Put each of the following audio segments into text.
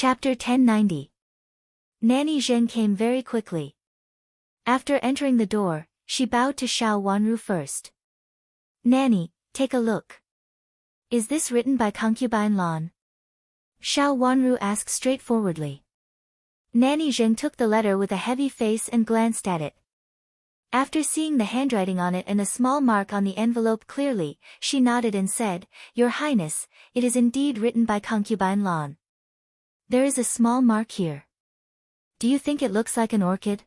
Chapter 1090. Nanny Zheng came very quickly. After entering the door, she bowed to Xiao Wanru first. Nanny, take a look. Is this written by concubine Lan? Xiao Wanru asked straightforwardly. Nanny Zheng took the letter with a heavy face and glanced at it. After seeing the handwriting on it and a small mark on the envelope clearly, she nodded and said, Your Highness, it is indeed written by concubine Lan. There is a small mark here. Do you think it looks like an orchid?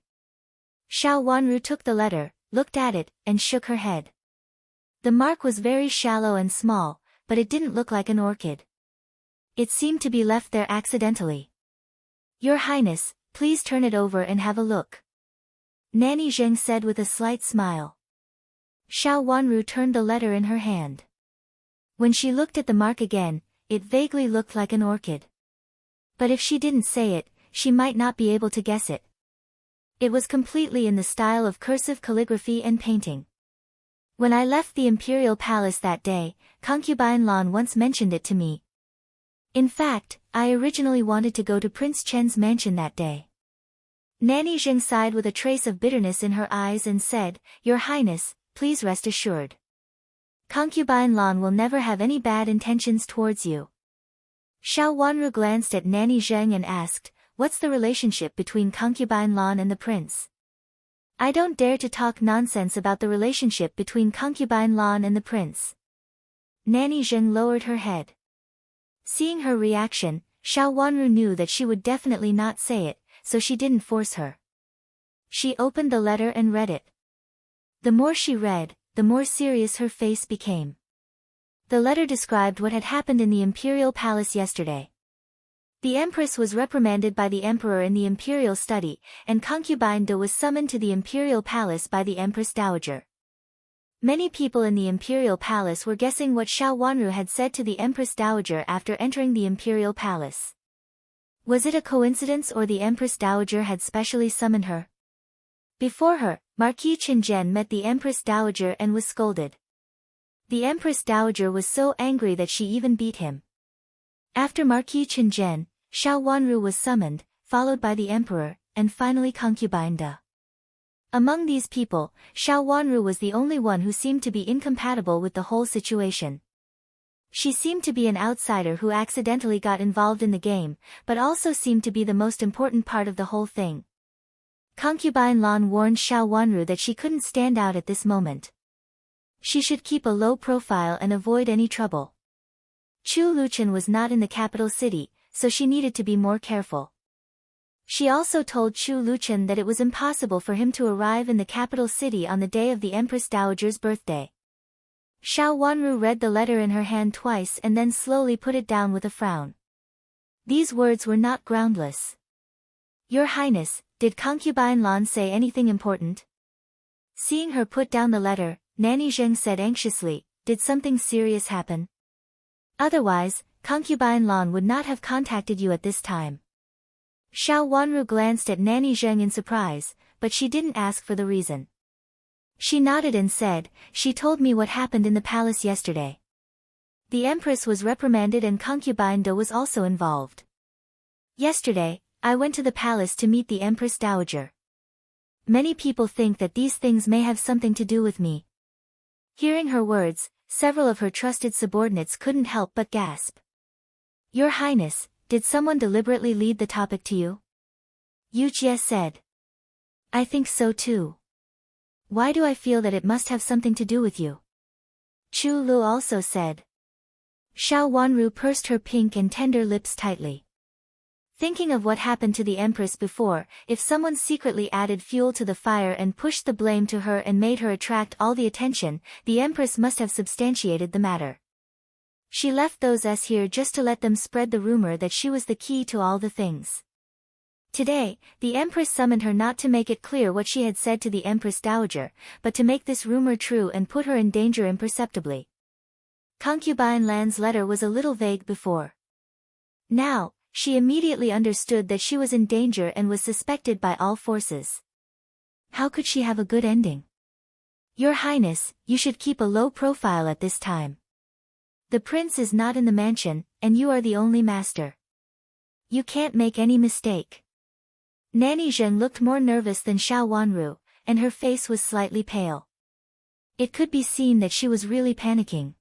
Xiao Wanru took the letter, looked at it, and shook her head. The mark was very shallow and small, but it didn't look like an orchid. It seemed to be left there accidentally. Your Highness, please turn it over and have a look. Nanny Zheng said with a slight smile. Xiao Wanru turned the letter in her hand. When she looked at the mark again, it vaguely looked like an orchid. But if she didn't say it, she might not be able to guess it. It was completely in the style of cursive calligraphy and painting. When I left the imperial palace that day, concubine Lan once mentioned it to me. In fact, I originally wanted to go to Prince Chen's mansion that day. Nanny Zheng sighed with a trace of bitterness in her eyes and said, Your Highness, please rest assured. Concubine Lan will never have any bad intentions towards you. Xiao Wanru glanced at Nanny Zheng and asked, What's the relationship between concubine Lan and the prince? I don't dare to talk nonsense about the relationship between concubine Lan and the prince. Nanny Zheng lowered her head. Seeing her reaction, Xiao Wanru knew that she would definitely not say it, so she didn't force her. She opened the letter and read it. The more she read, the more serious her face became. The letter described what had happened in the imperial palace yesterday. The empress was reprimanded by the emperor in the imperial study, and concubine De was summoned to the imperial palace by the empress dowager. Many people in the imperial palace were guessing what Xiao Wanru had said to the empress dowager after entering the imperial palace. Was it a coincidence or the empress dowager had specially summoned her? Before her, Marquis Qinzhen met the empress dowager and was scolded. The empress dowager was so angry that she even beat him. After Marquis Qinzhen, Xiao Wanru was summoned, followed by the emperor, and finally concubine De. Among these people, Xiao Wanru was the only one who seemed to be incompatible with the whole situation. She seemed to be an outsider who accidentally got involved in the game, but also seemed to be the most important part of the whole thing. Concubine Lan warned Xiao Wanru that she couldn't stand out at this moment. She should keep a low profile and avoid any trouble. Chu Luchen was not in the capital city, so she needed to be more careful. She also told Chu Luchen that it was impossible for him to arrive in the capital city on the day of the Empress Dowager's birthday. Xiao Wanru read the letter in her hand twice and then slowly put it down with a frown. These words were not groundless. Your Highness, did concubine Lan say anything important? Seeing her put down the letter, Nanny Zheng said anxiously, Did something serious happen? Otherwise, concubine Lan would not have contacted you at this time. Xiao Wanru glanced at Nanny Zheng in surprise, but she didn't ask for the reason. She nodded and said, She told me what happened in the palace yesterday. The empress was reprimanded and concubine De was also involved. Yesterday, I went to the palace to meet the empress dowager. Many people think that these things may have something to do with me. Hearing her words, several of her trusted subordinates couldn't help but gasp. Your Highness, did someone deliberately lead the topic to you? Yu Jie said. I think so too. Why do I feel that it must have something to do with you? Chu Lu also said. Xiao Wanru pursed her pink and tender lips tightly. Thinking of what happened to the empress before, if someone secretly added fuel to the fire and pushed the blame to her and made her attract all the attention, the empress must have substantiated the matter. She left those us here just to let them spread the rumor that she was the key to all the things. Today, the empress summoned her not to make it clear what she had said to the empress dowager, but to make this rumor true and put her in danger imperceptibly. Concubine Lan's letter was a little vague before. Now, she immediately understood that she was in danger and was suspected by all forces. How could she have a good ending? Your Highness, you should keep a low profile at this time. The prince is not in the mansion, and you are the only master. You can't make any mistake. Nanny Zheng looked more nervous than Xiao Wanru, and her face was slightly pale. It could be seen that she was really panicking.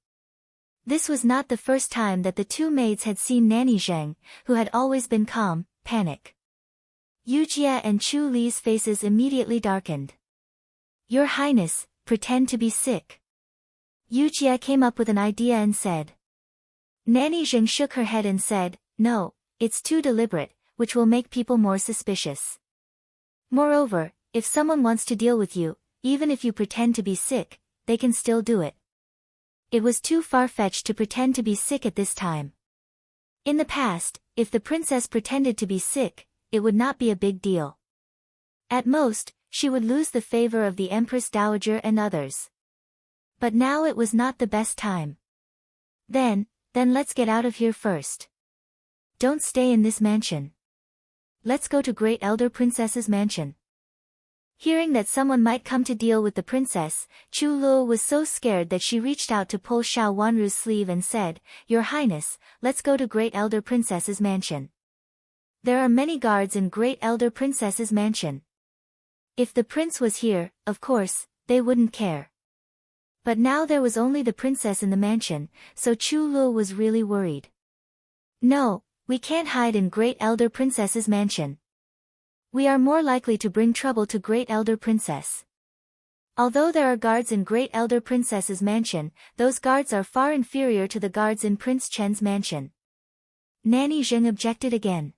This was not the first time that the two maids had seen Nanny Zheng, who had always been calm, panic. Yu Jie and Chu Li's faces immediately darkened. Your Highness, pretend to be sick. Yu Jie came up with an idea and said. Nanny Zheng shook her head and said, no, it's too deliberate, which will make people more suspicious. Moreover, if someone wants to deal with you, even if you pretend to be sick, they can still do it. It was too far-fetched to pretend to be sick at this time. In the past, if the princess pretended to be sick, it would not be a big deal. At most, she would lose the favor of the Empress Dowager and others. But now it was not the best time. Then let's get out of here first. Don't stay in this mansion. Let's go to Great Elder Princess's mansion. Hearing that someone might come to deal with the princess, Chu Luo was so scared that she reached out to pull Xiao Wanru's sleeve and said, Your Highness, let's go to Great Elder Princess's mansion. There are many guards in Great Elder Princess's mansion. If the prince was here, of course, they wouldn't care. But now there was only the princess in the mansion, so Chu Luo was really worried. No, we can't hide in Great Elder Princess's mansion. We are more likely to bring trouble to Great Elder Princess. Although there are guards in Great Elder Princess's mansion, those guards are far inferior to the guards in Prince Chen's mansion. Nanny Zheng objected again.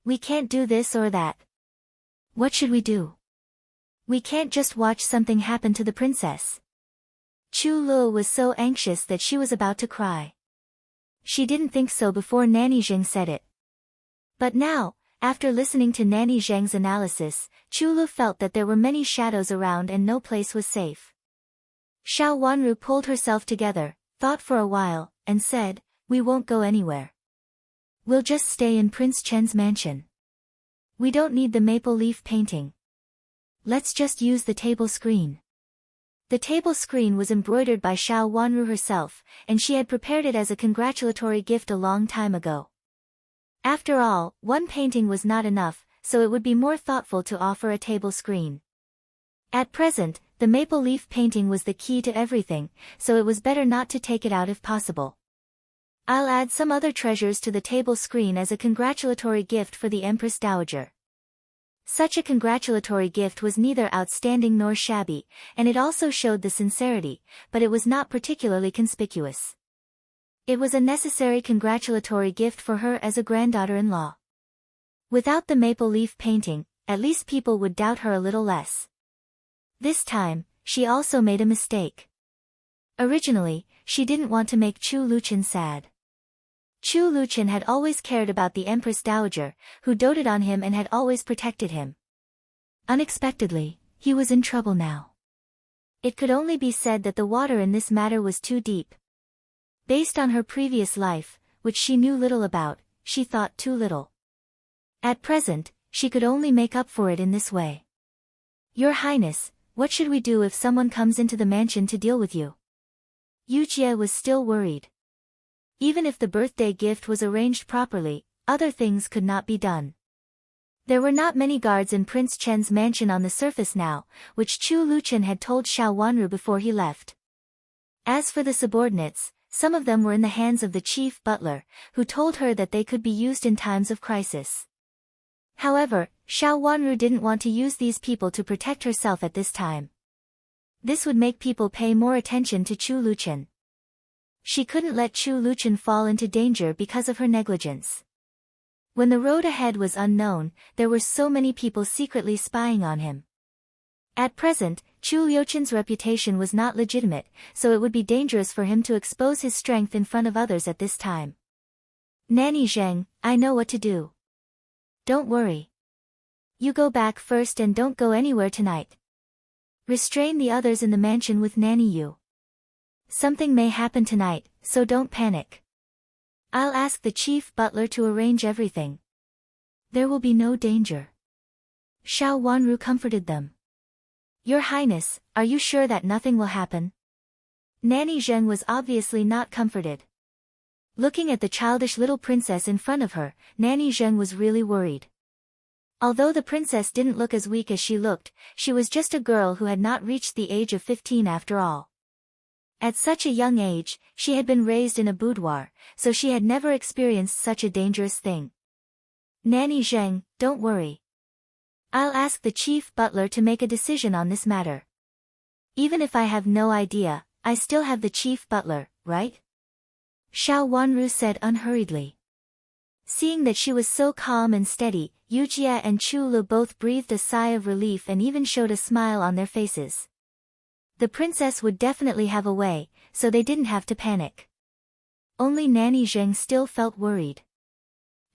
We can't do this or that. What should we do? We can't just watch something happen to the princess. Chu Luo was so anxious that she was about to cry. She didn't think so before Nanny Zheng said it. But now, after listening to Nanny Zheng's analysis, Chu Lu felt that there were many shadows around and no place was safe. Xiao Wanru pulled herself together, thought for a while, and said, We won't go anywhere. We'll just stay in Prince Chen's mansion. We don't need the maple leaf painting. Let's just use the table screen. The table screen was embroidered by Xiao Wanru herself, and she had prepared it as a congratulatory gift a long time ago. After all, one painting was not enough, so it would be more thoughtful to offer a table screen. At present, the maple leaf painting was the key to everything, so it was better not to take it out if possible. I'll add some other treasures to the table screen as a congratulatory gift for the Empress Dowager. Such a congratulatory gift was neither outstanding nor shabby, and it also showed the sincerity, but it was not particularly conspicuous. It was a necessary congratulatory gift for her as a granddaughter-in-law. Without the maple leaf painting, at least people would doubt her a little less. This time, she also made a mistake. Originally, she didn't want to make Chu Luchen sad. Chu Luchen had always cared about the Empress Dowager, who doted on him and had always protected him. Unexpectedly, he was in trouble now. It could only be said that the water in this matter was too deep. Based on her previous life, which she knew little about, she thought too little. At present, she could only make up for it in this way. Your Highness, what should we do if someone comes into the mansion to deal with you? Yu Jie was still worried. Even if the birthday gift was arranged properly, other things could not be done. There were not many guards in Prince Chen's mansion on the surface now, which Chu Luchen had told Xiao Wanru before he left. As for the subordinates, some of them were in the hands of the chief butler, who told her that they could be used in times of crisis. However, Xiao Wanru didn't want to use these people to protect herself at this time. This would make people pay more attention to Chu Luchen. She couldn't let Chu Luchen fall into danger because of her negligence. When the road ahead was unknown, there were so many people secretly spying on him. At present, Chu Liuchen's reputation was not legitimate, so it would be dangerous for him to expose his strength in front of others at this time. Nanny Zheng, I know what to do. Don't worry. You go back first and don't go anywhere tonight. Restrain the others in the mansion with Nanny Yu. Something may happen tonight, so don't panic. I'll ask the chief butler to arrange everything. There will be no danger. Xiao Wanru comforted them. Your Highness, are you sure that nothing will happen? Nanny Zheng was obviously not comforted. Looking at the childish little princess in front of her, Nanny Zheng was really worried. Although the princess didn't look as weak as she looked, she was just a girl who had not reached the age of 15 after all. At such a young age, she had been raised in a boudoir, so she had never experienced such a dangerous thing. Nanny Zheng, don't worry. I'll ask the chief butler to make a decision on this matter. Even if I have no idea, I still have the chief butler, right? Xiao Wanru said unhurriedly. Seeing that she was so calm and steady, Yujia and Chu Lu both breathed a sigh of relief and even showed a smile on their faces. The princess would definitely have a way, so they didn't have to panic. Only Nanny Zheng still felt worried.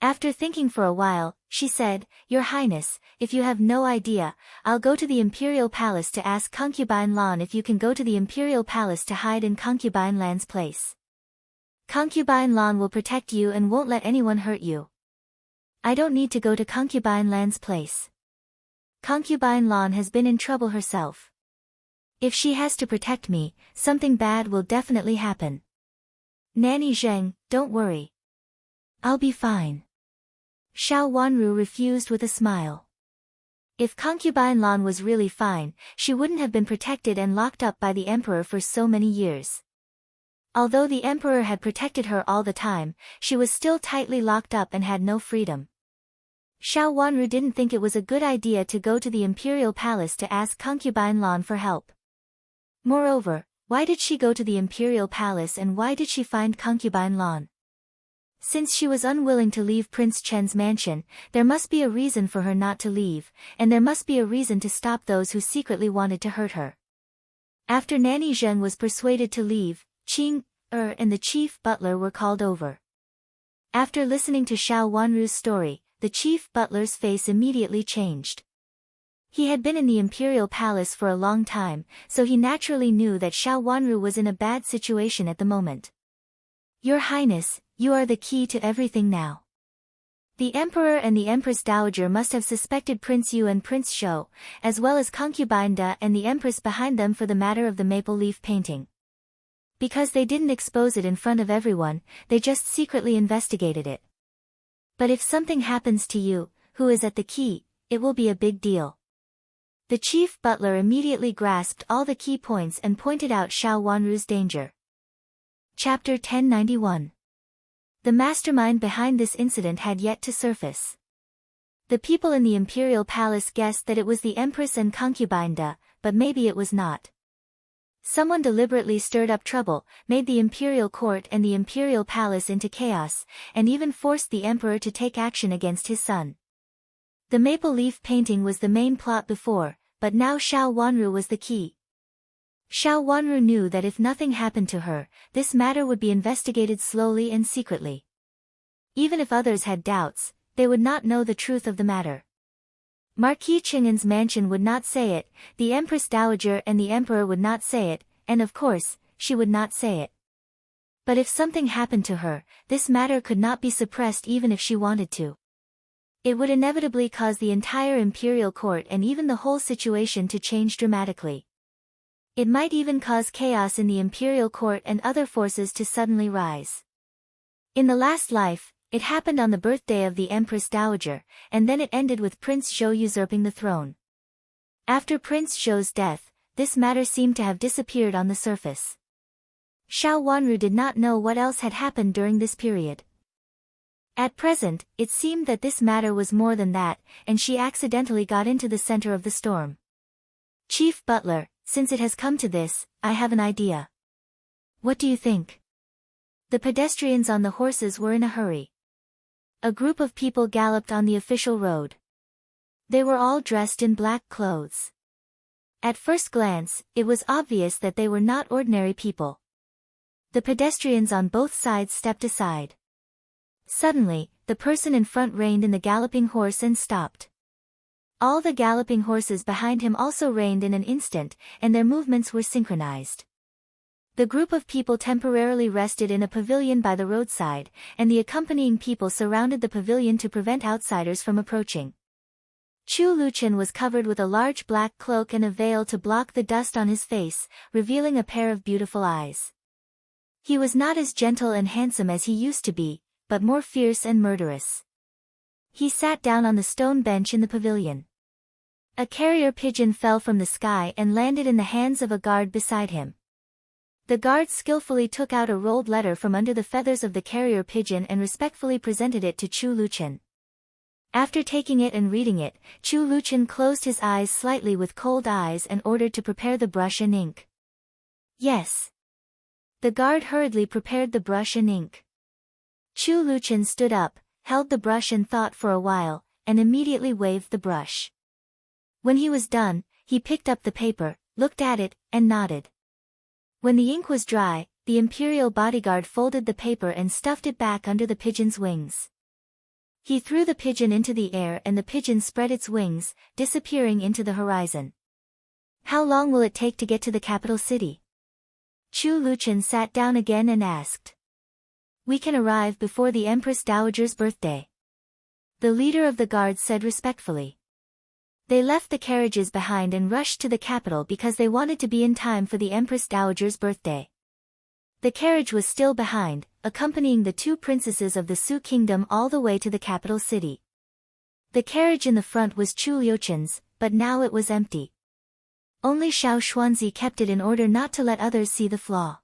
After thinking for a while, she said, Your Highness, if you have no idea, I'll go to the Imperial Palace to ask Concubine Lan if you can go to the Imperial Palace to hide in Concubine Lan's place. Concubine Lan will protect you and won't let anyone hurt you. I don't need to go to Concubine Lan's place. Concubine Lan has been in trouble herself. If she has to protect me, something bad will definitely happen. Nanny Zheng, don't worry. I'll be fine. Xiao Wanru refused with a smile. If Concubine Lan was really fine, she wouldn't have been protected and locked up by the emperor for so many years. Although the emperor had protected her all the time, she was still tightly locked up and had no freedom. Xiao Wanru didn't think it was a good idea to go to the imperial palace to ask Concubine Lan for help. Moreover, why did she go to the imperial palace and why did she find Concubine Lan? Since she was unwilling to leave Prince Chen's mansion, there must be a reason for her not to leave, and there must be a reason to stop those who secretly wanted to hurt her. After Nanny Zheng was persuaded to leave, Qing and the chief butler were called over. After listening to Xiao Wanru's story, the chief butler's face immediately changed. He had been in the imperial palace for a long time, so he naturally knew that Xiao Wanru was in a bad situation at the moment. Your Highness, you are the key to everything now. The Emperor and the Empress Dowager must have suspected Prince Yu and Prince Shou, as well as Concubine Da and the Empress behind them for the matter of the maple leaf painting. Because they didn't expose it in front of everyone, they just secretly investigated it. But if something happens to you, who is at the key, it will be a big deal. The chief butler immediately grasped all the key points and pointed out Xiao Wanru's danger. Chapter 1091. The mastermind behind this incident had yet to surface. The people in the imperial palace guessed that it was the Empress and Concubine Da, but maybe it was not. Someone deliberately stirred up trouble, made the imperial court and the imperial palace into chaos, and even forced the emperor to take action against his son. The maple leaf painting was the main plot before, but now Xiao Wanru was the key. Xiao Wanru knew that if nothing happened to her, this matter would be investigated slowly and secretly. Even if others had doubts, they would not know the truth of the matter. Marquis Qing'an's mansion would not say it, the Empress Dowager and the Emperor would not say it, and of course, she would not say it. But if something happened to her, this matter could not be suppressed even if she wanted to. It would inevitably cause the entire imperial court and even the whole situation to change dramatically. It might even cause chaos in the imperial court and other forces to suddenly rise. In the last life, it happened on the birthday of the Empress Dowager, and then it ended with Prince Zhou usurping the throne. After Prince Zhou's death, this matter seemed to have disappeared on the surface. Xiao Wanru did not know what else had happened during this period. At present, it seemed that this matter was more than that, and she accidentally got into the center of the storm. Chief Butler, since it has come to this, I have an idea. What do you think? The pedestrians on the horses were in a hurry. A group of people galloped on the official road. They were all dressed in black clothes. At first glance, it was obvious that they were not ordinary people. The pedestrians on both sides stepped aside. Suddenly, the person in front reined in the galloping horse and stopped. All the galloping horses behind him also reined in an instant, and their movements were synchronized. The group of people temporarily rested in a pavilion by the roadside, and the accompanying people surrounded the pavilion to prevent outsiders from approaching. Chu Luqian was covered with a large black cloak and a veil to block the dust on his face, revealing a pair of beautiful eyes. He was not as gentle and handsome as he used to be, but more fierce and murderous. He sat down on the stone bench in the pavilion. A carrier pigeon fell from the sky and landed in the hands of a guard beside him. The guard skillfully took out a rolled letter from under the feathers of the carrier pigeon and respectfully presented it to Chu Luchen. After taking it and reading it, Chu Luchen closed his eyes slightly with cold eyes and ordered to prepare the brush and ink. Yes. The guard hurriedly prepared the brush and ink. Chu Luchen stood up, held the brush and thought for a while, and immediately waved the brush. When he was done, he picked up the paper, looked at it, and nodded. When the ink was dry, the imperial bodyguard folded the paper and stuffed it back under the pigeon's wings. He threw the pigeon into the air and the pigeon spread its wings, disappearing into the horizon. How long will it take to get to the capital city? Chu Luchen sat down again and asked. We can arrive before the Empress Dowager's birthday. The leader of the guards said respectfully. They left the carriages behind and rushed to the capital because they wanted to be in time for the Empress Dowager's birthday. The carriage was still behind, accompanying the two princesses of the Su kingdom all the way to the capital city. The carriage in the front was Chu Liuchen's, but now it was empty. Only Xiao Xuanzi kept it in order not to let others see the flaw.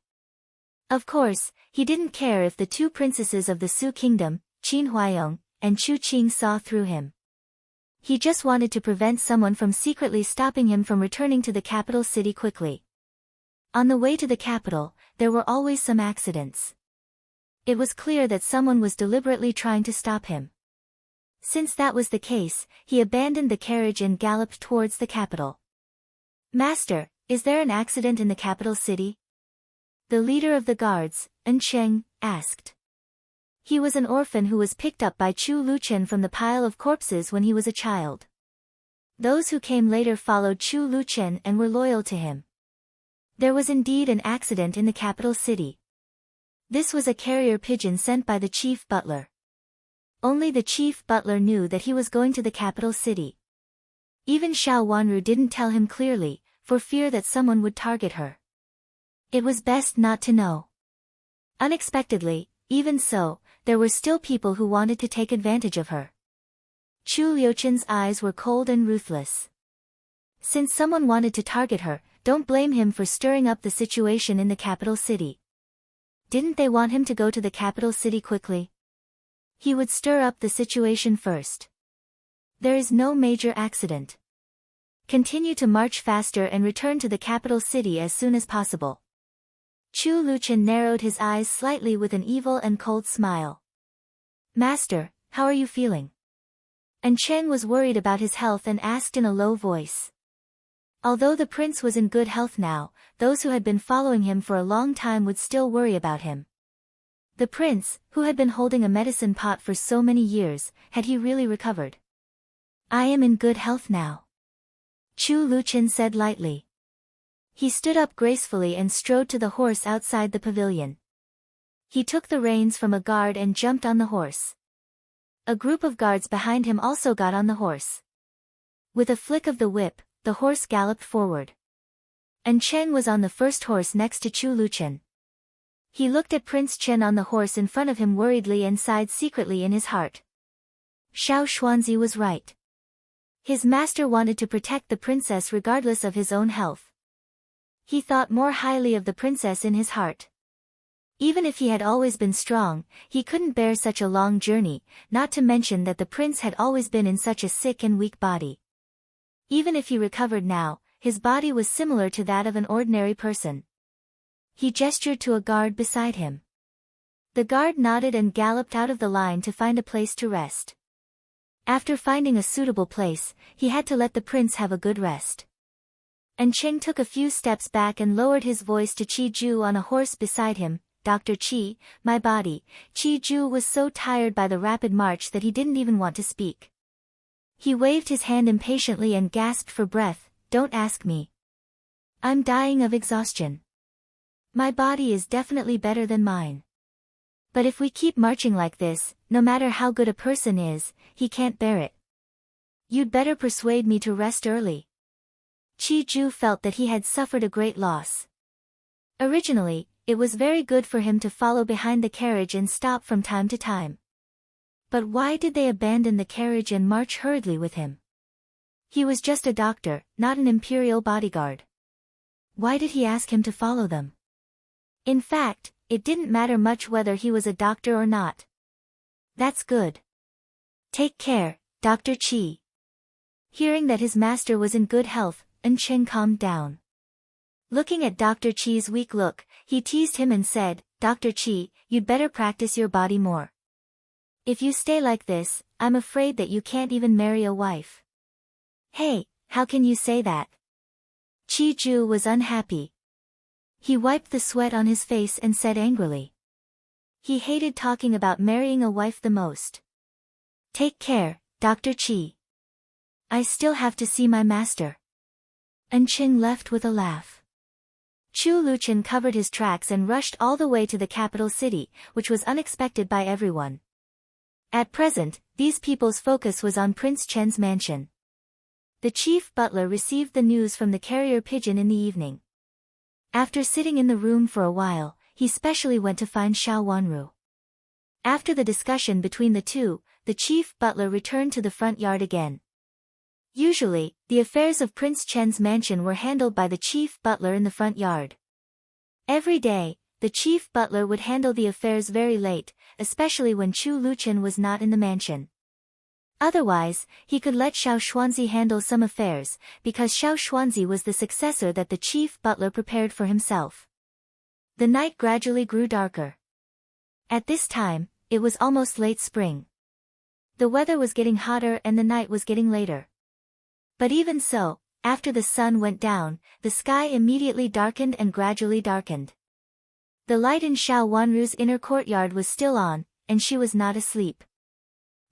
Of course, he didn't care if the two princesses of the Su kingdom, Qin Huayong and Chu Qing, saw through him. He just wanted to prevent someone from secretly stopping him from returning to the capital city quickly. On the way to the capital, there were always some accidents. It was clear that someone was deliberately trying to stop him. Since that was the case, he abandoned the carriage and galloped towards the capital. Master, is there an accident in the capital city? The leader of the guards, An Cheng, asked. He was an orphan who was picked up by Chu Luchen from the pile of corpses when he was a child. Those who came later followed Chu Luchen and were loyal to him. There was indeed an accident in the capital city. This was a carrier pigeon sent by the chief butler. Only the chief butler knew that he was going to the capital city. Even Xiao Wanru didn't tell him clearly, for fear that someone would target her. It was best not to know. Unexpectedly, even so, there were still people who wanted to take advantage of her. Chu Liuchen's eyes were cold and ruthless. Since someone wanted to target her, don't blame him for stirring up the situation in the capital city. Didn't they want him to go to the capital city quickly? He would stir up the situation first. There is no major accident. Continue to march faster and return to the capital city as soon as possible. Chu Luchen narrowed his eyes slightly with an evil and cold smile. Master, how are you feeling? And Cheng was worried about his health and asked in a low voice. Although the prince was in good health now, those who had been following him for a long time would still worry about him. The prince, who had been holding a medicine pot for so many years, had he really recovered? I am in good health now. Chu Luchen said lightly. He stood up gracefully and strode to the horse outside the pavilion. He took the reins from a guard and jumped on the horse. A group of guards behind him also got on the horse. With a flick of the whip, the horse galloped forward. And Cheng was on the first horse next to Chu Luchen. He looked at Prince Chen on the horse in front of him worriedly and sighed secretly in his heart. Xiao Xuanzi was right. His master wanted to protect the princess regardless of his own health. He thought more highly of the princess in his heart. Even if he had always been strong, he couldn't bear such a long journey, not to mention that the prince had always been in such a sick and weak body. Even if he recovered now, his body was similar to that of an ordinary person. He gestured to a guard beside him. The guard nodded and galloped out of the line to find a place to rest. After finding a suitable place, he had to let the prince have a good rest. And Cheng took a few steps back and lowered his voice to Qi Ju on a horse beside him. Dr. Qi, my body. Qi Ju was so tired by the rapid march that he didn't even want to speak. He waved his hand impatiently and gasped for breath. Don't ask me. I'm dying of exhaustion. My body is definitely better than mine. But if we keep marching like this, no matter how good a person is, he can't bear it. You'd better persuade me to rest early. Qi Ju felt that he had suffered a great loss. Originally, it was very good for him to follow behind the carriage and stop from time to time. But why did they abandon the carriage and march hurriedly with him? He was just a doctor, not an imperial bodyguard. Why did he ask him to follow them? In fact, it didn't matter much whether he was a doctor or not. That's good. Take care, Dr. Qi. Hearing that his master was in good health, Cheng calmed down. Looking at Dr. Qi's weak look, he teased him and said, Dr. Qi, you'd better practice your body more. If you stay like this, I'm afraid that you can't even marry a wife. Hey, how can you say that? Qi Ju was unhappy. He wiped the sweat on his face and said angrily. He hated talking about marrying a wife the most. Take care, Dr. Qi. I still have to see my master. Cheng left with a laugh. Chu Luchen covered his tracks and rushed all the way to the capital city, which was unexpected by everyone. At present, these people's focus was on Prince Chen's mansion. The chief butler received the news from the carrier pigeon in the evening. After sitting in the room for a while, he specially went to find Xiao Wanru. After the discussion between the two, the chief butler returned to the front yard again. Usually, the affairs of Prince Chen's mansion were handled by the chief butler in the front yard. Every day, the chief butler would handle the affairs very late, especially when Chu Luchen was not in the mansion. Otherwise, he could let Xiao Xuanzi handle some affairs, because Xiao Xuanzi was the successor that the chief butler prepared for himself. The night gradually grew darker. At this time, it was almost late spring. The weather was getting hotter and the night was getting later. But even so, after the sun went down, the sky immediately darkened and gradually darkened. The light in Xiao Wanru's inner courtyard was still on, and she was not asleep.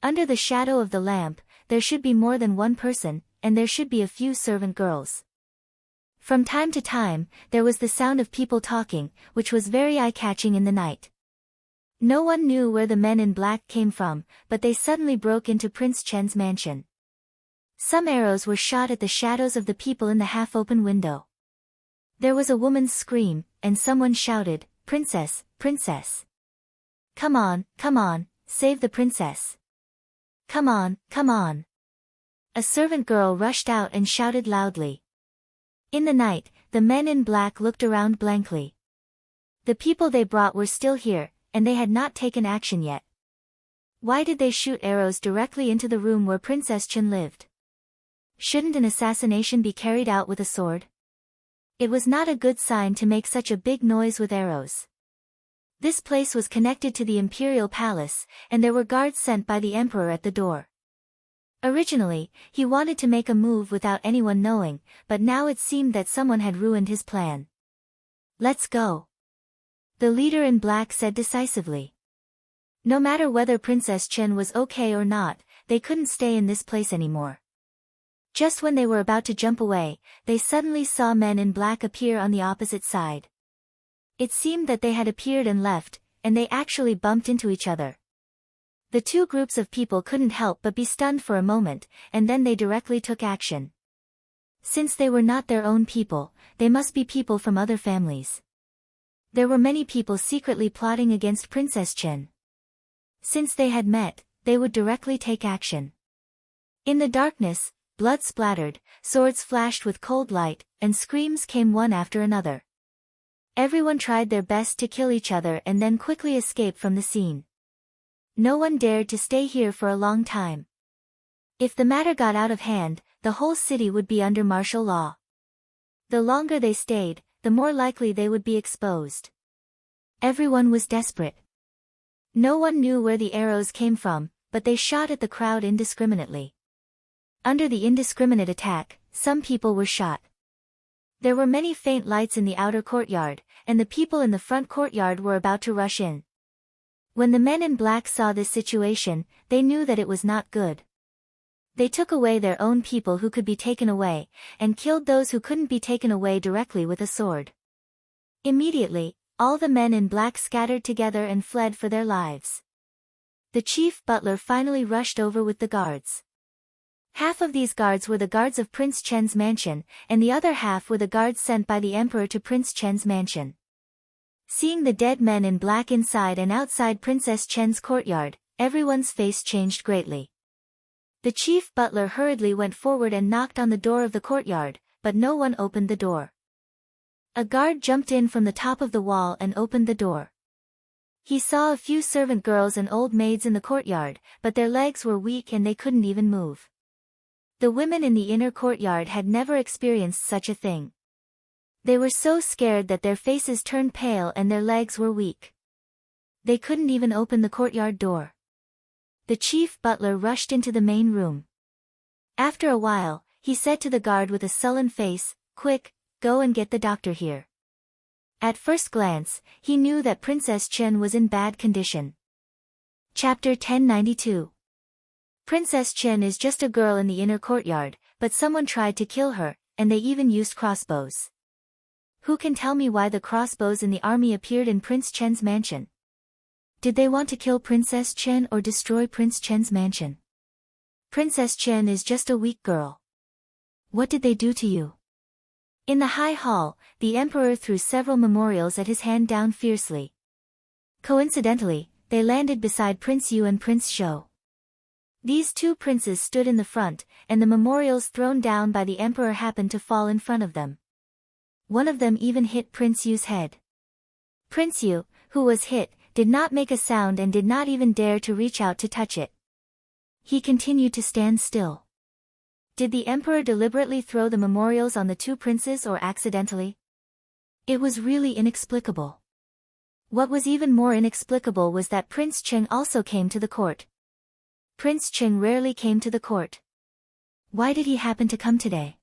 Under the shadow of the lamp, there should be more than one person, and there should be a few servant girls. From time to time, there was the sound of people talking, which was very eye-catching in the night. No one knew where the men in black came from, but they suddenly broke into Prince Chen's mansion. Some arrows were shot at the shadows of the people in the half-open window. There was a woman's scream, and someone shouted, "Princess, princess! Come on, save the princess! Come on! A servant girl rushed out and shouted loudly. In the night, the men in black looked around blankly. The people they brought were still here, and they had not taken action yet. Why did they shoot arrows directly into the room where Princess Chen lived? Shouldn't an assassination be carried out with a sword? It was not a good sign to make such a big noise with arrows. This place was connected to the imperial palace, and there were guards sent by the emperor at the door. Originally, he wanted to make a move without anyone knowing, but now it seemed that someone had ruined his plan. Let's go. The leader in black said decisively. No matter whether Princess Chen was okay or not, they couldn't stay in this place anymore. Just when they were about to jump away, they suddenly saw men in black appear on the opposite side. It seemed that they had appeared and left, and they actually bumped into each other. The two groups of people couldn't help but be stunned for a moment, and then they directly took action. Since they were not their own people, they must be people from other families. There were many people secretly plotting against Princess Chen. Since they had met, they would directly take action. In the darkness, blood splattered, swords flashed with cold light, and screams came one after another. Everyone tried their best to kill each other and then quickly escape from the scene. No one dared to stay here for a long time. If the matter got out of hand, the whole city would be under martial law. The longer they stayed, the more likely they would be exposed. Everyone was desperate. No one knew where the arrows came from, but they shot at the crowd indiscriminately. Under the indiscriminate attack, some people were shot. There were many faint lights in the outer courtyard, and the people in the front courtyard were about to rush in. When the men in black saw this situation, they knew that it was not good. They took away their own people who could be taken away, and killed those who couldn't be taken away directly with a sword. Immediately, all the men in black scattered together and fled for their lives. The chief butler finally rushed over with the guards. Half of these guards were the guards of Prince Chen's mansion, and the other half were the guards sent by the emperor to Prince Chen's mansion. Seeing the dead men in black inside and outside Princess Chen's courtyard, everyone's face changed greatly. The chief butler hurriedly went forward and knocked on the door of the courtyard, but no one opened the door. A guard jumped in from the top of the wall and opened the door. He saw a few servant girls and old maids in the courtyard, but their legs were weak and they couldn't even move. The women in the inner courtyard had never experienced such a thing. They were so scared that their faces turned pale and their legs were weak. They couldn't even open the courtyard door. The chief butler rushed into the main room. After a while, he said to the guard with a sullen face, "Quick, go and get the doctor here." At first glance, he knew that Princess Chen was in bad condition. Chapter 1092. Princess Chen is just a girl in the inner courtyard, but someone tried to kill her, and they even used crossbows. Who can tell me why the crossbows in the army appeared in Prince Chen's mansion? Did they want to kill Princess Chen or destroy Prince Chen's mansion? Princess Chen is just a weak girl. What did they do to you? In the high hall, the emperor threw several memorials at his hand down fiercely. Coincidentally, they landed beside Prince Yu and Prince Shou. These two princes stood in the front, and the memorials thrown down by the emperor happened to fall in front of them. One of them even hit Prince Yu's head. Prince Yu, who was hit, did not make a sound and did not even dare to reach out to touch it. He continued to stand still. Did the emperor deliberately throw the memorials on the two princes or accidentally? It was really inexplicable. What was even more inexplicable was that Prince Cheng also came to the court. Prince Cheng rarely came to the court. Why did he happen to come today?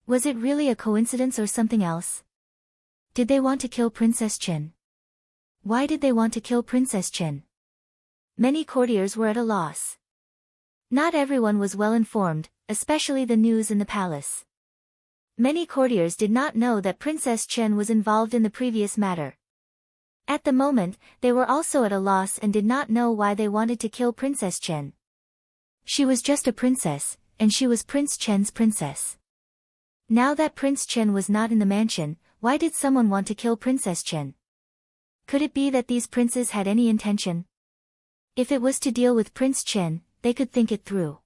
Was it really a coincidence or something else? Did they want to kill Princess Chen? Why did they want to kill Princess Chen? Many courtiers were at a loss. Not everyone was well informed, especially the news in the palace. Many courtiers did not know that Princess Chen was involved in the previous matter. At the moment, they were also at a loss and did not know why they wanted to kill Princess Chen. She was just a princess, and she was Prince Chen's princess. Now that Prince Chen was not in the mansion, why did someone want to kill Princess Chen? Could it be that these princes had any intention? If it was to deal with Prince Chen, they could think it through.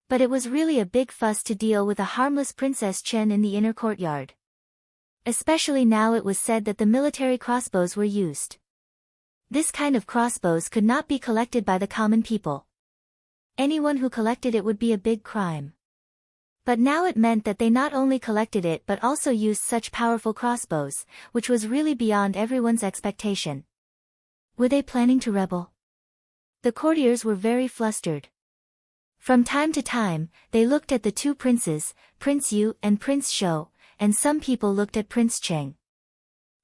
But it was really a big fuss to deal with a harmless Princess Chen in the inner courtyard. Especially now it was said that the military crossbows were used. This kind of crossbows could not be collected by the common people. Anyone who collected it would be a big crime. But now it meant that they not only collected it but also used such powerful crossbows, which was really beyond everyone's expectation. Were they planning to rebel? The courtiers were very flustered. From time to time, they looked at the two princes, Prince Yu and Prince Shou, and some people looked at Prince Cheng.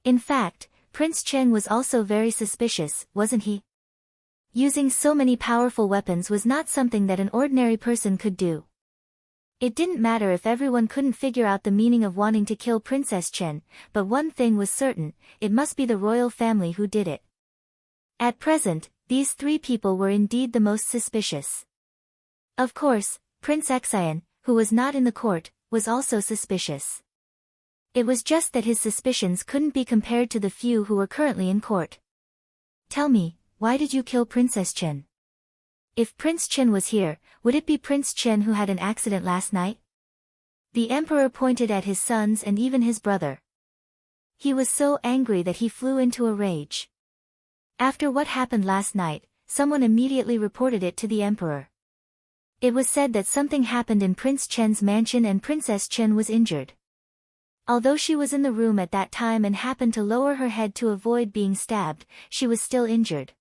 In fact, Prince Cheng was also very suspicious, wasn't he? Using so many powerful weapons was not something that an ordinary person could do. It didn't matter if everyone couldn't figure out the meaning of wanting to kill Princess Chen, but one thing was certain, it must be the royal family who did it. At present, these three people were indeed the most suspicious. Of course, Prince Xian, who was not in the court, was also suspicious. It was just that his suspicions couldn't be compared to the few who were currently in court. Tell me, why did you kill Princess Chen? If Prince Chen was here, would it be Prince Chen who had an accident last night? The emperor pointed at his sons and even his brother. He was so angry that he flew into a rage. After what happened last night, someone immediately reported it to the emperor. It was said that something happened in Prince Chen's mansion and Princess Chen was injured. Although she was in the room at that time and happened to lower her head to avoid being stabbed, she was still injured.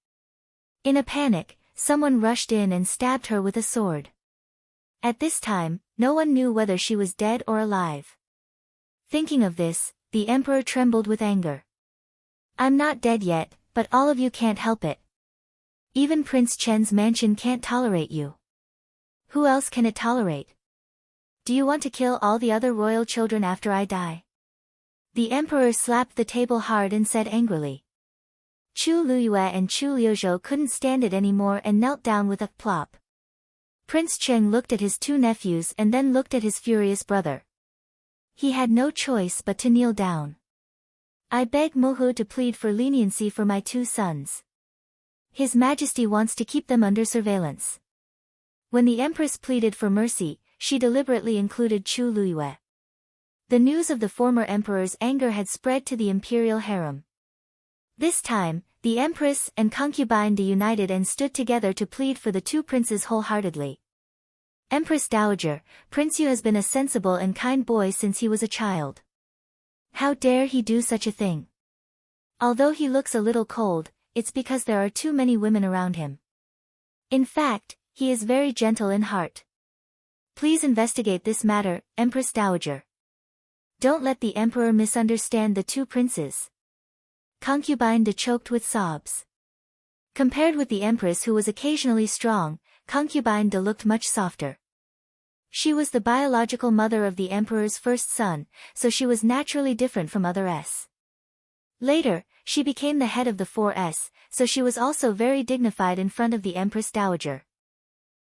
In a panic, someone rushed in and stabbed her with a sword. At this time, no one knew whether she was dead or alive. Thinking of this, the emperor trembled with anger. I'm not dead yet, but all of you can't help it. Even Prince Chen's mansion can't tolerate you. Who else can it tolerate? Do you want to kill all the other royal children after I die? The emperor slapped the table hard and said angrily. Chu Luyue and Chu Liuzhou couldn't stand it anymore and knelt down with a plop. Prince Cheng looked at his two nephews and then looked at his furious brother. He had no choice but to kneel down. I beg Mohu to plead for leniency for my 2 sons. His Majesty wants to keep them under surveillance. When the Empress pleaded for mercy, she deliberately included Chu Luiyue. The news of the former emperor's anger had spread to the imperial harem. This time, the Empress and concubine united and stood together to plead for the 2 princes wholeheartedly. Empress Dowager, Prince Yu has been a sensible and kind boy since he was a child. How dare he do such a thing? Although he looks a little cold, it's because there are too many women around him. In fact, he is very gentle in heart. Please investigate this matter, Empress Dowager. Don't let the emperor misunderstand the 2 princes. Concubine choked with sobs. Compared with the empress who was occasionally strong, concubine looked much softer. She was the biological mother of the emperor's first son, so she was naturally different from other S. Later, she became the head of the 4S, so she was also very dignified in front of the Empress Dowager.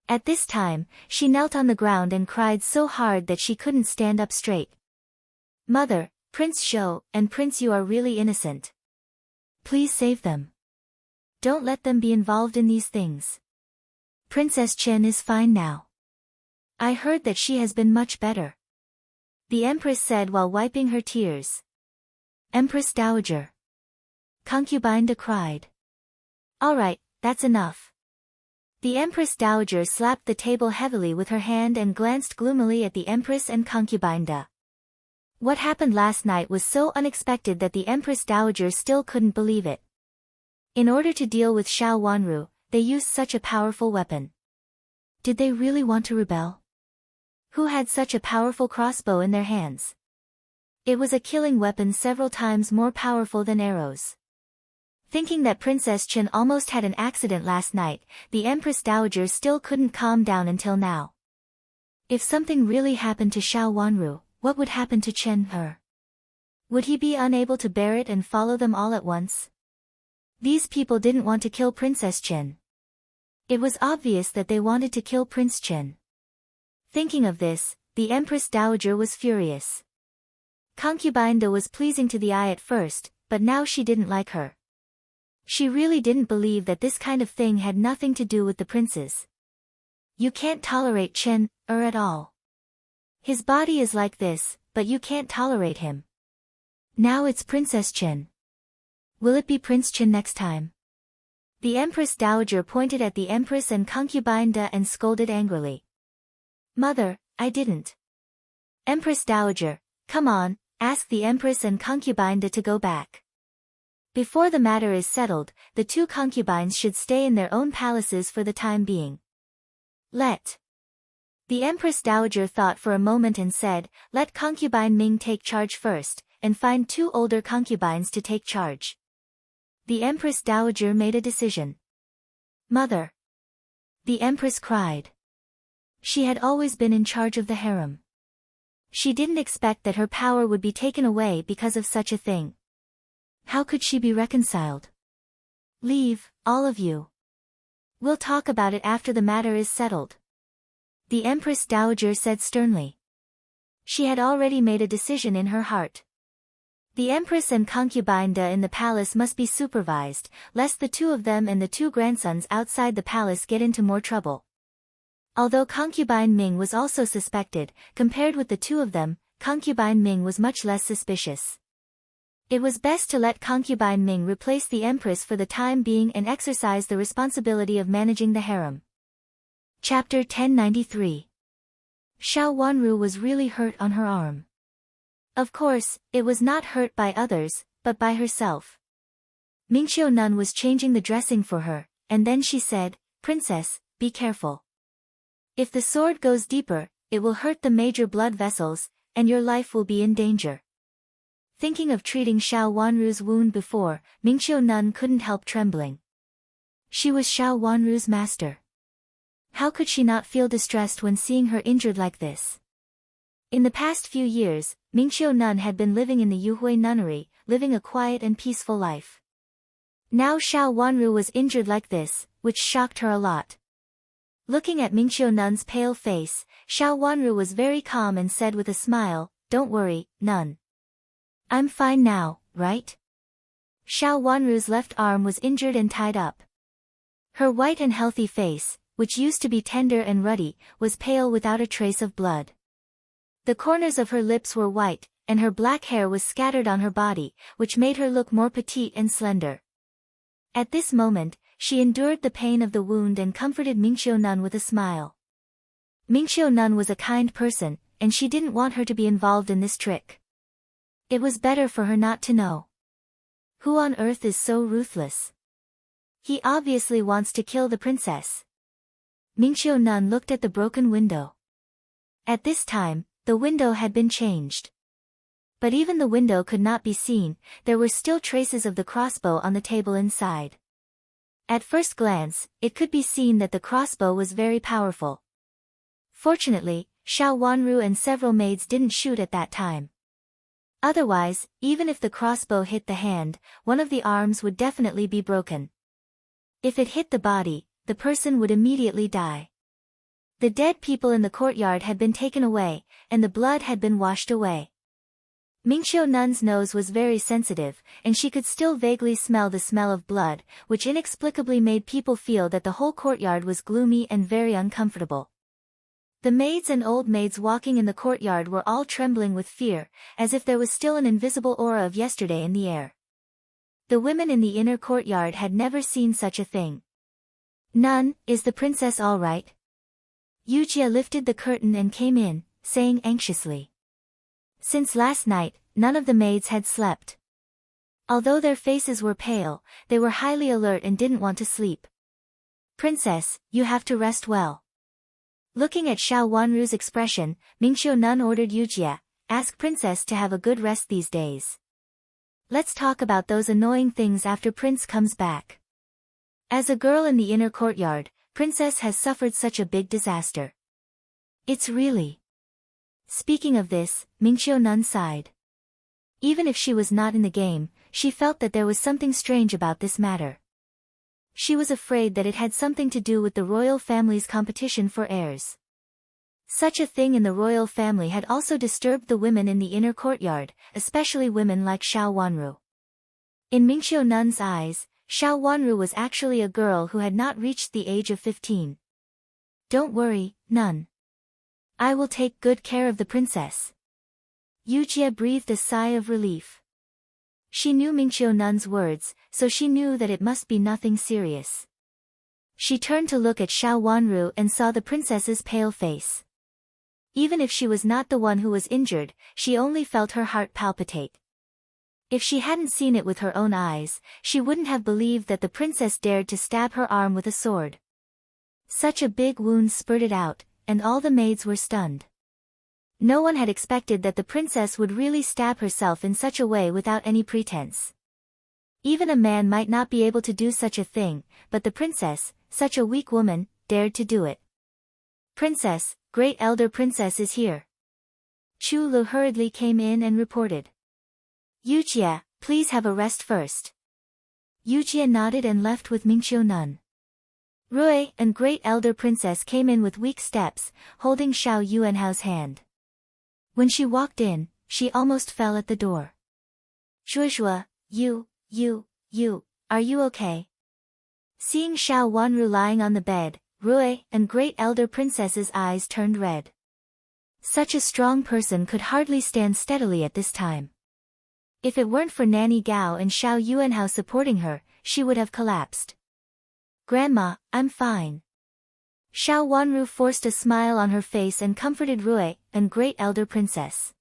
At this time, she knelt on the ground and cried so hard that she couldn't stand up straight. Mother, Prince Zhou and Prince Yu are really innocent. Please save them. Don't let them be involved in these things. Princess Chen is fine now. I heard that she has been much better. The Empress said while wiping her tears. Empress Dowager. Concubine cried. All right, that's enough. The Empress Dowager slapped the table heavily with her hand and glanced gloomily at the Empress and concubine. What happened last night was so unexpected that the Empress Dowager still couldn't believe it. In order to deal with Xiao Wanru, they used such a powerful weapon. Did they really want to rebel? Who had such a powerful crossbow in their hands? It was a killing weapon several times more powerful than arrows. Thinking that Princess Chen almost had an accident last night, the Empress Dowager still couldn't calm down until now. If something really happened to Xiao Wanru, what would happen to Chen He? Would he be unable to bear it and follow them all at once? These people didn't want to kill Princess Chen. It was obvious that they wanted to kill Prince Chen. Thinking of this, the Empress Dowager was furious. Concubine was pleasing to the eye at first, but now she didn't like her. She really didn't believe that this kind of thing had nothing to do with the princes. You can't tolerate Chen at all. His body is like this, but you can't tolerate him. Now it's Princess Chen. Will it be Prince Chen next time? The Empress Dowager pointed at the Empress and concubine and scolded angrily. Mother, I didn't. Empress Dowager, come on, ask the Empress and concubine to go back. Before the matter is settled, the 2 concubines should stay in their own palaces for the time being. The Empress Dowager thought for a moment and said, let concubine Ming take charge first, and find 2 older concubines to take charge. The Empress Dowager made a decision. Mother. The Empress cried. She had always been in charge of the harem. She didn't expect that her power would be taken away because of such a thing. How could she be reconciled? Leave, all of you. We'll talk about it after the matter is settled. The Empress Dowager said sternly. She had already made a decision in her heart. The Empress and concubine in the palace must be supervised, lest the 2 of them and the 2 grandsons outside the palace get into more trouble. Although concubine Ming was also suspected, compared with the 2 of them, concubine Ming was much less suspicious. It was best to let concubine Ming replace the Empress for the time being and exercise the responsibility of managing the harem. Chapter 1093. Xiao Wanru was really hurt on her arm. Of course, it was not hurt by others, but by herself. Mingqiu Nun was changing the dressing for her, and then she said, Princess, be careful. If the sword goes deeper, it will hurt the major blood vessels, and your life will be in danger. Thinking of treating Xiao Wanru's wound before, Mingqiu Nun couldn't help trembling. She was Xiao Wanru's master. How could she not feel distressed when seeing her injured like this? In the past few years, Mingqiu Nun had been living in the Yuhui nunnery, living a quiet and peaceful life. Now Xiao Wanru was injured like this, which shocked her a lot. Looking at Mingqiu Nun's pale face, Xiao Wanru was very calm and said with a smile, Don't worry, Nun. I'm fine now, right? Xiao Wanru's left arm was injured and tied up. Her white and healthy face, which used to be tender and ruddy, was pale without a trace of blood. The corners of her lips were white, and her black hair was scattered on her body, which made her look more petite and slender. At this moment, she endured the pain of the wound and comforted Mingxiu Nun with a smile. Mingxiu Nun was a kind person, and she didn't want her to be involved in this trick. It was better for her not to know. Who on earth is so ruthless? He obviously wants to kill the princess. Mingxiu Nun looked at the broken window. At this time, the window had been changed. But even the window could not be seen, there were still traces of the crossbow on the table inside. At first glance, it could be seen that the crossbow was very powerful. Fortunately, Xiao Wanru and several maids didn't shoot at that time. Otherwise, even if the crossbow hit the hand, one of the arms would definitely be broken. If it hit the body, the person would immediately die. The dead people in the courtyard had been taken away, and the blood had been washed away. Mingxiu Nun's nose was very sensitive, and she could still vaguely smell the smell of blood, which inexplicably made people feel that the whole courtyard was gloomy and very uncomfortable. The maids and old maids walking in the courtyard were all trembling with fear, as if there was still an invisible aura of yesterday in the air. The women in the inner courtyard had never seen such a thing. "Nun, is the princess all right?" Yujia lifted the curtain and came in, saying anxiously. Since last night, none of the maids had slept. Although their faces were pale, they were highly alert and didn't want to sleep. "Princess, you have to rest well." Looking at Xiao Wanru's expression, Mingxiu Nun ordered Yujia, "Ask Princess to have a good rest these days. Let's talk about those annoying things after Prince comes back." As a girl in the inner courtyard, Princess has suffered such a big disaster. It's really... Speaking of this, Mingxiu Nun sighed. Even if she was not in the game, she felt that there was something strange about this matter. She was afraid that it had something to do with the royal family's competition for heirs. Such a thing in the royal family had also disturbed the women in the inner courtyard, especially women like Xiao Wanru. In Mingxiu Nun's eyes, Xiao Wanru was actually a girl who had not reached the age of 15. "Don't worry, Nun. I will take good care of the princess." Yujia breathed a sigh of relief. She knew Mingxiu Nun's words, so she knew that it must be nothing serious. She turned to look at Xiao Wanru and saw the princess's pale face. Even if she was not the one who was injured, she only felt her heart palpitate. If she hadn't seen it with her own eyes, she wouldn't have believed that the princess dared to stab her arm with a sword. Such a big wound spurted out, and all the maids were stunned. No one had expected that the princess would really stab herself in such a way without any pretense. Even a man might not be able to do such a thing, but the princess, such a weak woman, dared to do it. "Princess, great elder princess is here." Chu Lu hurriedly came in and reported. "Yujia, please have a rest first." Yujia nodded and left with Mingxiu Nun. Rui and great elder princess came in with weak steps, holding Xiao Yuanhao's hand. When she walked in, she almost fell at the door. "Zhuozhua, are you okay?" Seeing Xiao Wanru lying on the bed, Rui and great elder princess's eyes turned red. Such a strong person could hardly stand steadily at this time. If it weren't for Nanny Gao and Xiao Yuanhao supporting her, she would have collapsed. "Grandma, I'm fine." Xiao Wanru forced a smile on her face and comforted Rui and great elder princess.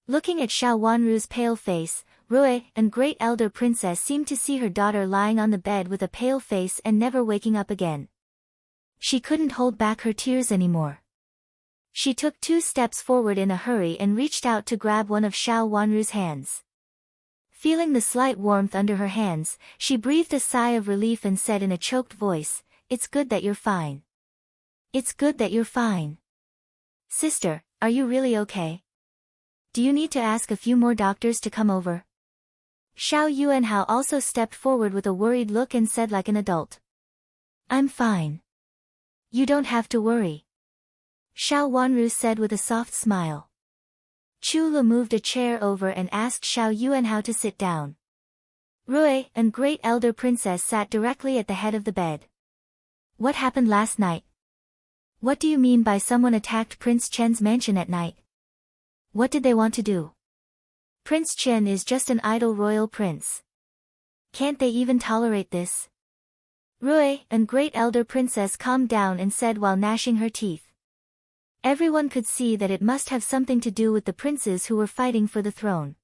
Looking at Xiao Wanru's pale face, Rui and great elder princess seemed to see her daughter lying on the bed with a pale face and never waking up again. She couldn't hold back her tears anymore. She took 2 steps forward in a hurry and reached out to grab one of Xiao Wanru's hands. Feeling the slight warmth under her hands, she breathed a sigh of relief and said in a choked voice, "It's good that you're fine. It's good that you're fine. Sister, are you really okay? Do you need to ask a few more doctors to come over?" Xiao Yuanhao also stepped forward with a worried look and said like an adult. "I'm fine. You don't have to worry." Xiao Wanru said with a soft smile. Chu Lu moved a chair over and asked Xiao Yuan how to sit down. Rui and Great Elder Princess sat directly at the head of the bed. What happened last night? What do you mean by someone attacked Prince Chen's mansion at night? What did they want to do? Prince Chen is just an idle royal prince. Can't they even tolerate this? Rui and Great Elder Princess calmed down and said while gnashing her teeth. Everyone could see that it must have something to do with the princes who were fighting for the throne.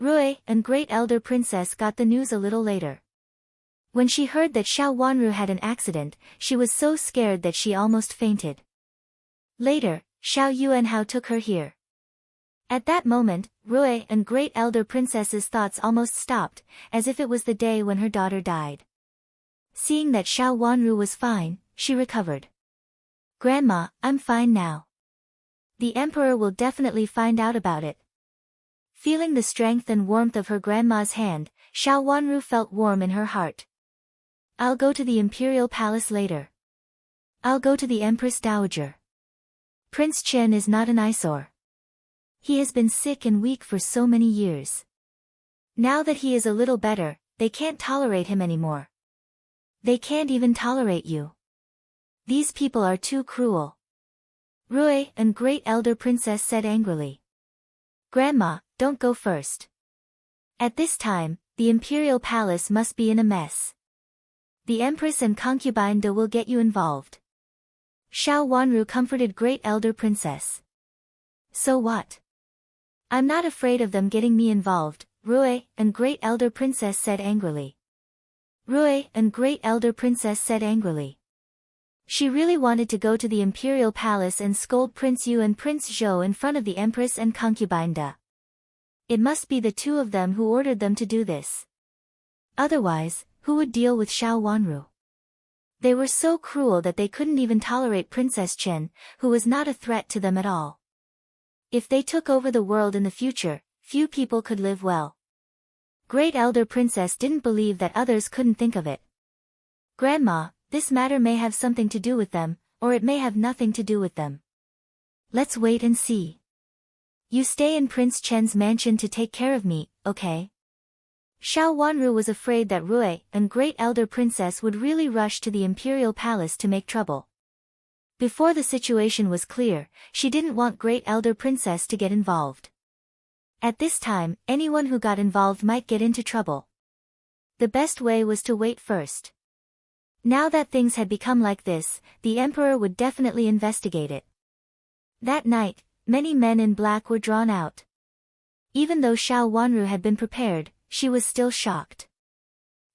Rui and Great Elder Princess got the news a little later. When she heard that Xiao Wanru had an accident, she was so scared that she almost fainted. Later, Xiao Yuanhao took her here. At that moment, Rui and Great Elder Princess's thoughts almost stopped, as if it was the day when her daughter died. Seeing that Xiao Wanru was fine, she recovered. Grandma, I'm fine now. The Emperor will definitely find out about it. Feeling the strength and warmth of her grandma's hand, Xiao Wanru felt warm in her heart. I'll go to the Imperial Palace later. I'll go to the Empress Dowager. Prince Chen is not an eyesore. He has been sick and weak for so many years. Now that he is a little better, they can't tolerate him anymore. They can't even tolerate you. These people are too cruel. Rui and Great Elder Princess said angrily. Grandma, don't go first. At this time, the Imperial Palace must be in a mess. The Empress and concubine De will get you involved. Xiao Wanru comforted Great Elder Princess. So what? I'm not afraid of them getting me involved, Rui and Great Elder Princess said angrily. Rui and Great Elder Princess said angrily. She really wanted to go to the Imperial Palace and scold Prince Yu and Prince Zhou in front of the Empress and concubine De. It must be the two of them who ordered them to do this. Otherwise, who would deal with Xiao Wanru? They were so cruel that they couldn't even tolerate Princess Chen, who was not a threat to them at all. If they took over the world in the future, few people could live well. Great Elder Princess didn't believe that others couldn't think of it. Grandma, this matter may have something to do with them, or it may have nothing to do with them. Let's wait and see. You stay in Prince Chen's mansion to take care of me, okay? Xiao Wanru was afraid that Rui and Great Elder Princess would really rush to the Imperial Palace to make trouble. Before the situation was clear, she didn't want Great Elder Princess to get involved. At this time, anyone who got involved might get into trouble. The best way was to wait first. Now that things had become like this, the Emperor would definitely investigate it. That night, many men in black were drawn out. Even though Xiao Wanru had been prepared, she was still shocked.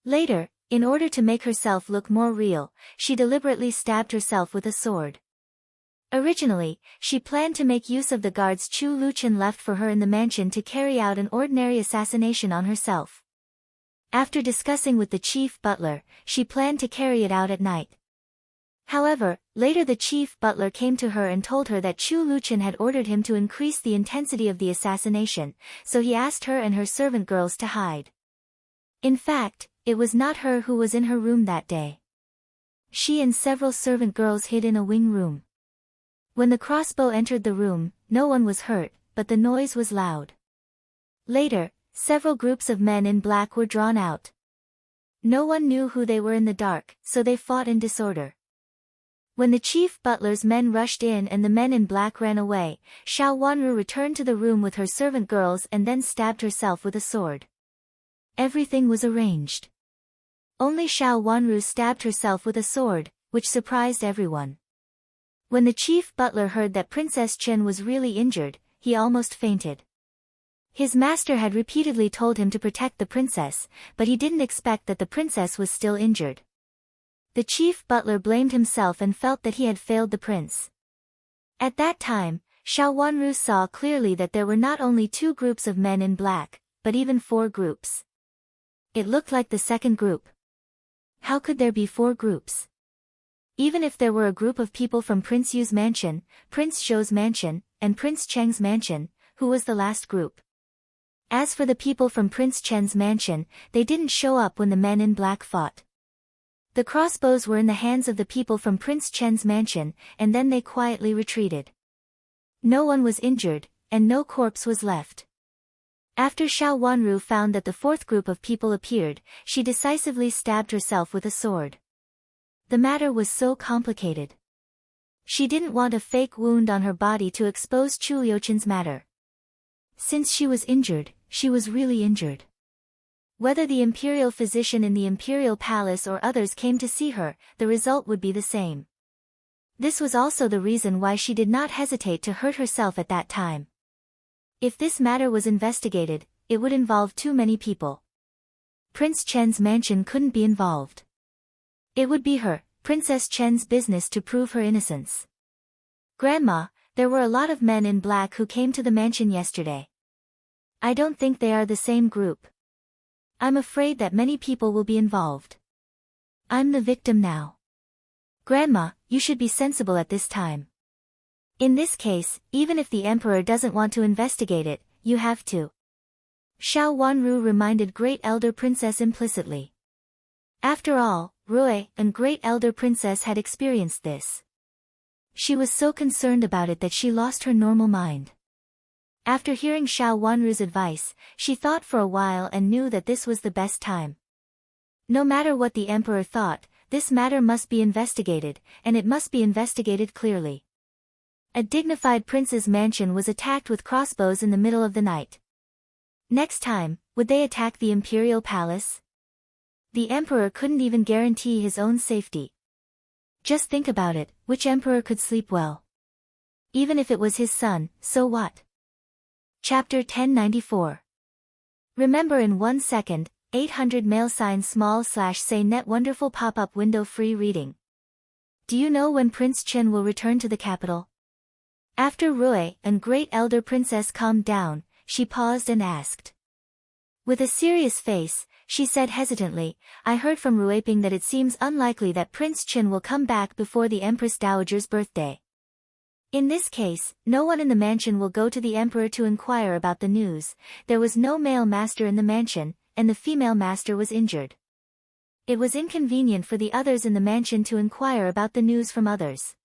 Later, in order to make herself look more real, she deliberately stabbed herself with a sword. Originally, she planned to make use of the guards Chu Luchen left for her in the mansion to carry out an ordinary assassination on herself. After discussing with the chief butler, she planned to carry it out at night. However, later the chief butler came to her and told her that Chu Luchen had ordered him to increase the intensity of the assassination, so he asked her and her servant girls to hide. In fact, it was not her who was in her room that day. She and several servant girls hid in a wing room. When the crossbow entered the room, no one was hurt, but the noise was loud. Later, several groups of men in black were drawn out. No one knew who they were in the dark, so they fought in disorder. When the chief butler's men rushed in and the men in black ran away, Xiao Wanru returned to the room with her servant girls and then stabbed herself with a sword. Everything was arranged. Only Xiao Wanru stabbed herself with a sword, which surprised everyone. When the chief butler heard that Princess Chen was really injured, he almost fainted. His master had repeatedly told him to protect the princess, but he didn't expect that the princess was still injured. The chief butler blamed himself and felt that he had failed the prince. At that time, Xiao Wanru saw clearly that there were not only 2 groups of men in black, but even 4 groups. It looked like the second group. How could there be 4 groups? Even if there were a group of people from Prince Yu's mansion, Prince Zhou's mansion, and Prince Cheng's mansion, who was the last group? As for the people from Prince Chen's mansion, they didn't show up when the men in black fought. The crossbows were in the hands of the people from Prince Chen's mansion, and then they quietly retreated. No one was injured, and no corpse was left. After Xiao Wanru found that the fourth group of people appeared, she decisively stabbed herself with a sword. The matter was so complicated. She didn't want a fake wound on her body to expose Chu Liuchen's matter. Since she was injured, she was really injured. Whether the imperial physician in the imperial palace or others came to see her, the result would be the same. This was also the reason why she did not hesitate to hurt herself at that time. If this matter was investigated, it would involve too many people. Prince Chen's mansion couldn't be involved. It would be her, Princess Chen's business to prove her innocence. Grandma, there were a lot of men in black who came to the mansion yesterday. I don't think they are the same group. I'm afraid that many people will be involved. I'm the victim now. Grandma, you should be sensible at this time. In this case, even if the emperor doesn't want to investigate it, you have to. Xiao Wanru reminded Great Elder Princess implicitly. After all, Rui and Great Elder Princess had experienced this. She was so concerned about it that she lost her normal mind. After hearing Xiao Wanru's advice, she thought for a while and knew that this was the best time. No matter what the emperor thought, this matter must be investigated, and it must be investigated clearly. A dignified prince's mansion was attacked with crossbows in the middle of the night. Next time, would they attack the imperial palace? The emperor couldn't even guarantee his own safety. Just think about it, which emperor could sleep well? Even if it was his son, so what? Chapter 1094. Remember in 1 second, 800 mail sign small/say net wonderful pop-up window free reading. Do you know when Prince Chen will return to the capital? After Rui and Great Elder Princess calmed down, she paused and asked. With a serious face, she said hesitantly, I heard from Ruiping that it seems unlikely that Prince Chen will come back before the Empress Dowager's birthday. In this case, no one in the mansion will go to the emperor to inquire about the news. There was no male master in the mansion, and the female master was injured. It was inconvenient for the others in the mansion to inquire about the news from others.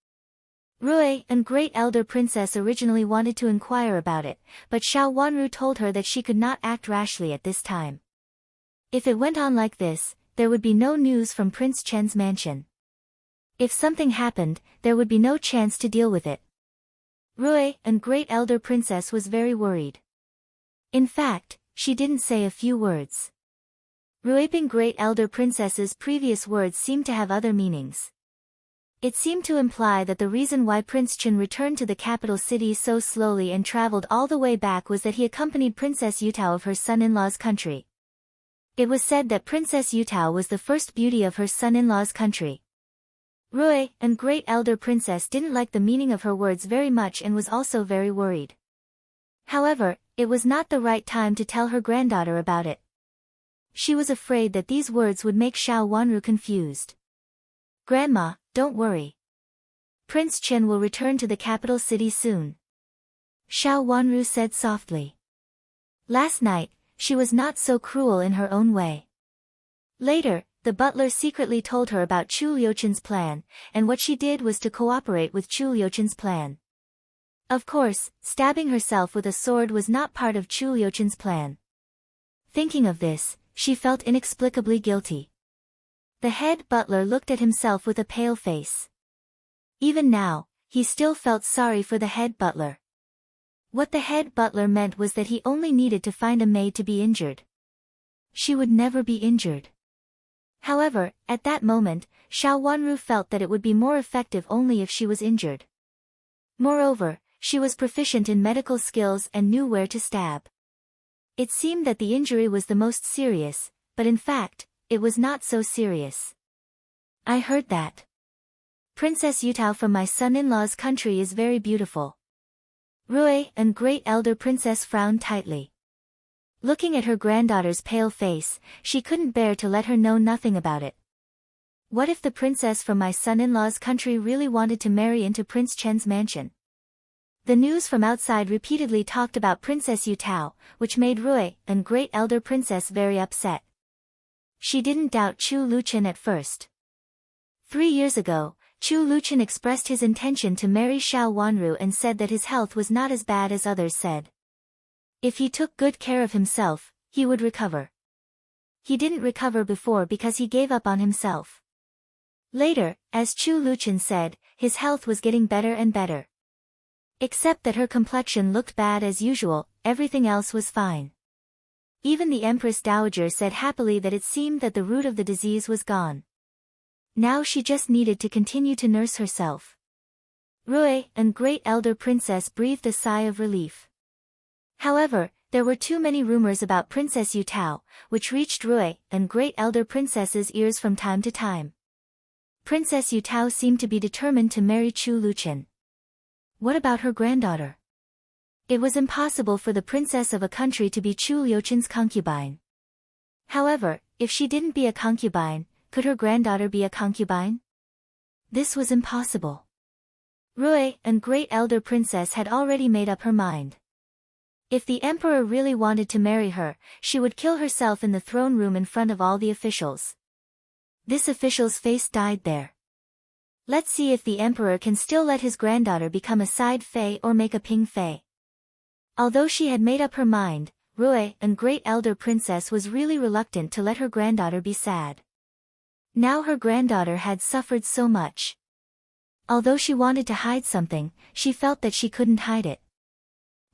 Rui and Great Elder Princess originally wanted to inquire about it, but Xiao Wanru told her that she could not act rashly at this time. If it went on like this, there would be no news from Prince Chen's mansion. If something happened, there would be no chance to deal with it. Rui and Great Elder Princess was very worried. In fact, she didn't say a few words. Ruiping Great Elder Princess's previous words seemed to have other meanings. It seemed to imply that the reason why Prince Chen returned to the capital city so slowly and traveled all the way back was that he accompanied Princess Yutao of her son-in-law's country. It was said that Princess Yutao was the first beauty of her son-in-law's country. Rui and Great Elder Princess didn't like the meaning of her words very much and was also very worried. However, it was not the right time to tell her granddaughter about it. She was afraid that these words would make Xiao Wanru confused. Grandma, don't worry. Prince Chen will return to the capital city soon. Xiao Wanru said softly. Last night, she was not so cruel in her own way. Later, the butler secretly told her about Chu Liuchen's plan, and what she did was to cooperate with Chu Liuchen's plan. Of course, stabbing herself with a sword was not part of Chu Liuchen's plan. Thinking of this, she felt inexplicably guilty. The head butler looked at himself with a pale face. Even now, he still felt sorry for the head butler. What the head butler meant was that he only needed to find a maid to be injured. She would never be injured. However, at that moment, Xiao Wanru felt that it would be more effective only if she was injured. Moreover, she was proficient in medical skills and knew where to stab. It seemed that the injury was the most serious, but in fact, it was not so serious. I heard that. Princess Yutao from my son-in-law's country is very beautiful. Rui and Great Elder Princess frowned tightly. Looking at her granddaughter's pale face, she couldn't bear to let her know nothing about it. What if the princess from my son-in-law's country really wanted to marry into Prince Chen's mansion? The news from outside repeatedly talked about Princess Yutao, which made Rui and Great Elder Princess very upset. She didn't doubt Chu Luchen at first. 3 years ago, Chu Luchen expressed his intention to marry Xiao Wanru and said that his health was not as bad as others said. If he took good care of himself, he would recover. He didn't recover before because he gave up on himself. Later, as Chu Luchen said, his health was getting better and better. Except that her complexion looked bad as usual, everything else was fine. Even the Empress Dowager said happily that it seemed that the root of the disease was gone. Now she just needed to continue to nurse herself. Rui and Great Elder Princess breathed a sigh of relief. However, there were too many rumors about Princess Yutao, which reached Rui and Great Elder Princess's ears from time to time. Princess Yutao seemed to be determined to marry Chu Luchen. What about her granddaughter? It was impossible for the princess of a country to be Chu Liuchen's concubine. However, if she didn't be a concubine, could her granddaughter be a concubine? This was impossible. Rui and Great Elder Princess had already made up her mind. If the emperor really wanted to marry her, she would kill herself in the throne room in front of all the officials. This official's face died there. Let's see if the emperor can still let his granddaughter become a side fey or make a ping fey. Although she had made up her mind, Rui and Great Elder Princess was really reluctant to let her granddaughter be sad. Now her granddaughter had suffered so much. Although she wanted to hide something, she felt that she couldn't hide it.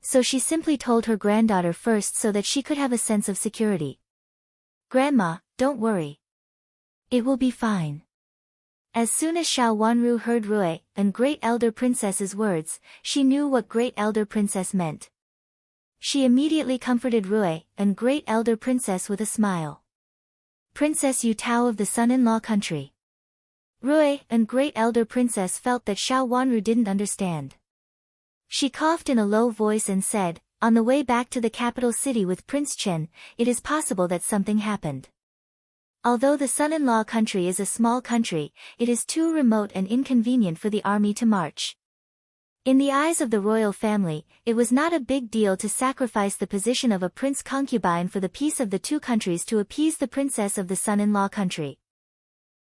So she simply told her granddaughter first so that she could have a sense of security. Grandma, don't worry. It will be fine. As soon as Xiao Wanru heard Rui and Great Elder Princess's words, she knew what Great Elder Princess meant. She immediately comforted Rui and Great Elder Princess with a smile. Princess Yutao of the son-in-law country. Rui and Great Elder Princess felt that Xiao Wanru didn't understand. She coughed in a low voice and said, on the way back to the capital city with Prince Chen, it is possible that something happened. Although the son-in-law country is a small country, it is too remote and inconvenient for the army to march. In the eyes of the royal family, it was not a big deal to sacrifice the position of a prince concubine for the peace of the two countries to appease the princess of the son-in-law country.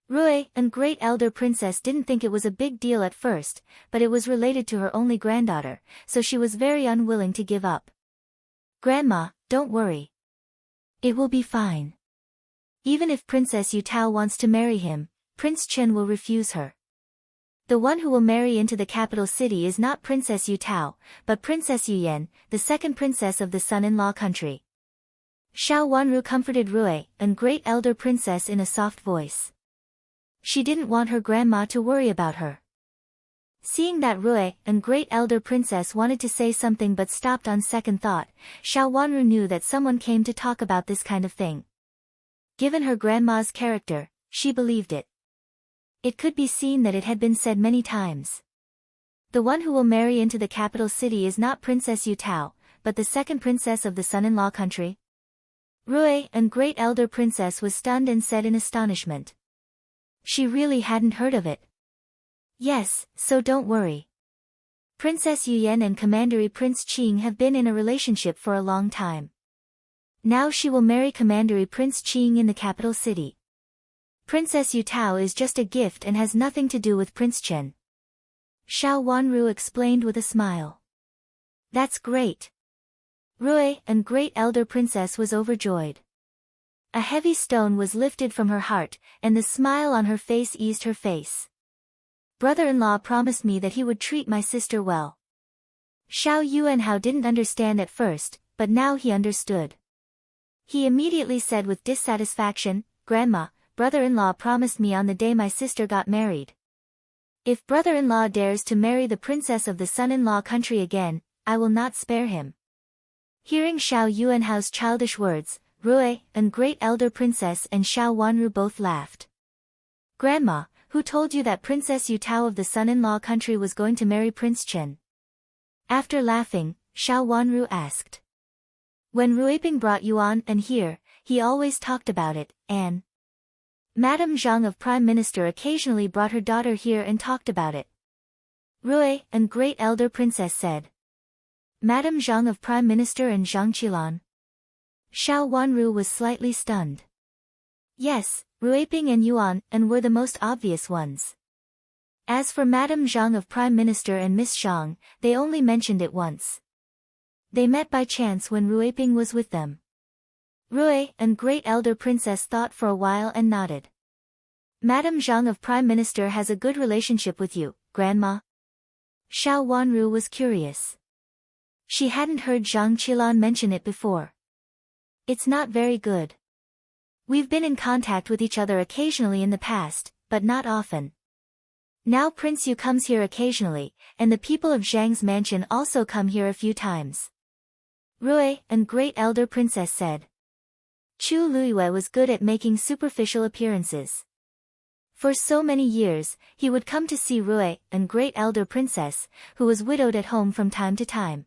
Rui and Great Elder Princess didn't think it was a big deal at first, but it was related to her only granddaughter, so she was very unwilling to give up. Grandma, don't worry. It will be fine. Even if Princess Yutao wants to marry him, Prince Chen will refuse her. The one who will marry into the capital city is not Princess Yutao, but Princess Yuyan, the second princess of the son-in-law country. Xiao Wanru comforted Rui and Great Elder Princess in a soft voice. She didn't want her grandma to worry about her. Seeing that Rui and Great Elder Princess wanted to say something but stopped on second thought, Xiao Wanru knew that someone came to talk about this kind of thing. Given her grandma's character, she believed it. It could be seen that it had been said many times. The one who will marry into the capital city is not Princess Yutao, but the second princess of the son-in-law country. Rui and Great Elder Princess was stunned and said in astonishment. She really hadn't heard of it. Yes, so don't worry. Princess Yuyan and Commandery Prince Qing have been in a relationship for a long time. Now she will marry Commandery Prince Qing in the capital city. Princess Yutao is just a gift and has nothing to do with Prince Chen. Xiao Wanru explained with a smile. That's great. Rui and Great Elder Princess was overjoyed. A heavy stone was lifted from her heart, and the smile on her face eased her face. Brother-in-law promised me that he would treat my sister well. Xiao Yuanhao didn't understand at first, but now he understood. He immediately said with dissatisfaction, Grandma, brother-in-law promised me on the day my sister got married. If brother-in-law dares to marry the princess of the son-in-law country again, I will not spare him. Hearing Xiao Yuanhao's childish words, Rui and Great Elder Princess and Xiao Wanru both laughed. Grandma, who told you that Princess Yutao of the son-in-law country was going to marry Prince Chen? After laughing, Xiao Wanru asked. When Ruiping brought Yuan and here, he always talked about it, and Madame Zhang of Prime Minister occasionally brought her daughter here and talked about it. Rui and Great Elder Princess said. Madame Zhang of Prime Minister and Zhang Qilan. Xiao Wanru was slightly stunned. Yes, Ruiping and Yuan and were the most obvious ones. As for Madame Zhang of Prime Minister and Miss Zhang, they only mentioned it once. They met by chance when Ruiping was with them. Rui and Great Elder Princess thought for a while and nodded. Madame Zhang of Prime Minister has a good relationship with you, Grandma? Xiao Wanru was curious. She hadn't heard Zhang Qilan mention it before. It's not very good. We've been in contact with each other occasionally in the past, but not often. Now Prince Yu comes here occasionally, and the people of Zhang's mansion also come here a few times. Rui and Great Elder Princess said. Chu Luiyue was good at making superficial appearances. For so many years, he would come to see Rui and Great Elder Princess, who was widowed at home from time to time.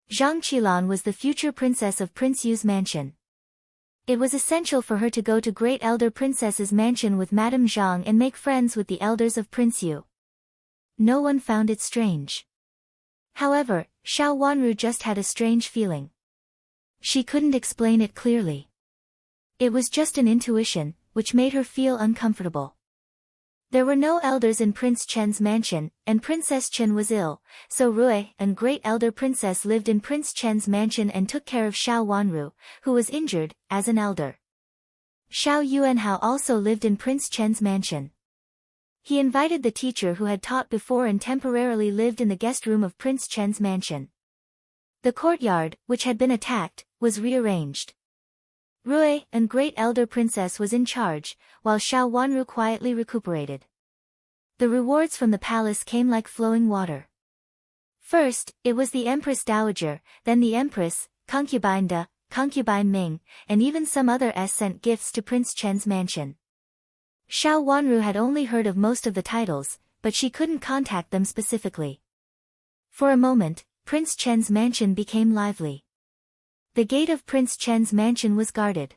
Zhang Qilan was the future princess of Prince Yu's mansion. It was essential for her to go to Great Elder Princess's mansion with Madame Zhang and make friends with the elders of Prince Yu. No one found it strange. However, Xiao Wanru just had a strange feeling. She couldn't explain it clearly. It was just an intuition, which made her feel uncomfortable. There were no elders in Prince Chen's mansion, and Princess Chen was ill, so Rui and Great Elder Princess lived in Prince Chen's mansion and took care of Xiao Wanru, who was injured, as an elder. Xiao Yuanhao also lived in Prince Chen's mansion. He invited the teacher who had taught before and temporarily lived in the guest room of Prince Chen's mansion. The courtyard, which had been attacked, was rearranged. Rui and Great Elder Princess was in charge, while Xiao Wanru quietly recuperated. The rewards from the palace came like flowing water. First, it was the Empress Dowager, then the Empress, Concubine Da, Concubine Ming, and even some other sent gifts to Prince Chen's mansion. Xiao Wanru had only heard of most of the titles, but she couldn't contact them specifically. For a moment, Prince Chen's mansion became lively. The gate of Prince Chen's mansion was guarded.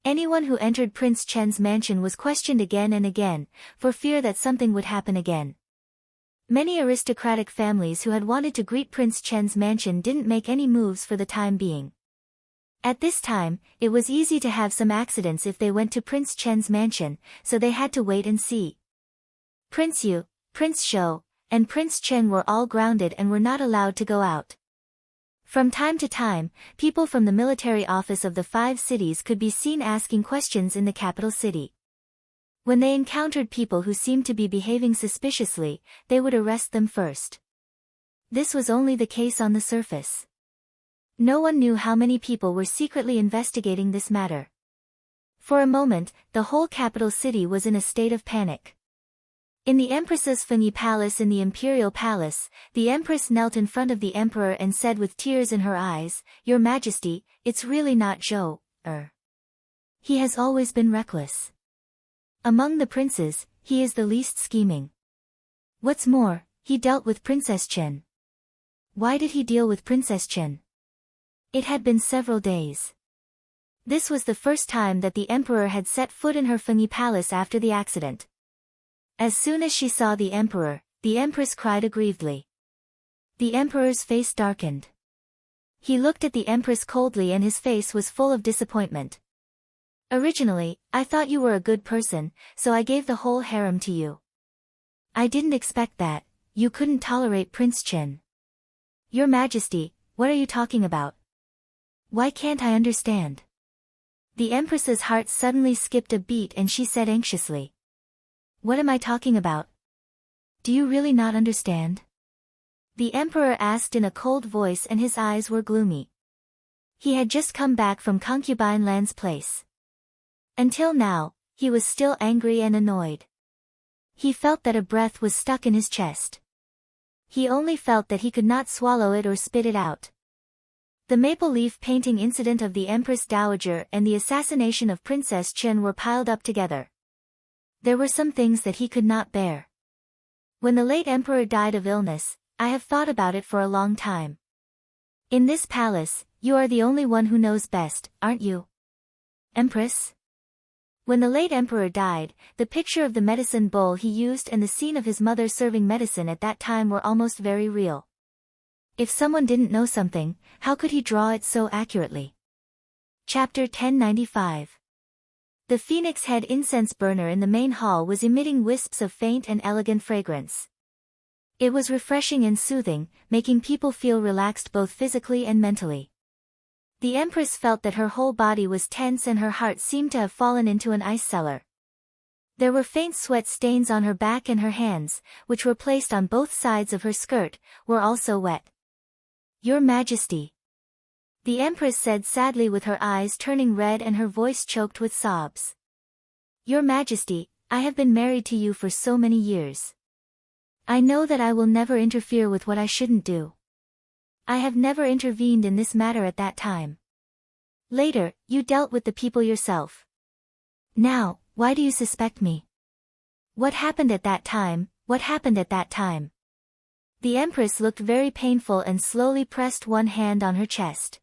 Anyone who entered Prince Chen's mansion was questioned again and again, for fear that something would happen again. Many aristocratic families who had wanted to greet Prince Chen's mansion didn't make any moves for the time being. At this time, it was easy to have some accidents if they went to Prince Chen's mansion, so they had to wait and see. Prince Yu, Prince Shou, and Prince Chen were all grounded and were not allowed to go out. From time to time, people from the military office of the 5 cities could be seen asking questions in the capital city. When they encountered people who seemed to be behaving suspiciously, they would arrest them first. This was only the case on the surface. No one knew how many people were secretly investigating this matter. For a moment, the whole capital city was in a state of panic. In the Empress's Fengyi Palace in the Imperial Palace, the Empress knelt in front of the Emperor and said with tears in her eyes, "Your Majesty, it's really not Zhou. He has always been reckless. Among the princes, he is the least scheming. What's more, he dealt with Princess Chen." Why did he deal with Princess Chen? It had been several days. This was the first time that the Emperor had set foot in her Fengyi Palace after the accident. As soon as she saw the Emperor, the Empress cried aggrievedly. The Emperor's face darkened. He looked at the Empress coldly and his face was full of disappointment. "Originally, I thought you were a good person, so I gave the whole harem to you. I didn't expect that, you couldn't tolerate Prince Chen." "Your Majesty, what are you talking about? Why can't I understand?" The Empress's heart suddenly skipped a beat and she said anxiously. "What am I talking about? Do you really not understand?" The Emperor asked in a cold voice and his eyes were gloomy. He had just come back from Concubine Lan's place. Until now, he was still angry and annoyed. He felt that a breath was stuck in his chest. He only felt that he could not swallow it or spit it out. The maple leaf painting incident of the Empress Dowager and the assassination of Princess Chen were piled up together. There were some things that he could not bear. When the late Emperor died of illness, I have thought about it for a long time. In this palace, you are the only one who knows best, aren't you, Empress? When the late Emperor died, the picture of the medicine bowl he used and the scene of his mother serving medicine at that time were almost very real. If someone didn't know something, how could he draw it so accurately? Chapter 1095. The phoenix head incense burner in the main hall was emitting wisps of faint and elegant fragrance. It was refreshing and soothing, making people feel relaxed both physically and mentally. The Empress felt that her whole body was tense and her heart seemed to have fallen into an ice cellar. There were faint sweat stains on her back, and her hands, which were placed on both sides of her skirt, were also wet. "Your Majesty," the Empress said sadly, with her eyes turning red and her voice choked with sobs. "Your Majesty, I have been married to you for so many years. I know that I will never interfere with what I shouldn't do. I have never intervened in this matter at that time. Later, you dealt with the people yourself. Now, why do you suspect me? What happened at that time? What happened at that time?" The Empress looked very painful and slowly pressed one hand on her chest.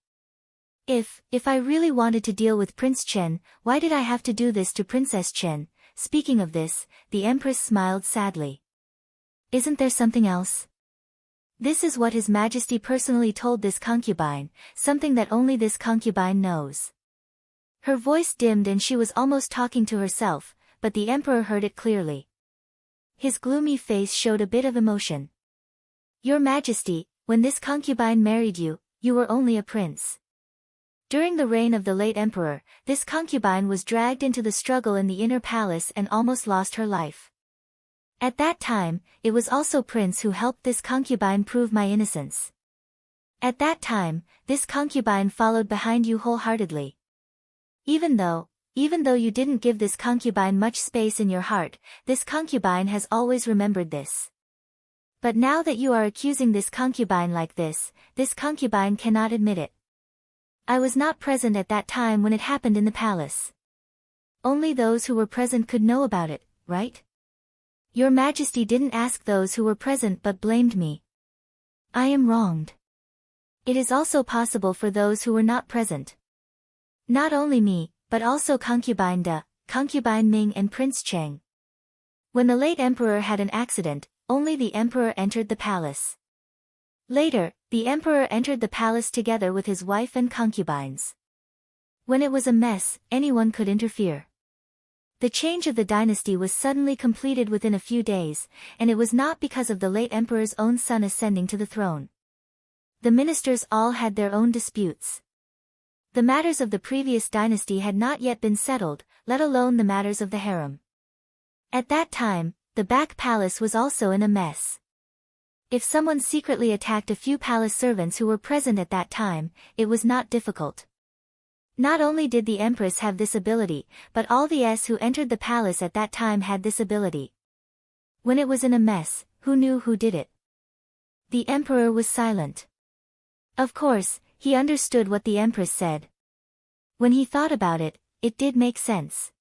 If I really wanted to deal with Prince Chen, why did I have to do this to Princess Chen?" Speaking of this, the Empress smiled sadly. "Isn't there something else? This is what His Majesty personally told this concubine, something that only this concubine knows." Her voice dimmed and she was almost talking to herself, but the Emperor heard it clearly. His gloomy face showed a bit of emotion. "Your Majesty, when this concubine married you, you were only a prince. During the reign of the late Emperor, this concubine was dragged into the struggle in the inner palace and almost lost her life. At that time, it was also Prince who helped this concubine prove my innocence. At that time, this concubine followed behind you wholeheartedly. Even though you didn't give this concubine much space in your heart, this concubine has always remembered this. But now that you are accusing this concubine like this concubine cannot admit it. I was not present at that time when it happened in the palace. Only those who were present could know about it, right? Your Majesty didn't ask those who were present but blamed me. I am wronged. It is also possible for those who were not present. Not only me, but also Concubine Da, Concubine Ming and Prince Cheng. When the late Emperor had an accident, only the Emperor entered the palace. Later, the Emperor entered the palace together with his wife and concubines. When it was a mess, anyone could interfere. The change of the dynasty was suddenly completed within a few days, and it was not because of the late Emperor's own son ascending to the throne. The ministers all had their own disputes. The matters of the previous dynasty had not yet been settled, let alone the matters of the harem. At that time, the back palace was also in a mess. If someone secretly attacked a few palace servants who were present at that time, it was not difficult. Not only did the Empress have this ability, but all the S who entered the palace at that time had this ability. When it was in a mess, who knew who did it? The Emperor was silent. Of course, he understood what the Empress said. When he thought about it, it did make sense.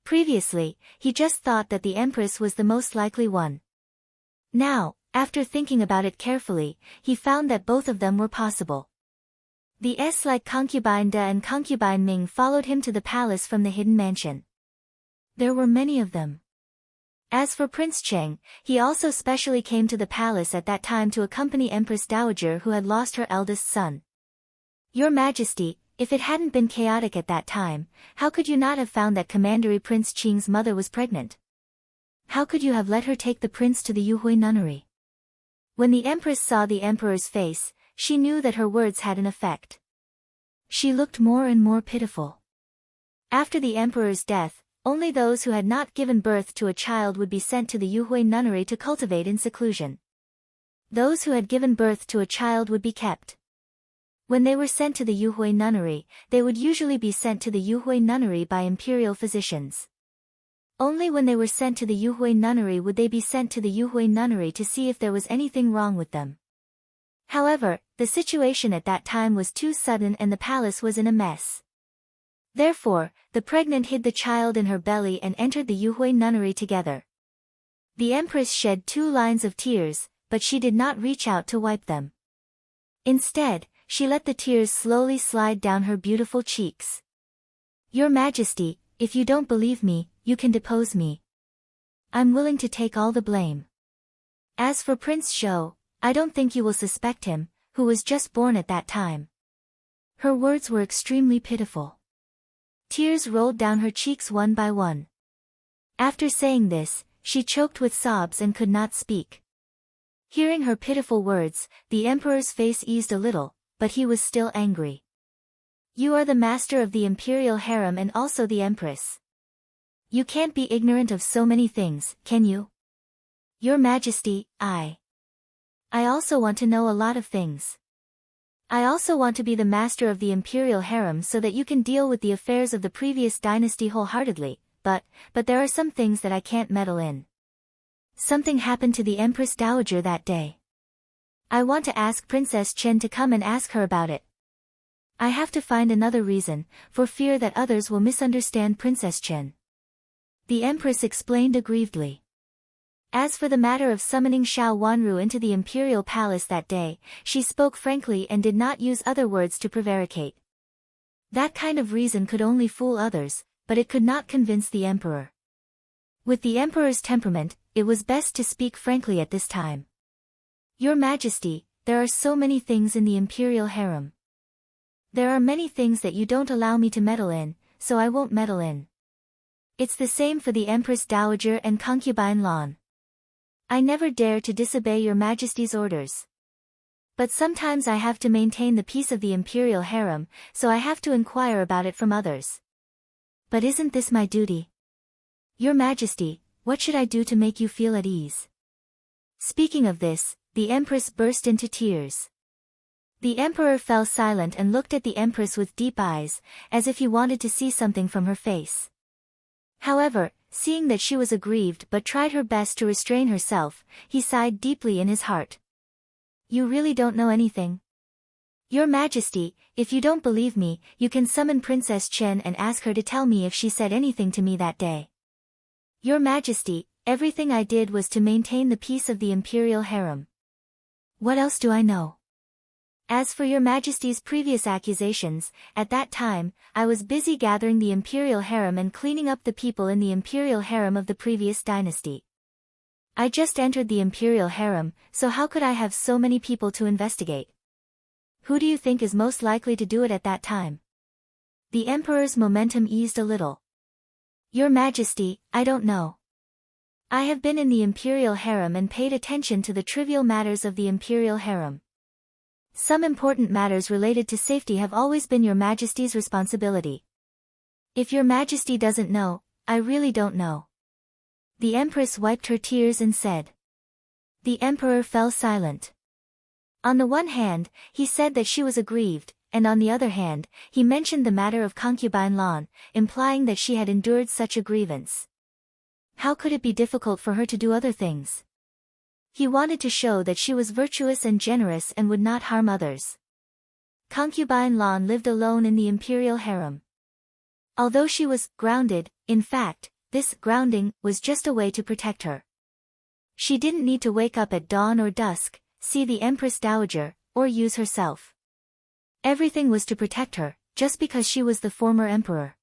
Previously, he just thought that the Empress was the most likely one. Now, after thinking about it carefully, he found that both of them were possible. The S-like Concubine Da and Concubine Ming followed him to the palace from the hidden mansion. There were many of them. As for Prince Cheng, he also specially came to the palace at that time to accompany Empress Dowager who had lost her eldest son. Your Majesty, if it hadn't been chaotic at that time, how could you not have found that Commandery Prince Qing's mother was pregnant? How could you have let her take the prince to the Yuhui nunnery? When the Empress saw the Emperor's face, she knew that her words had an effect. She looked more and more pitiful. After the Emperor's death, only those who had not given birth to a child would be sent to the Yuhui nunnery to cultivate in seclusion. Those who had given birth to a child would be kept. When they were sent to the Yuhui nunnery, they would usually be sent to the Yuhui nunnery by imperial physicians. Only when they were sent to the Yuhui nunnery would they be sent to the Yuhui nunnery to see if there was anything wrong with them. However, the situation at that time was too sudden and the palace was in a mess. Therefore, the pregnant hid the child in her belly and entered the Yuhui nunnery together. The Empress shed 2 lines of tears, but she did not reach out to wipe them. Instead, she let the tears slowly slide down her beautiful cheeks. Your Majesty, if you don't believe me, you can depose me. I'm willing to take all the blame. As for Prince Zhou, I don't think you will suspect him, who was just born at that time. Her words were extremely pitiful. Tears rolled down her cheeks one by one. After saying this, she choked with sobs and could not speak. Hearing her pitiful words, the emperor's face eased a little, but he was still angry. You are the master of the imperial harem and also the empress. You can't be ignorant of so many things, can you? Your Majesty, I also want to know a lot of things. I also want to be the master of the imperial harem so that you can deal with the affairs of the previous dynasty wholeheartedly, but there are some things that I can't meddle in. Something happened to the Empress Dowager that day. I want to ask Princess Chen to come and ask her about it. I have to find another reason, for fear that others will misunderstand Princess Chen. The Empress explained aggrievedly. As for the matter of summoning Xiao Wanru into the imperial palace that day, she spoke frankly and did not use other words to prevaricate. That kind of reason could only fool others, but it could not convince the emperor. With the emperor's temperament, it was best to speak frankly at this time. Your Majesty, there are so many things in the imperial harem. There are many things that you don't allow me to meddle in, so I won't meddle in. It's the same for the Empress Dowager and concubine Lan. I never dare to disobey your Majesty's orders. But sometimes I have to maintain the peace of the imperial harem, so I have to inquire about it from others. But isn't this my duty? Your Majesty, what should I do to make you feel at ease? Speaking of this, the Empress burst into tears. The Emperor fell silent and looked at the Empress with deep eyes, as if he wanted to see something from her face. However, seeing that she was aggrieved but tried her best to restrain herself, he sighed deeply in his heart. You really don't know anything? Your Majesty, if you don't believe me, you can summon Princess Chen and ask her to tell me if she said anything to me that day. Your Majesty, everything I did was to maintain the peace of the imperial harem. What else do I know? As for your Majesty's previous accusations, at that time, I was busy gathering the imperial harem and cleaning up the people in the imperial harem of the previous dynasty. I just entered the imperial harem, so how could I have so many people to investigate? Who do you think is most likely to do it at that time? The emperor's momentum eased a little. Your Majesty, I don't know. I have been in the imperial harem and paid attention to the trivial matters of the imperial harem. Some important matters related to safety have always been your Majesty's responsibility. If your Majesty doesn't know, I really don't know. The Empress wiped her tears and said. The Emperor fell silent. On the one hand, he said that she was aggrieved, and on the other hand, he mentioned the matter of concubine Lan, implying that she had endured such a grievance. How could it be difficult for her to do other things? He wanted to show that she was virtuous and generous and would not harm others. Concubine Lan lived alone in the imperial harem. Although she was grounded, in fact, this grounding was just a way to protect her. She didn't need to wake up at dawn or dusk, see the Empress Dowager, or use herself. Everything was to protect her, just because she was the former emperor.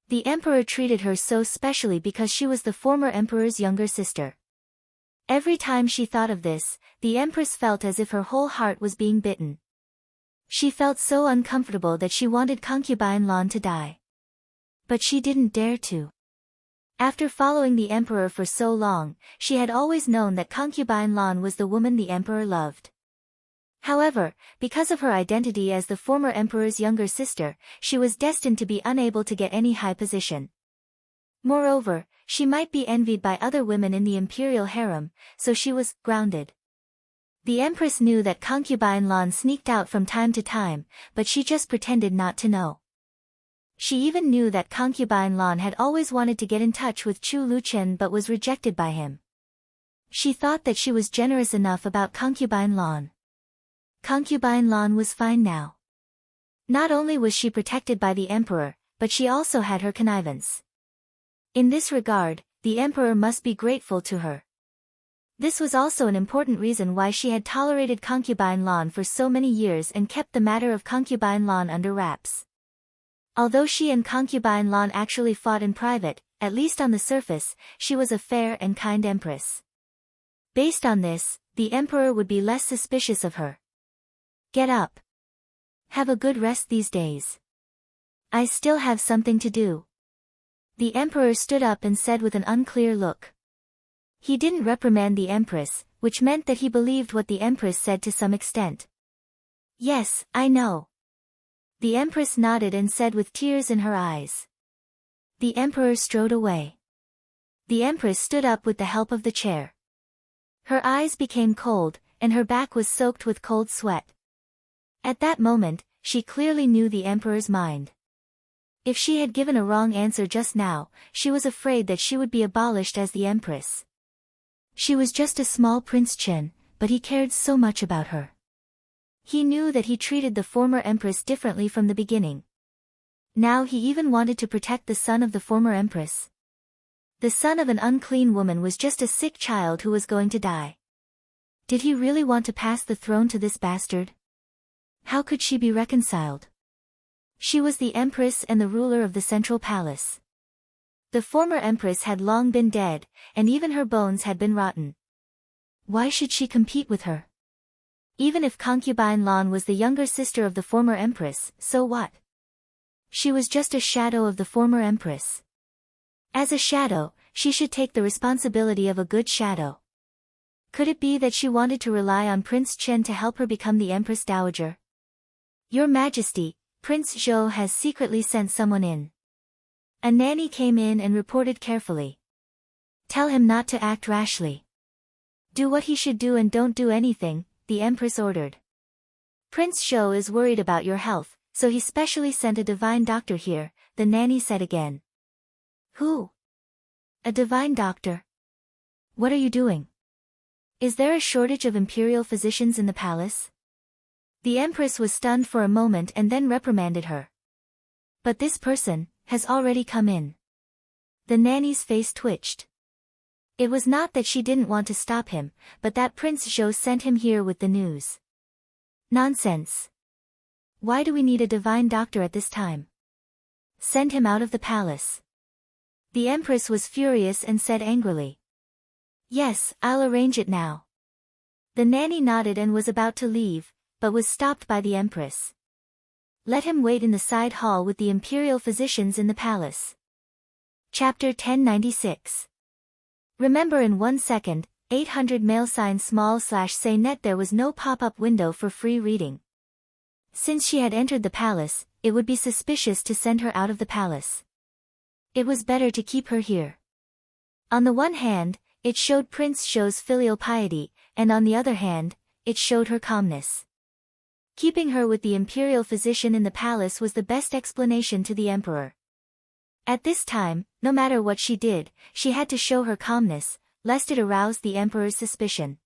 The emperor treated her so specially because she was the former emperor's younger sister. Every time she thought of this, the Empress felt as if her whole heart was being bitten. She felt so uncomfortable that she wanted concubine Lan to die. But she didn't dare to. After following the emperor for so long, she had always known that concubine Lan was the woman the emperor loved. However, because of her identity as the former emperor's younger sister, she was destined to be unable to get any high position. Moreover, she might be envied by other women in the imperial harem, so she was grounded. The Empress knew that concubine Lan sneaked out from time to time, but she just pretended not to know. She even knew that concubine Lan had always wanted to get in touch with Chu Luchen but was rejected by him. She thought that she was generous enough about concubine Lan. Concubine Lan was fine now. Not only was she protected by the emperor, but she also had her connivance. In this regard, the emperor must be grateful to her. This was also an important reason why she had tolerated concubine Lan for so many years and kept the matter of concubine Lan under wraps. Although she and concubine Lan actually fought in private, at least on the surface, she was a fair and kind empress. Based on this, the emperor would be less suspicious of her. Get up. Have a good rest these days. I still have something to do. The emperor stood up and said with an unclear look. He didn't reprimand the empress, which meant that he believed what the empress said to some extent. Yes, I know. The empress nodded and said with tears in her eyes. The emperor strode away. The empress stood up with the help of the chair. Her eyes became cold, and her back was soaked with cold sweat. At that moment, she clearly knew the emperor's mind. If she had given a wrong answer just now, she was afraid that she would be abolished as the empress. She was just a small Prince Chen, but he cared so much about her. He knew that he treated the former empress differently from the beginning. Now he even wanted to protect the son of the former empress. The son of an unclean woman was just a sick child who was going to die. Did he really want to pass the throne to this bastard? How could she be reconciled? She was the empress and the ruler of the central palace. The former empress had long been dead, and even her bones had been rotten. Why should she compete with her? Even if concubine Lan was the younger sister of the former empress, so what? She was just a shadow of the former empress. As a shadow, she should take the responsibility of a good shadow. Could it be that she wanted to rely on Prince Chen to help her become the Empress Dowager? Your Majesty, Prince Zhou has secretly sent someone in. A nanny came in and reported carefully. Tell him not to act rashly. Do what he should do and don't do anything, the Empress ordered. Prince Zhou is worried about your health, so he specially sent a divine doctor here, the nanny said again. Who? A divine doctor? What are you doing? Is there a shortage of imperial physicians in the palace? The Empress was stunned for a moment and then reprimanded her. But this person has already come in. The nanny's face twitched. It was not that she didn't want to stop him, but that Prince Zhou sent him here with the news. Nonsense. Why do we need a divine doctor at this time? Send him out of the palace. The Empress was furious and said angrily. Yes, I'll arrange it now. The nanny nodded and was about to leave, but was stopped by the Empress. Let him wait in the side hall with the imperial physicians in the palace. Chapter 1096. Remember in 1 second, 800 mail sign small/say net there was no pop-up window for free reading. Since she had entered the palace, it would be suspicious to send her out of the palace. It was better to keep her here. On the one hand, it showed Prince Zhou's filial piety, and on the other hand, it showed her calmness. Keeping her with the imperial physician in the palace was the best explanation to the emperor. At this time, no matter what she did, she had to show her calmness, lest it arouse the emperor's suspicion.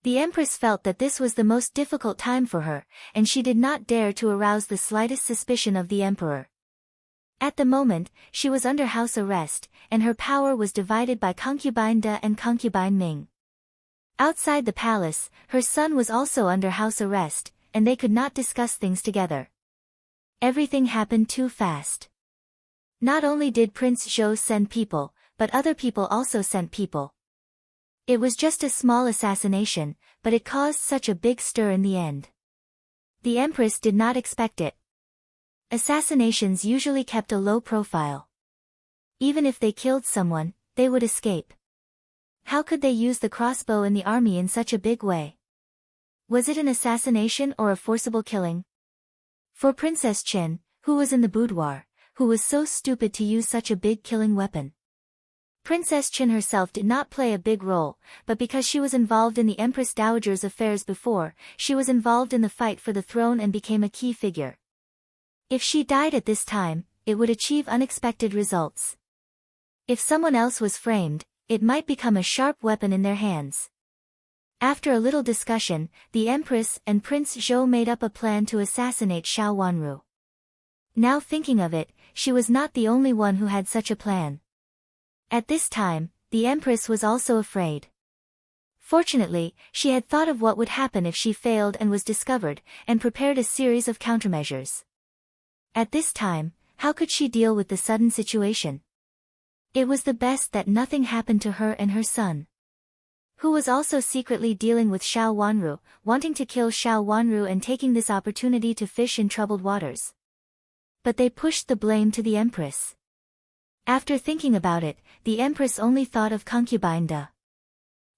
The empress felt that this was the most difficult time for her, and she did not dare to arouse the slightest suspicion of the emperor. At the moment, she was under house arrest, and her power was divided by concubine De and concubine Ming. Outside the palace, her son was also under house arrest, and they could not discuss things together. Everything happened too fast. Not only did Prince Zhou send people, but other people also sent people. It was just a small assassination, but it caused such a big stir in the end. The Empress did not expect it. Assassinations usually kept a low profile. Even if they killed someone, they would escape. How could they use the crossbow in the army in such a big way? Was it an assassination or a forcible killing? For Princess Chen, who was in the boudoir, who was so stupid to use such a big killing weapon? Princess Chen herself did not play a big role, but because she was involved in the Empress Dowager's affairs before, she was involved in the fight for the throne and became a key figure. If she died at this time, it would achieve unexpected results. If someone else was framed, it might become a sharp weapon in their hands. After a little discussion, the Empress and Prince Zhou made up a plan to assassinate Xiao Wanru. Now thinking of it, she was not the only one who had such a plan. At this time, the Empress was also afraid. Fortunately, she had thought of what would happen if she failed and was discovered, and prepared a series of countermeasures. At this time, how could she deal with the sudden situation? It was the best that nothing happened to her and her son, who was also secretly dealing with Xiao Wanru, wanting to kill Xiao Wanru and taking this opportunity to fish in troubled waters. But they pushed the blame to the empress. After thinking about it, the empress only thought of concubine Da.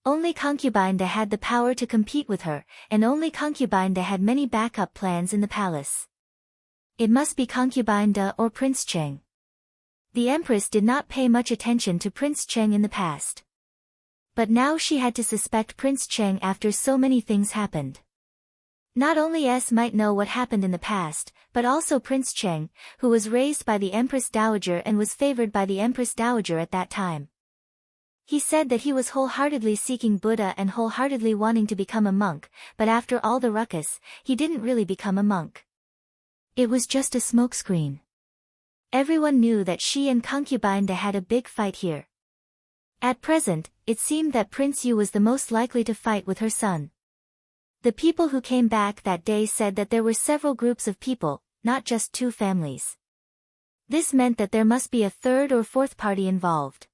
Only concubine Da had the power to compete with her, and only concubine Da had many backup plans in the palace. It must be concubine Da or Prince Cheng. The empress did not pay much attention to Prince Cheng in the past. But now she had to suspect Prince Cheng after so many things happened. Not only might know what happened in the past, but also Prince Cheng, who was raised by the Empress Dowager and was favored by the Empress Dowager at that time. He said that he was wholeheartedly seeking Buddha and wholeheartedly wanting to become a monk, but after all the ruckus, he didn't really become a monk. It was just a smokescreen. Everyone knew that she and concubine Da had a big fight here. At present, it seemed that Prince Yu was the most likely to fight with her son. The people who came back that day said that there were several groups of people, not just 2 families. This meant that there must be a 3rd or 4th party involved.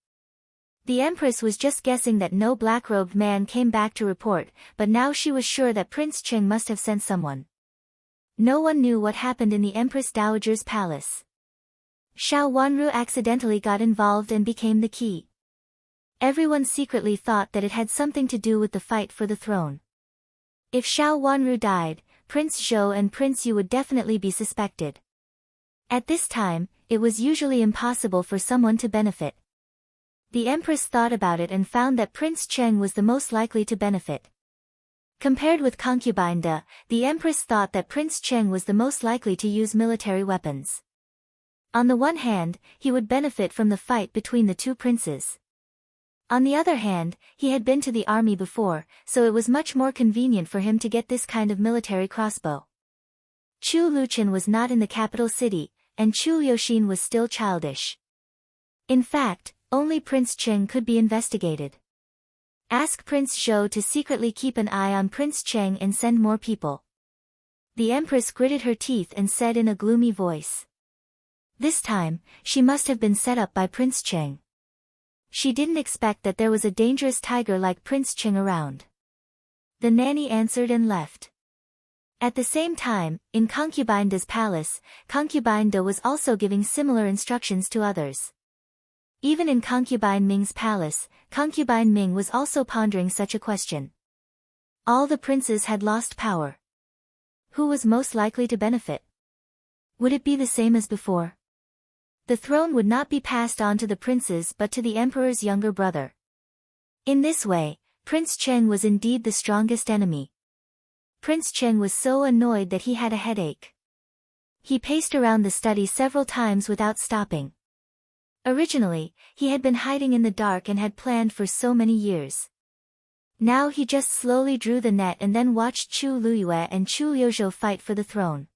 The empress was just guessing that no black-robed man came back to report, but now she was sure that Prince Cheng must have sent someone. No one knew what happened in the Empress Dowager's palace. Xiao Wanru accidentally got involved and became the key. Everyone secretly thought that it had something to do with the fight for the throne. If Xiao Wanru died, Prince Zhou and Prince Yu would definitely be suspected. At this time, it was usually impossible for someone to benefit. The empress thought about it and found that Prince Cheng was the most likely to benefit. Compared with concubine Da, the empress thought that Prince Cheng was the most likely to use military weapons. On the one hand, he would benefit from the fight between the 2 princes. On the other hand, he had been to the army before, so it was much more convenient for him to get this kind of military crossbow. Chu Luqian was not in the capital city, and Chu Liuxin was still childish. In fact, only Prince Cheng could be investigated. Ask Prince Zhou to secretly keep an eye on Prince Cheng and send more people. The empress gritted her teeth and said in a gloomy voice. This time, she must have been set up by Prince Cheng. She didn't expect that there was a dangerous tiger like Prince Cheng around. The nanny answered and left. At the same time, in Concubine Da's palace, Concubine Da was also giving similar instructions to others. Even in Concubine Ming's palace, Concubine Ming was also pondering such a question. All the princes had lost power. Who was most likely to benefit? Would it be the same as before? The throne would not be passed on to the princes but to the emperor's younger brother. In this way, Prince Cheng was indeed the strongest enemy. Prince Cheng was so annoyed that he had a headache. He paced around the study several times without stopping. Originally, he had been hiding in the dark and had planned for so many years. Now he just slowly drew the net and then watched Chu Luyue and Chu Liuzhou fight for the throne.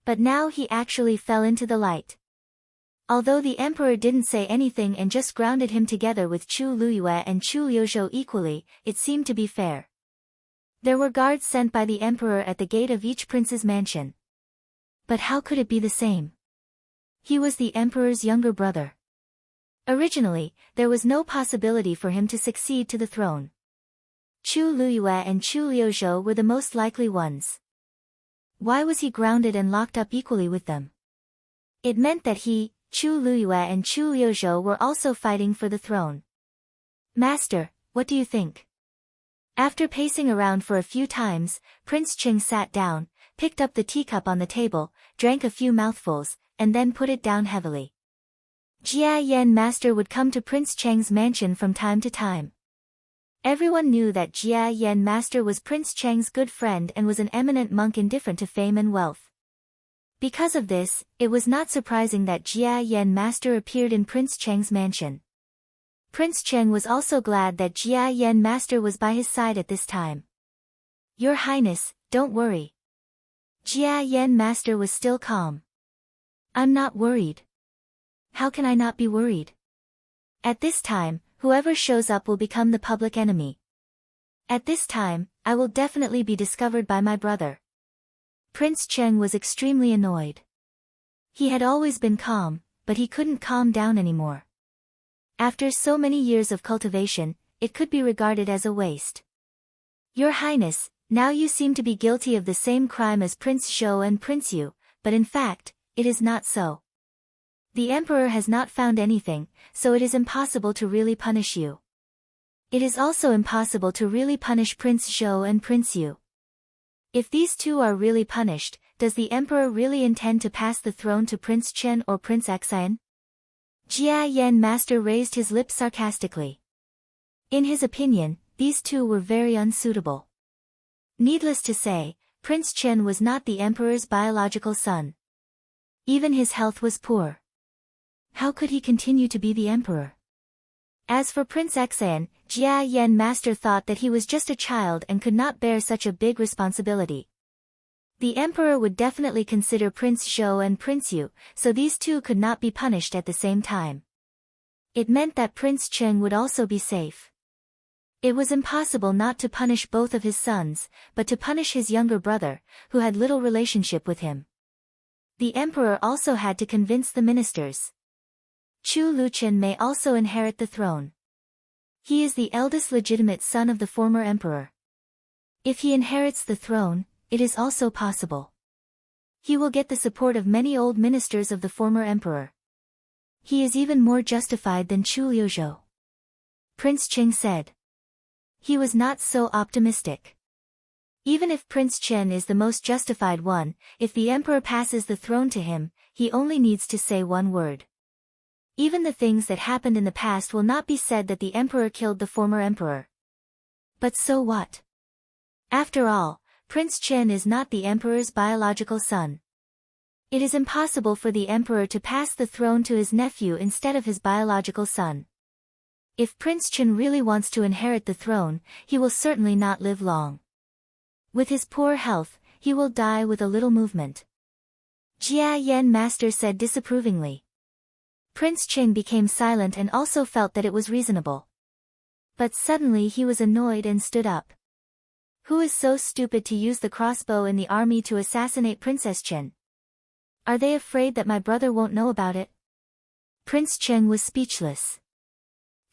But now he actually fell into the light. Although the emperor didn't say anything and just grounded him together with Chu Luyue and Chu Liuzhou equally, it seemed to be fair. There were guards sent by the emperor at the gate of each prince's mansion. But how could it be the same? He was the emperor's younger brother. Originally, there was no possibility for him to succeed to the throne. Chu Luyue and Chu Liuzhou were the most likely ones. Why was he grounded and locked up equally with them? It meant that he, Chu Luyue and Chu Liuzhou were also fighting for the throne. Master, what do you think? After pacing around for a few times, Prince Cheng sat down, picked up the teacup on the table, drank a few mouthfuls, and then put it down heavily. Jia Yan Master would come to Prince Cheng's mansion from time to time. Everyone knew that Jia Yan Master was Prince Cheng's good friend and was an eminent monk indifferent to fame and wealth. Because of this, it was not surprising that Jia Yan Master appeared in Prince Cheng's mansion. Prince Cheng was also glad that Jia Yan Master was by his side at this time. Your Highness, don't worry. Jia Yan Master was still calm. I'm not worried. How can I not be worried? At this time, whoever shows up will become the public enemy. At this time, I will definitely be discovered by my brother. Prince Cheng was extremely annoyed. He had always been calm, but he couldn't calm down anymore. After so many years of cultivation, it could be regarded as a waste. Your Highness, now you seem to be guilty of the same crime as Prince Zhou and Prince Yu, but in fact, it is not so. The emperor has not found anything, so it is impossible to really punish you. It is also impossible to really punish Prince Zhou and Prince Yu. If these two are really punished, does the emperor really intend to pass the throne to Prince Chen or Prince Xian? Jia Yan Master raised his lips sarcastically. In his opinion, these two were very unsuitable. Needless to say, Prince Chen was not the emperor's biological son. Even his health was poor. How could he continue to be the emperor? As for Prince Xian, Jia Yan Master thought that he was just a child and could not bear such a big responsibility. The emperor would definitely consider Prince Zhou and Prince Yu, so these two could not be punished at the same time. It meant that Prince Cheng would also be safe. It was impossible not to punish both of his sons, but to punish his younger brother, who had little relationship with him. The emperor also had to convince the ministers. Chu Luqian may also inherit the throne. He is the eldest legitimate son of the former emperor. If he inherits the throne, it is also possible. He will get the support of many old ministers of the former emperor. He is even more justified than Chu Liuzhou. Prince Cheng said. He was not so optimistic. Even if Prince Chen is the most justified one, if the emperor passes the throne to him, he only needs to say one word. Even the things that happened in the past will not be said that the emperor killed the former emperor. But so what? After all, Prince Chen is not the emperor's biological son. It is impossible for the emperor to pass the throne to his nephew instead of his biological son. If Prince Chen really wants to inherit the throne, he will certainly not live long. With his poor health, he will die with a little movement. Jia Yan Master said disapprovingly. Prince Cheng became silent and also felt that it was reasonable. But suddenly he was annoyed and stood up. Who is so stupid to use the crossbow in the army to assassinate Princess Chen? Are they afraid that my brother won't know about it? Prince Cheng was speechless.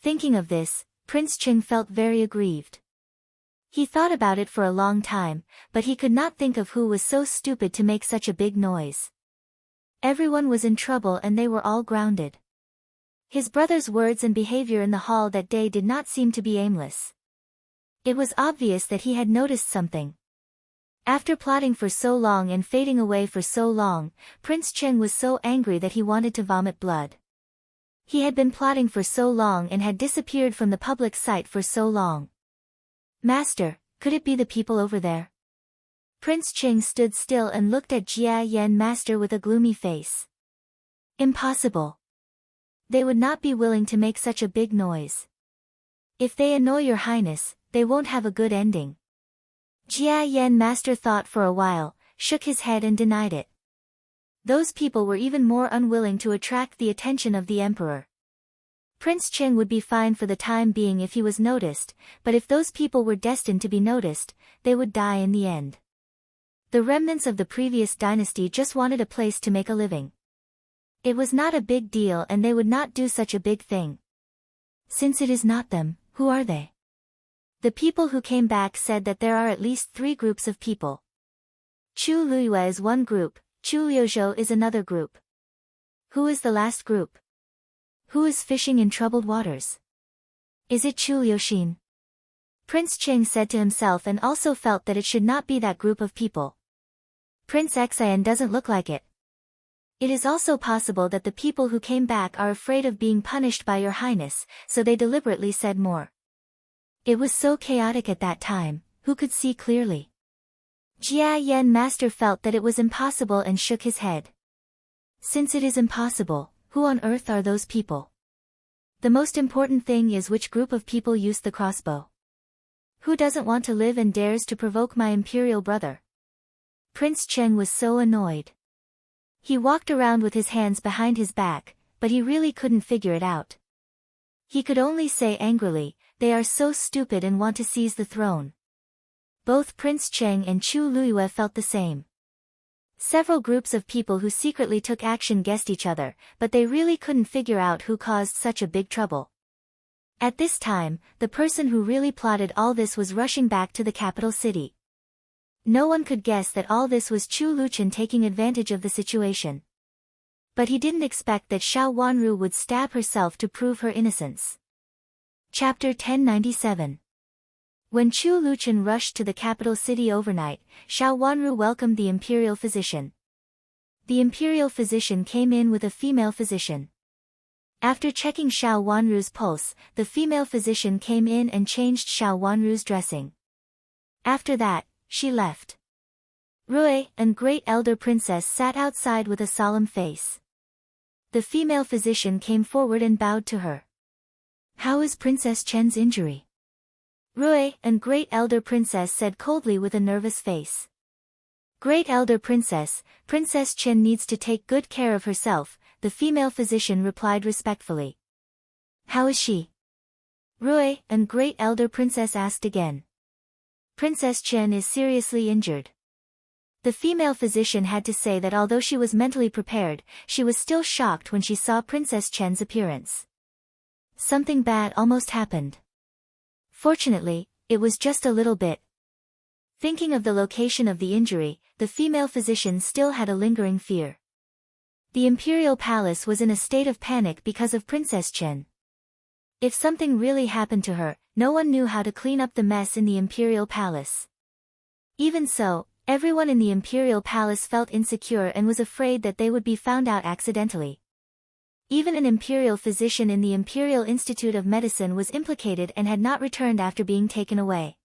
Thinking of this, Prince Cheng felt very aggrieved. He thought about it for a long time, but he could not think of who was so stupid to make such a big noise. Everyone was in trouble and they were all grounded. His brother's words and behavior in the hall that day did not seem to be aimless. It was obvious that he had noticed something. After plotting for so long and fading away for so long, Prince Cheng was so angry that he wanted to vomit blood. He had been plotting for so long and had disappeared from the public sight for so long. Master, could it be the people over there? Prince Cheng stood still and looked at Jia Yan Master with a gloomy face. Impossible. They would not be willing to make such a big noise. If they annoy your highness, they won't have a good ending. Jia Yan Master thought for a while, shook his head and denied it. Those people were even more unwilling to attract the attention of the emperor. Prince Cheng would be fine for the time being if he was noticed, but if those people were destined to be noticed, they would die in the end. The remnants of the previous dynasty just wanted a place to make a living. It was not a big deal and they would not do such a big thing. Since it is not them, who are they? The people who came back said that there are at least 3 groups of people. Chu Luiyue is one group, Chu Liuzhou is another group. Who is the last group? Who is fishing in troubled waters? Is it Chu Liuxin? Prince Cheng said to himself and also felt that it should not be that group of people. Prince Xian doesn't look like it. It is also possible that the people who came back are afraid of being punished by your highness, so they deliberately said more. It was so chaotic at that time, who could see clearly? Jia Yan Master felt that it was impossible and shook his head. Since it is impossible, who on earth are those people? The most important thing is which group of people used the crossbow. Who doesn't want to live and dares to provoke my imperial brother? Prince Cheng was so annoyed. He walked around with his hands behind his back, but he really couldn't figure it out. He could only say angrily, they are so stupid and want to seize the throne. Both Prince Cheng and Chu Luiyue felt the same. Several groups of people who secretly took action guessed each other, but they really couldn't figure out who caused such a big trouble. At this time, the person who really plotted all this was rushing back to the capital city. No one could guess that all this was Chu Luqian taking advantage of the situation. But he didn't expect that Xiao Wanru would stab herself to prove her innocence. Chapter 1097. When Chu Luchen rushed to the capital city overnight, Xiao Wanru welcomed the imperial physician. The imperial physician came in with a female physician. After checking Xiao Wanru's pulse, the female physician came in and changed Xiao Wanru's dressing. After that, she left. Rui, and great elder princess, sat outside with a solemn face. The female physician came forward and bowed to her. "How is Princess Chen's injury?" Rui, and great elder princess, said coldly with a nervous face. "Great elder princess, Princess Chen needs to take good care of herself," the female physician replied respectfully. "How is she?" Rui, and great elder princess asked again. "Princess Chen is seriously injured." The female physician had to say that although she was mentally prepared, she was still shocked when she saw Princess Chen's appearance. Something bad almost happened. Fortunately, it was just a little bit. Thinking of the location of the injury, the female physician still had a lingering fear. The imperial palace was in a state of panic because of Princess Chen. If something really happened to her, no one knew how to clean up the mess in the imperial palace. Even so, everyone in the imperial palace felt insecure and was afraid that they would be found out accidentally. Even an imperial physician in the Imperial Institute of Medicine was implicated and had not returned after being taken away.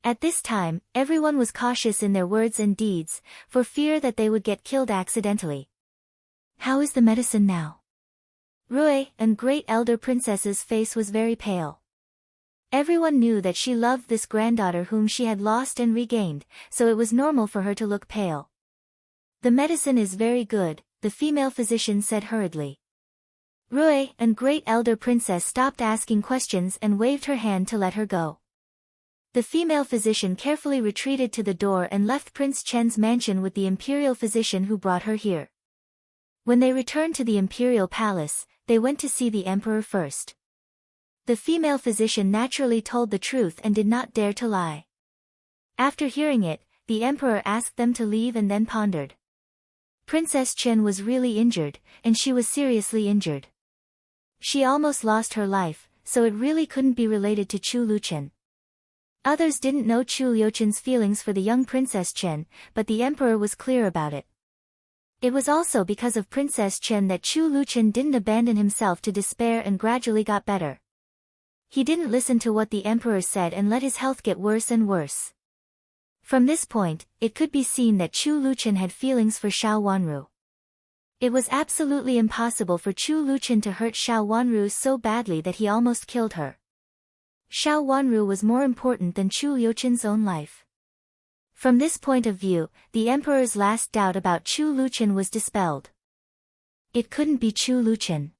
At this time, everyone was cautious in their words and deeds, for fear that they would get killed accidentally. "How is the medicine now?" Rui, and great elder princess's face was very pale. Everyone knew that she loved this granddaughter whom she had lost and regained, so it was normal for her to look pale. "The medicine is very good," the female physician said hurriedly. Rui, and great elder princess, stopped asking questions and waved her hand to let her go. The female physician carefully retreated to the door and left Prince Chen's mansion with the imperial physician who brought her here. When they returned to the imperial palace, they went to see the emperor first. The female physician naturally told the truth and did not dare to lie. After hearing it, the emperor asked them to leave and then pondered. Princess Chen was really injured, and she was seriously injured. She almost lost her life, so it really couldn't be related to Chu Luchen. Others didn't know Chu Liuchen's feelings for the young Princess Chen, but the emperor was clear about it. It was also because of Princess Chen that Chu Luchen didn't abandon himself to despair and gradually got better. He didn't listen to what the emperor said and let his health get worse and worse. From this point, it could be seen that Chu Luchen had feelings for Xiao Wanru. It was absolutely impossible for Chu Luchen to hurt Xiao Wanru so badly that he almost killed her. Xiao Wanru was more important than Chu Liuchen's own life. From this point of view, the emperor's last doubt about Chu Luchen was dispelled. It couldn't be Chu Luchen.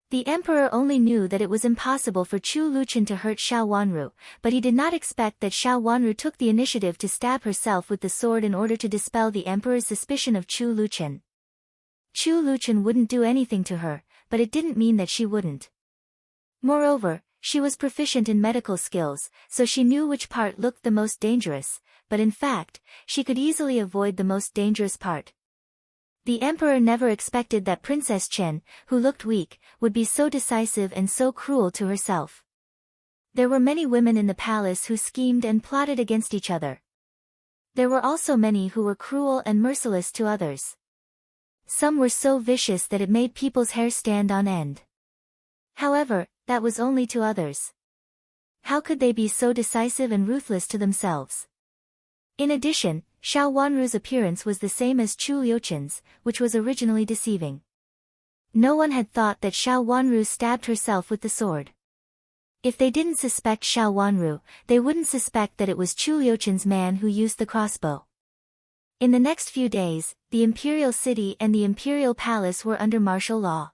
The emperor only knew that it was impossible for Chu Luchen to hurt Xiao Wanru, but he did not expect that Xiao Wanru took the initiative to stab herself with the sword in order to dispel the emperor's suspicion of Chu Luchen. Chu Luchen wouldn't do anything to her, but it didn't mean that she wouldn't. Moreover, she was proficient in medical skills, so she knew which part looked the most dangerous, but in fact, she could easily avoid the most dangerous part. The emperor never expected that Princess Chen, who looked weak, would be so decisive and so cruel to herself. There were many women in the palace who schemed and plotted against each other. There were also many who were cruel and merciless to others. Some were so vicious that it made people's hair stand on end. However, that was only to others. How could they be so decisive and ruthless to themselves? In addition, Xiao Wanru's appearance was the same as Chu Liuchen's, which was originally deceiving. No one had thought that Xiao Wanru stabbed herself with the sword. If they didn't suspect Xiao Wanru, they wouldn't suspect that it was Chu Liuchen's man who used the crossbow. In the next few days, the imperial city and the imperial palace were under martial law.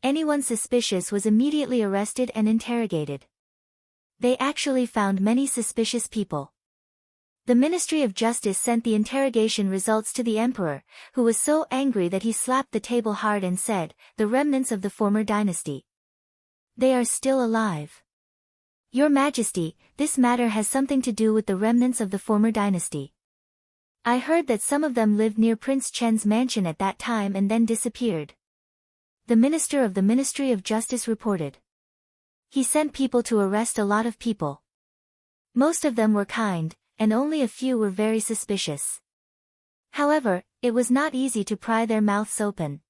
Anyone suspicious was immediately arrested and interrogated. They actually found many suspicious people. The Ministry of Justice sent the interrogation results to the emperor, who was so angry that he slapped the table hard and said, "The remnants of the former dynasty. They are still alive. Your Majesty, this matter has something to do with the remnants of the former dynasty." I heard that some of them lived near Prince Chen's mansion at that time and then disappeared. The minister of the Ministry of Justice reported. He sent people to arrest a lot of people. Most of them were kind, and only a few were very suspicious. However, it was not easy to pry their mouths open.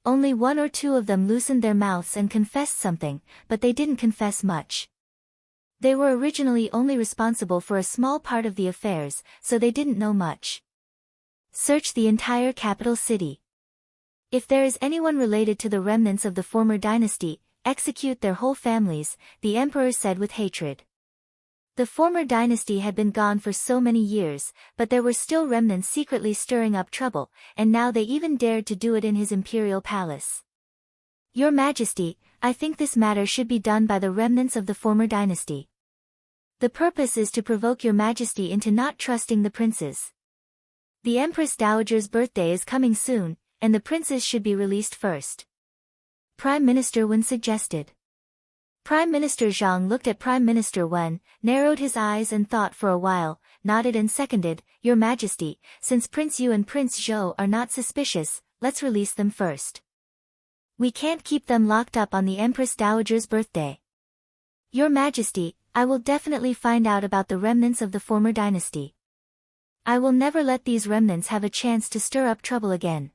Only one or two of them loosened their mouths and confessed something, but they didn't confess much. They were originally only responsible for a small part of the affairs, so they didn't know much. Search the entire capital city. If there is anyone related to the remnants of the former dynasty, execute their whole families, the emperor said with hatred. The former dynasty had been gone for so many years, but there were still remnants secretly stirring up trouble, and now they even dared to do it in his imperial palace. Your Majesty, I think this matter should be done by the remnants of the former dynasty. The purpose is to provoke your Majesty into not trusting the princes. The Empress Dowager's birthday is coming soon, and the princes should be released first. Prime Minister Wen suggested. Prime Minister Zhang looked at Prime Minister Wen, narrowed his eyes and thought for a while, nodded and seconded, Your Majesty, since Prince Yu and Prince Zhou are not suspicious, let's release them first. We can't keep them locked up on the Empress Dowager's birthday. Your Majesty, I will definitely find out about the remnants of the former dynasty. I will never let these remnants have a chance to stir up trouble again.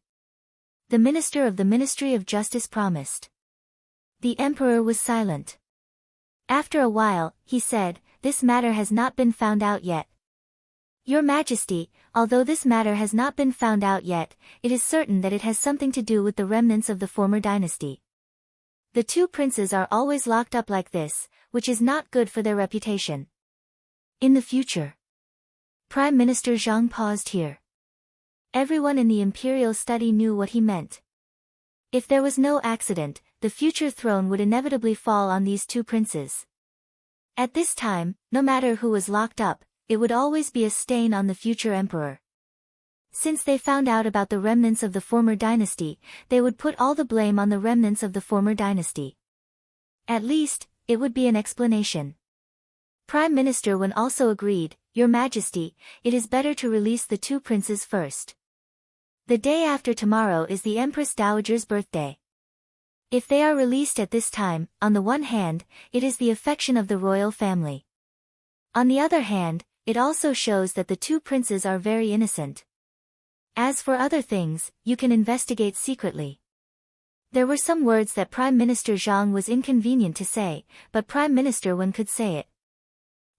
The Minister of the Ministry of Justice promised. The Emperor was silent. After a while, he said, This matter has not been found out yet. Your Majesty, although this matter has not been found out yet, it is certain that it has something to do with the remnants of the former dynasty. The two princes are always locked up like this, which is not good for their reputation. In the future. Prime Minister Zhang paused here. Everyone in the imperial study knew what he meant. If there was no accident, the future throne would inevitably fall on these two princes. At this time, no matter who was locked up, it would always be a stain on the future emperor. Since they found out about the remnants of the former dynasty, they would put all the blame on the remnants of the former dynasty. At least, it would be an explanation. Prime Minister Wen also agreed, Your Majesty, it is better to release the two princes first. The day after tomorrow is the Empress Dowager's birthday. If they are released at this time, on the one hand, it is the affection of the royal family. On the other hand, it also shows that the two princes are very innocent. As for other things, you can investigate secretly. There were some words that Prime Minister Zhang was inconvenient to say, but Prime Minister Wen could say it.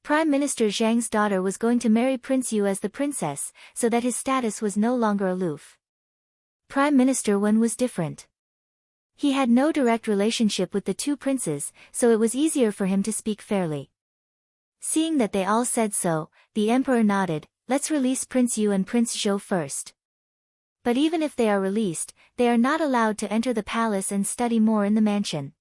Prime Minister Zhang's daughter was going to marry Prince Yu as the princess, so that his status was no longer aloof. Prime Minister Wen was different. He had no direct relationship with the two princes, so it was easier for him to speak fairly. Seeing that they all said so, the emperor nodded, Let's release Prince Yu and Prince Zhou first. But even if they are released, they are not allowed to enter the palace and study more in the mansion.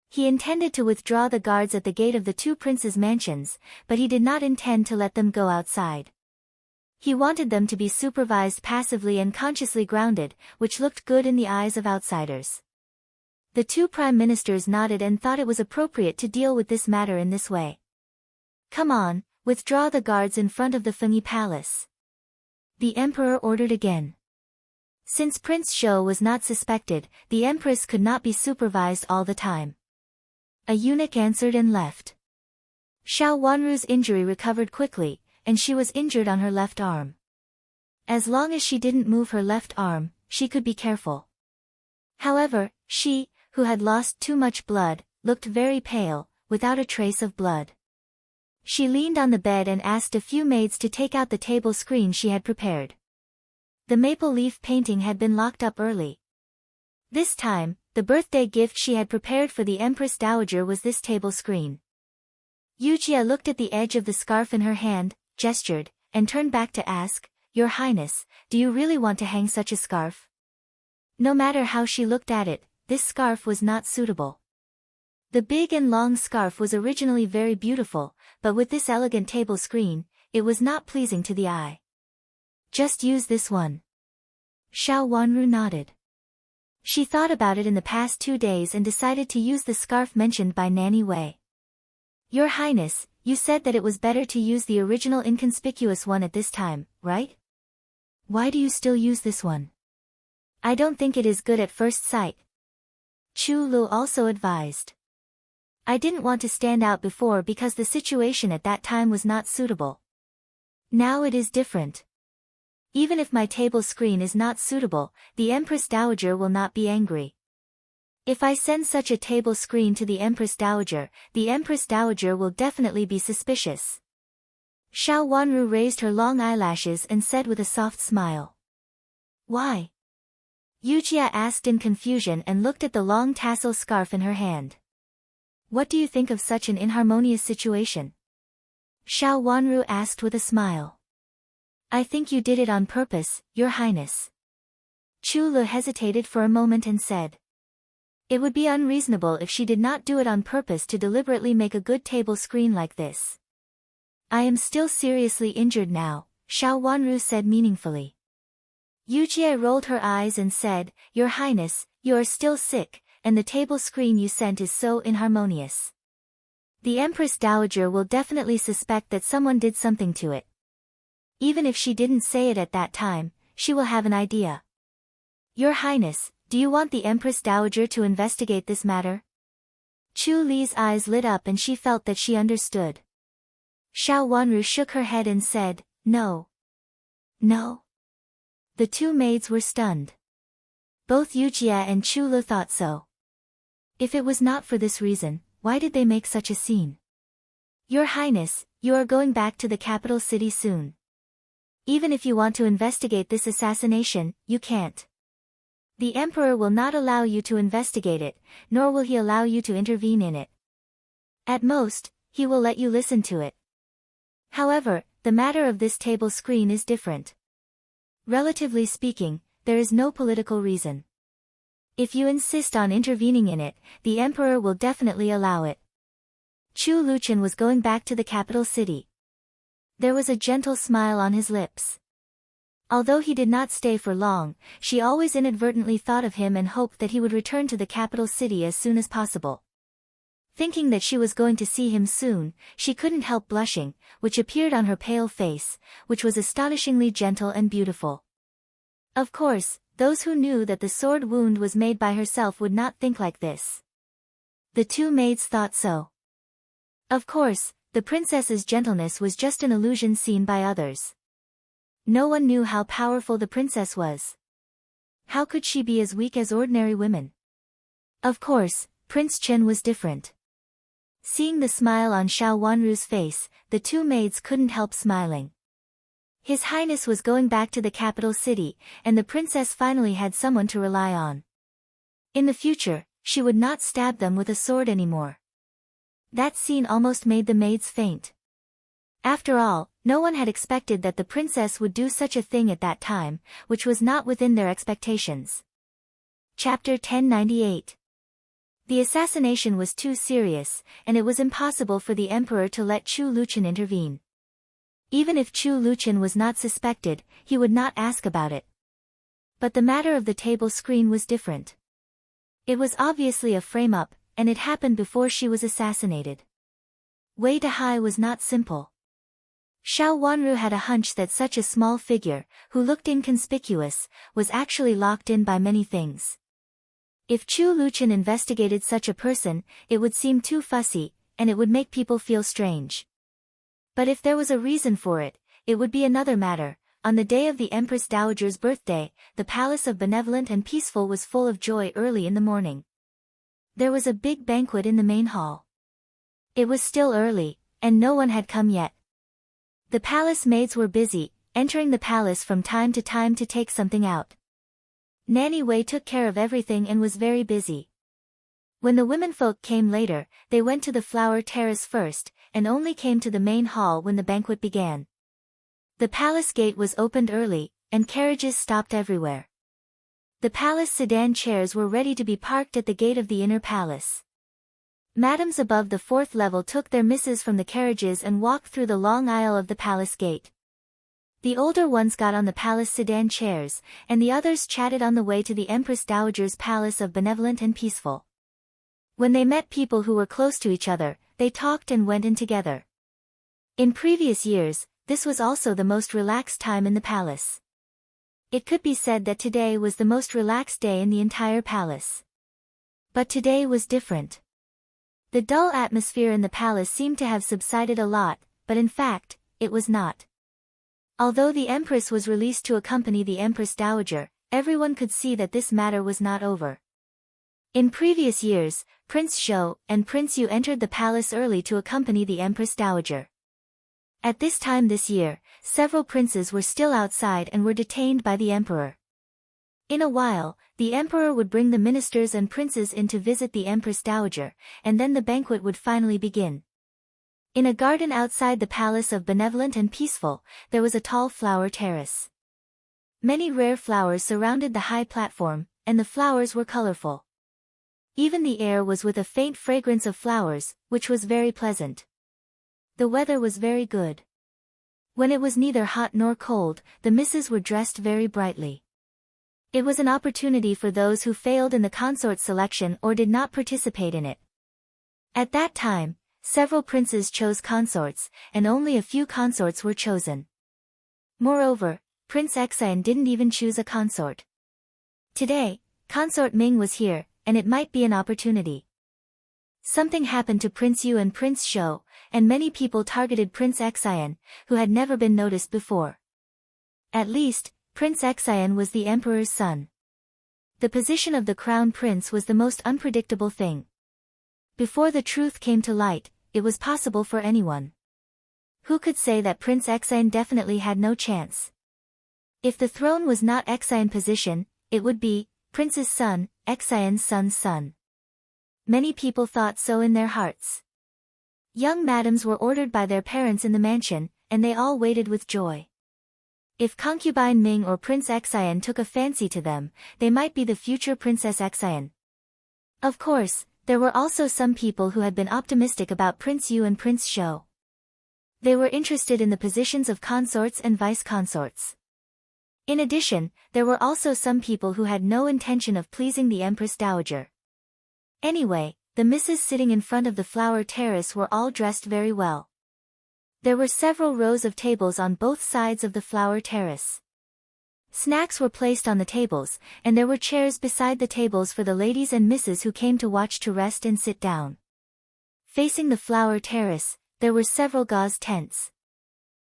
He intended to withdraw the guards at the gate of the two princes' mansions, but he did not intend to let them go outside. He wanted them to be supervised passively and consciously grounded, which looked good in the eyes of outsiders. The two prime ministers nodded and thought it was appropriate to deal with this matter in this way. Come on, withdraw the guards in front of the Fengyi Palace. The emperor ordered again. Since Prince Zhou was not suspected, the empress could not be supervised all the time. A eunuch answered and left. Xiao Wanru's injury recovered quickly, and she was injured on her left arm. As long as she didn't move her left arm, she could be careful. However, she, who had lost too much blood, looked very pale, without a trace of blood. She leaned on the bed and asked a few maids to take out the table screen she had prepared. The maple leaf painting had been locked up early. This time, the birthday gift she had prepared for the Empress Dowager was this table screen. Yujia looked at the edge of the scarf in her hand, gestured, and turned back to ask, Your Highness, do you really want to hang such a scarf? No matter how she looked at it, this scarf was not suitable. The big and long scarf was originally very beautiful, but with this elegant table screen, it was not pleasing to the eye. Just use this one. Xiao Wanru nodded. She thought about it in the past 2 days and decided to use the scarf mentioned by Nanny Wei. Your Highness, you said that it was better to use the original inconspicuous one at this time, right? Why do you still use this one? I don't think it is good at first sight. Chu Lu also advised. I didn't want to stand out before because the situation at that time was not suitable. Now it is different. Even if my table screen is not suitable, the Empress Dowager will not be angry. If I send such a table screen to the Empress Dowager will definitely be suspicious. Xiao Wanru raised her long eyelashes and said with a soft smile. Why? Yujia asked in confusion and looked at the long tassel scarf in her hand. What do you think of such an inharmonious situation? Xiao Wanru asked with a smile. I think you did it on purpose, Your Highness. Chu Lu hesitated for a moment and said. It would be unreasonable if she did not do it on purpose to deliberately make a good table screen like this. I am still seriously injured now, Xiao Wanru said meaningfully. Yujie rolled her eyes and said, Your Highness, you are still sick, and the table screen you sent is so inharmonious. The Empress Dowager will definitely suspect that someone did something to it. Even if she didn't say it at that time, she will have an idea. Your Highness, do you want the Empress Dowager to investigate this matter? Chu Li's eyes lit up and she felt that she understood. Xiao Wanru shook her head and said, No. No. The two maids were stunned. Both Yujia and Chu Lu thought so. If it was not for this reason, why did they make such a scene? Your Highness, you are going back to the capital city soon. Even if you want to investigate this assassination, you can't. The Emperor will not allow you to investigate it, nor will he allow you to intervene in it. At most, he will let you listen to it. However, the matter of this table screen is different. Relatively speaking, there is no political reason. If you insist on intervening in it, the Emperor will definitely allow it. Chu Luqian was going back to the capital city. There was a gentle smile on his lips. Although he did not stay for long, she always inadvertently thought of him and hoped that he would return to the capital city as soon as possible. Thinking that she was going to see him soon, she couldn't help blushing, which appeared on her pale face, which was astonishingly gentle and beautiful. Of course, those who knew that the sword wound was made by herself would not think like this. The two maids thought so. Of course, the princess's gentleness was just an illusion seen by others. No one knew how powerful the princess was. How could she be as weak as ordinary women? Of course, Prince Chen was different. Seeing the smile on Xiao Wanru's face, the two maids couldn't help smiling. His Highness was going back to the capital city, and the princess finally had someone to rely on. In the future, she would not stab them with a sword anymore. That scene almost made the maids faint. After all, no one had expected that the princess would do such a thing at that time, which was not within their expectations. Chapter 1098. The assassination was too serious, and it was impossible for the emperor to let Chu Luqian intervene. Even if Chu Luqian was not suspected, he would not ask about it. But the matter of the table screen was different. It was obviously a frame-up, and it happened before she was assassinated. Wei Dehai was not simple. Xiao Wanru had a hunch that such a small figure, who looked inconspicuous, was actually locked in by many things. If Chu Luqian investigated such a person, it would seem too fussy, and it would make people feel strange. But if there was a reason for it, it would be another matter. On the day of the Empress Dowager's birthday, the Palace of Benevolent and Peaceful was full of joy early in the morning. There was a big banquet in the main hall. It was still early, and no one had come yet. The palace maids were busy, entering the palace from time to time to take something out. Nanny Wei took care of everything and was very busy. When the womenfolk came later, they went to the flower terrace first, and only came to the main hall when the banquet began. The palace gate was opened early, and carriages stopped everywhere. The palace sedan chairs were ready to be parked at the gate of the inner palace. Madams above the fourth level took their misses from the carriages and walked through the long aisle of the palace gate. The older ones got on the palace sedan chairs, and the others chatted on the way to the Empress Dowager's Palace of Benevolent and Peaceful. When they met people who were close to each other, they talked and went in together. In previous years, this was also the most relaxed time in the palace. It could be said that today was the most relaxed day in the entire palace. But today was different. The dull atmosphere in the palace seemed to have subsided a lot, but in fact, it was not. Although the Empress was released to accompany the Empress Dowager, everyone could see that this matter was not over. In previous years, Prince Zhou and Prince Yu entered the palace early to accompany the Empress Dowager. At this time this year, several princes were still outside and were detained by the emperor. In a while, the emperor would bring the ministers and princes in to visit the Empress Dowager, and then the banquet would finally begin. In a garden outside the palace of Benevolent and Peaceful, there was a tall flower terrace. Many rare flowers surrounded the high platform, and the flowers were colorful. Even the air was with a faint fragrance of flowers, which was very pleasant. The weather was very good. When it was neither hot nor cold, the misses were dressed very brightly. It was an opportunity for those who failed in the consort selection or did not participate in it. At that time, several princes chose consorts, and only a few consorts were chosen. Moreover, Prince Xian didn't even choose a consort. Today, Consort Ming was here, and it might be an opportunity. Something happened to Prince Yu and Prince Shou, and many people targeted Prince Xian, who had never been noticed before. At least, Prince Xian was the emperor's son. The position of the crown prince was the most unpredictable thing. Before the truth came to light, it was possible for anyone. Who could say that Prince Xian definitely had no chance? If the throne was not Xian position, it would be Prince's son, Xian's son's son. Many people thought so in their hearts. Young madams were ordered by their parents in the mansion, and they all waited with joy. If concubine Ming or Prince Xian took a fancy to them, they might be the future Princess Xian. Of course, there were also some people who had been optimistic about Prince Yu and Prince Shou. They were interested in the positions of consorts and vice-consorts. In addition, there were also some people who had no intention of pleasing the Empress Dowager. Anyway, the misses sitting in front of the flower terrace were all dressed very well. There were several rows of tables on both sides of the flower terrace. Snacks were placed on the tables, and there were chairs beside the tables for the ladies and misses who came to watch to rest and sit down. Facing the flower terrace, there were several gauze tents.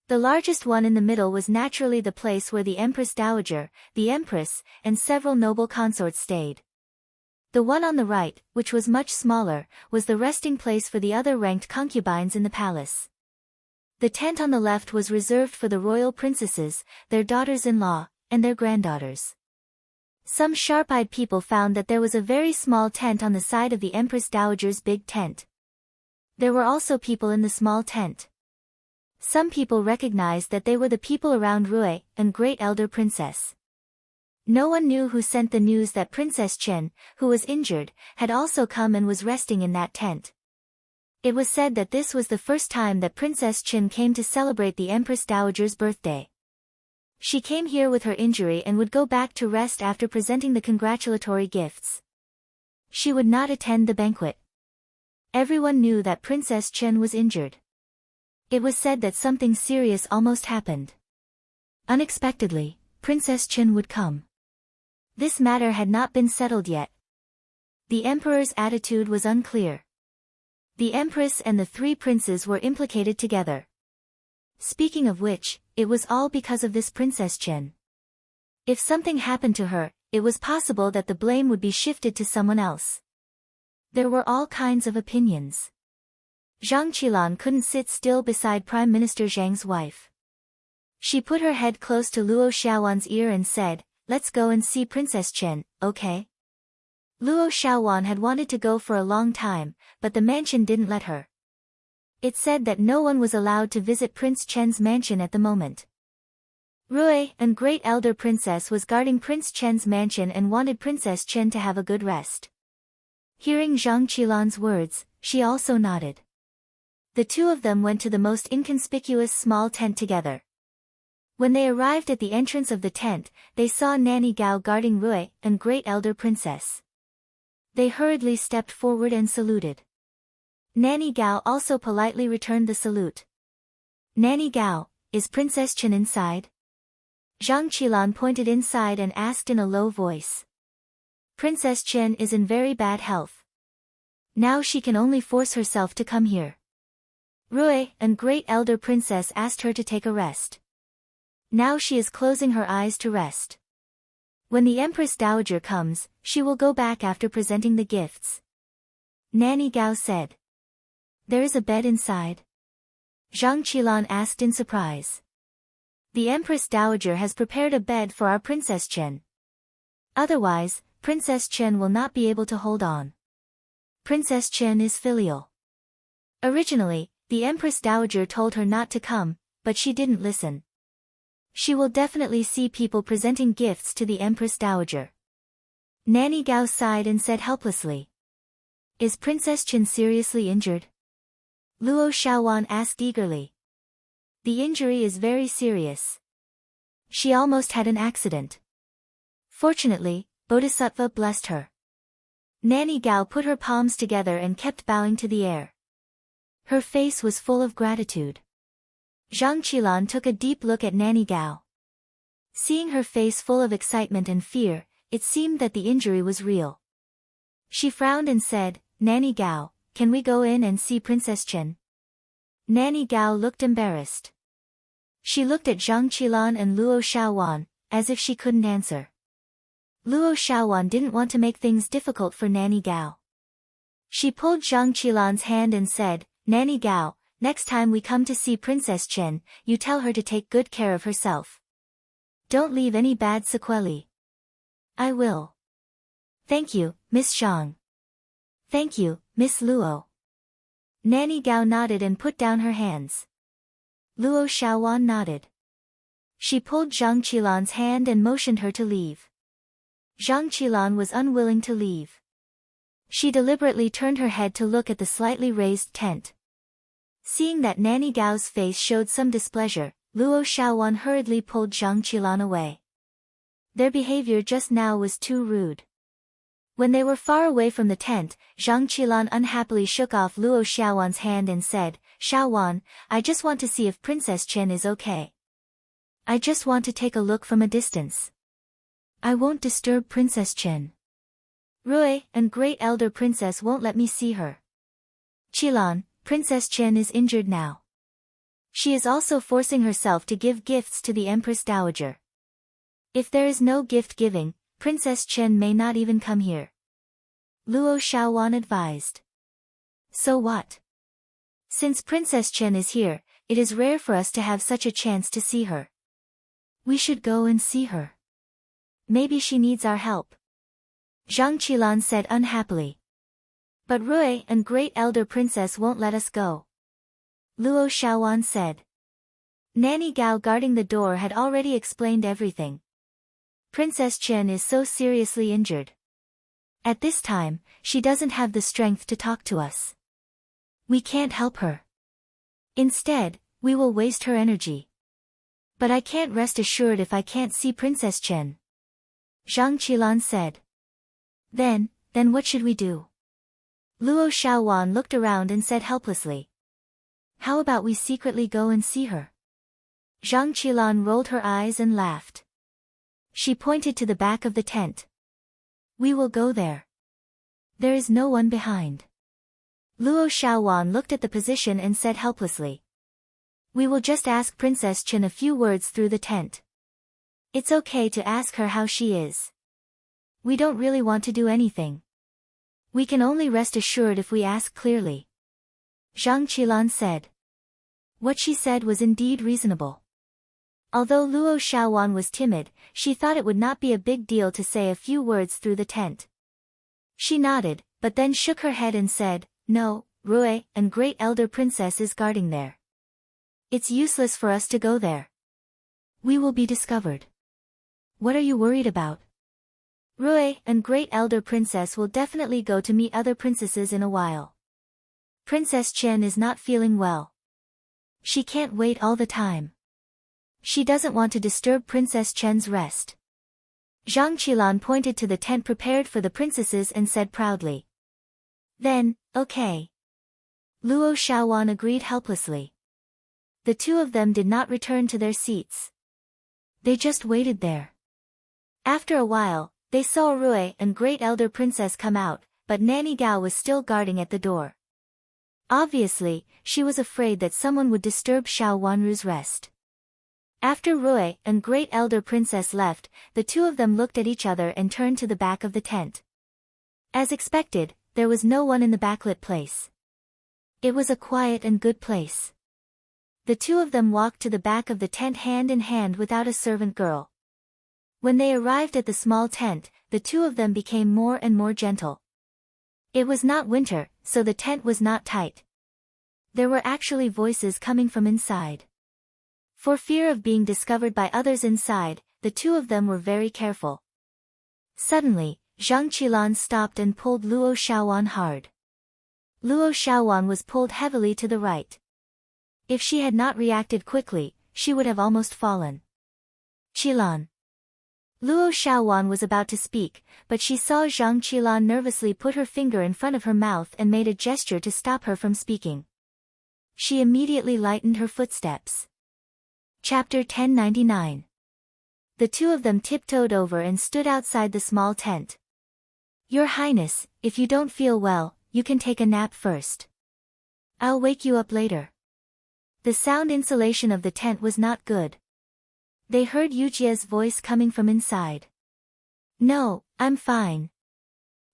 The largest one in the middle was naturally the place where the Empress Dowager, the Empress, and several noble consorts stayed. The one on the right, which was much smaller, was the resting place for the other ranked concubines in the palace. The tent on the left was reserved for the royal princesses, their daughters-in-law, and their granddaughters. Some sharp-eyed people found that there was a very small tent on the side of the Empress Dowager's big tent. There were also people in the small tent. Some people recognized that they were the people around Rui, and great elder princess. No one knew who sent the news that Princess Chen, who was injured, had also come and was resting in that tent. It was said that this was the first time that Princess Chen came to celebrate the Empress Dowager's birthday. She came here with her injury and would go back to rest after presenting the congratulatory gifts. She would not attend the banquet. Everyone knew that Princess Chen was injured. It was said that something serious almost happened. Unexpectedly, Princess Chen would come. This matter had not been settled yet. The emperor's attitude was unclear. The empress and the three princes were implicated together. Speaking of which, it was all because of this Princess Chen. If something happened to her, it was possible that the blame would be shifted to someone else. There were all kinds of opinions. Zhang Qilan couldn't sit still beside Prime Minister Zhang's wife. She put her head close to Luo Xiaowan's ear and said, "Let's go and see Princess Chen, okay?" Luo Xiaowan had wanted to go for a long time, but the mansion didn't let her. It said that no one was allowed to visit Prince Chen's mansion at the moment. Rui, and great elder princess, was guarding Prince Chen's mansion and wanted Princess Chen to have a good rest. Hearing Zhang Qilan's words, she also nodded. The two of them went to the most inconspicuous small tent together. When they arrived at the entrance of the tent, they saw Nanny Gao guarding Rui, and great elder princess. They hurriedly stepped forward and saluted. Nanny Gao also politely returned the salute. "Nanny Gao, is Princess Chen inside?" Zhang Qilan pointed inside and asked in a low voice. Princess Chen is in very bad health. Now she can only force herself to come here. Rui, and great elder princess, asked her to take a rest. Now she is closing her eyes to rest. When the Empress Dowager comes, she will go back after presenting the gifts. Nanny Gao said. There is a bed inside? Zhang Qilan asked in surprise. The Empress Dowager has prepared a bed for our Princess Chen. Otherwise, Princess Chen will not be able to hold on. Princess Chen is filial. Originally, the Empress Dowager told her not to come, but she didn't listen. She will definitely see people presenting gifts to the Empress Dowager. Nanny Gao sighed and said helplessly. Is Princess Chen seriously injured? Luo Xiaowan asked eagerly. The injury is very serious. She almost had an accident. Fortunately, Bodhisattva blessed her. Nanny Gao put her palms together and kept bowing to the air. Her face was full of gratitude. Zhang Qilan took a deep look at Nanny Gao. Seeing her face full of excitement and fear, it seemed that the injury was real. She frowned and said, Nanny Gao, can we go in and see Princess Chen? Nanny Gao looked embarrassed. She looked at Zhang Qilan and Luo Xiaowan, as if she couldn't answer. Luo Xiaowan didn't want to make things difficult for Nanny Gao. She pulled Zhang Qilan's hand and said, Nanny Gao, next time we come to see Princess Chen, you tell her to take good care of herself. Don't leave any bad sequelae. I will. Thank you, Miss Zhang. Thank you, Miss Luo. Nanny Gao nodded and put down her hands. Luo Xiaowan nodded. She pulled Zhang Qilan's hand and motioned her to leave. Zhang Qilan was unwilling to leave. She deliberately turned her head to look at the slightly raised tent. Seeing that Nanny Gao's face showed some displeasure, Luo Xiaowan hurriedly pulled Zhang Qilan away. Their behavior just now was too rude. When they were far away from the tent, Zhang Qilan unhappily shook off Luo Xiaowan's hand and said, Xiaowan, I just want to see if Princess Chen is okay. I just want to take a look from a distance. I won't disturb Princess Chen. Rui, and great elder princess won't let me see her. Qilan, Princess Chen is injured now. She is also forcing herself to give gifts to the Empress Dowager. If there is no gift giving, Princess Chen may not even come here. Luo Xiaowan advised. So what? Since Princess Chen is here, it is rare for us to have such a chance to see her. We should go and see her. Maybe she needs our help. Zhang Qilan said unhappily. But Rui and great elder princess won't let us go. Luo Xiaowan said. Nanny Gao guarding the door had already explained everything. Princess Chen is so seriously injured. At this time, she doesn't have the strength to talk to us. We can't help her. Instead, we will waste her energy. But I can't rest assured if I can't see Princess Chen. Zhang Qilan said. Then what should we do? Luo Xiaowan looked around and said helplessly. How about we secretly go and see her? Zhang Qilan rolled her eyes and laughed. She pointed to the back of the tent. We will go there. There is no one behind. Luo Xiaowan looked at the position and said helplessly. We will just ask Princess Chen a few words through the tent. It's okay to ask her how she is. We don't really want to do anything. We can only rest assured if we ask clearly. Zhang Qilan said. What she said was indeed reasonable. Although Luo Xiaowan was timid, she thought it would not be a big deal to say a few words through the tent. She nodded, but then shook her head and said, No, Rui and great elder princess is guarding there. It's useless for us to go there. We will be discovered. What are you worried about? Rui and great elder princess will definitely go to meet other princesses in a while. Princess Chen is not feeling well. She can't wait all the time. She doesn't want to disturb Princess Chen's rest. Zhang Qilan pointed to the tent prepared for the princesses and said proudly. Then, okay. Luo Xiaowan agreed helplessly. The two of them did not return to their seats. They just waited there. After a while, they saw Rui and great elder princess come out, but Nanny Gao was still guarding at the door. Obviously, she was afraid that someone would disturb Xiao Wanru's rest. After Rui and great elder princess left, the two of them looked at each other and turned to the back of the tent. As expected, there was no one in the backlit place. It was a quiet and good place. The two of them walked to the back of the tent hand in hand without a servant girl. When they arrived at the small tent, the two of them became more and more gentle. It was not winter, so the tent was not tight. There were actually voices coming from inside. For fear of being discovered by others inside, the two of them were very careful. Suddenly, Zhang Qilan stopped and pulled Luo Xiaowan hard. Luo Xiaowan was pulled heavily to the right. If she had not reacted quickly, she would have almost fallen. Qilan. Luo Xiaowan was about to speak, but she saw Zhang Qilan nervously put her finger in front of her mouth and made a gesture to stop her from speaking. She immediately lightened her footsteps. Chapter 1099. The two of them tiptoed over and stood outside the small tent. Your Highness, if you don't feel well, you can take a nap first. I'll wake you up later. The sound insulation of the tent was not good. They heard Yujia's voice coming from inside. No, I'm fine.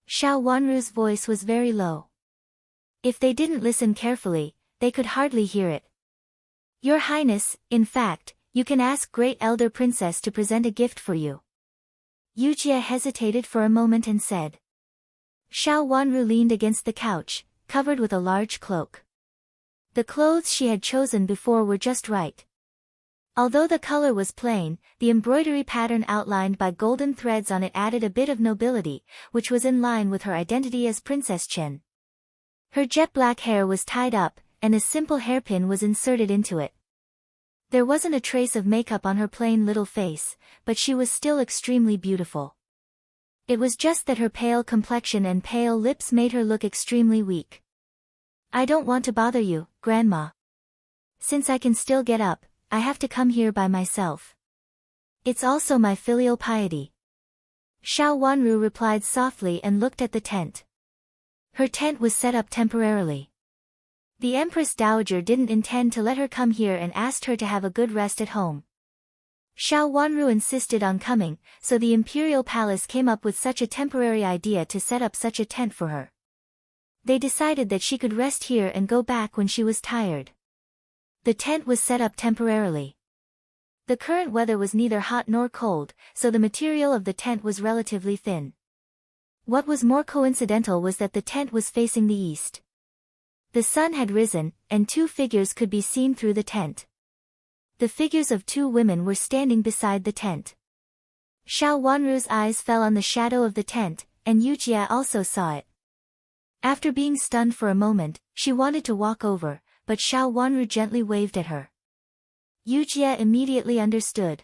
Xiao Wanru's voice was very low. If they didn't listen carefully, they could hardly hear it. Your Highness, in fact, you can ask Great Elder Princess to present a gift for you. Yujia hesitated for a moment and said. Xiao Wanru leaned against the couch, covered with a large cloak. The clothes she had chosen before were just right. Although the color was plain, the embroidery pattern outlined by golden threads on it added a bit of nobility, which was in line with her identity as Princess Chen. Her jet black hair was tied up, and a simple hairpin was inserted into it. There wasn't a trace of makeup on her plain little face, but she was still extremely beautiful. It was just that her pale complexion and pale lips made her look extremely weak. I don't want to bother you, Grandma. Since I can still get up, I have to come here by myself. It's also my filial piety. Xiao Wanru replied softly and looked at the tent. Her tent was set up temporarily. The Empress Dowager didn't intend to let her come here and asked her to have a good rest at home. Xiao Wanru insisted on coming, so the Imperial Palace came up with such a temporary idea to set up such a tent for her. They decided that she could rest here and go back when she was tired. The tent was set up temporarily. The current weather was neither hot nor cold, so the material of the tent was relatively thin. What was more coincidental was that the tent was facing the east. The sun had risen, and two figures could be seen through the tent. The figures of two women were standing beside the tent. Xiao Wanru's eyes fell on the shadow of the tent, and Yujia also saw it. After being stunned for a moment, she wanted to walk over, but Xiao Wanru gently waved at her. Yujia immediately understood.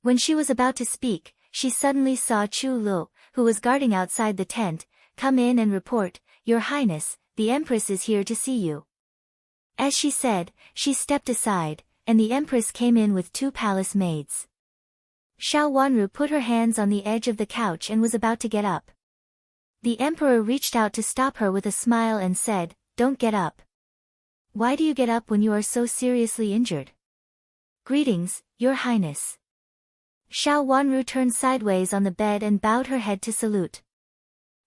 When she was about to speak, she suddenly saw Chu Lu, who was guarding outside the tent, come in and report, Your Highness, the Empress is here to see you. As she said, she stepped aside, and the Empress came in with two palace maids. Xiao Wanru put her hands on the edge of the couch and was about to get up. The Emperor reached out to stop her with a smile and said, Don't get up. Why do you get up when you are so seriously injured? Greetings, Your Highness. Xiao Wanru turned sideways on the bed and bowed her head to salute.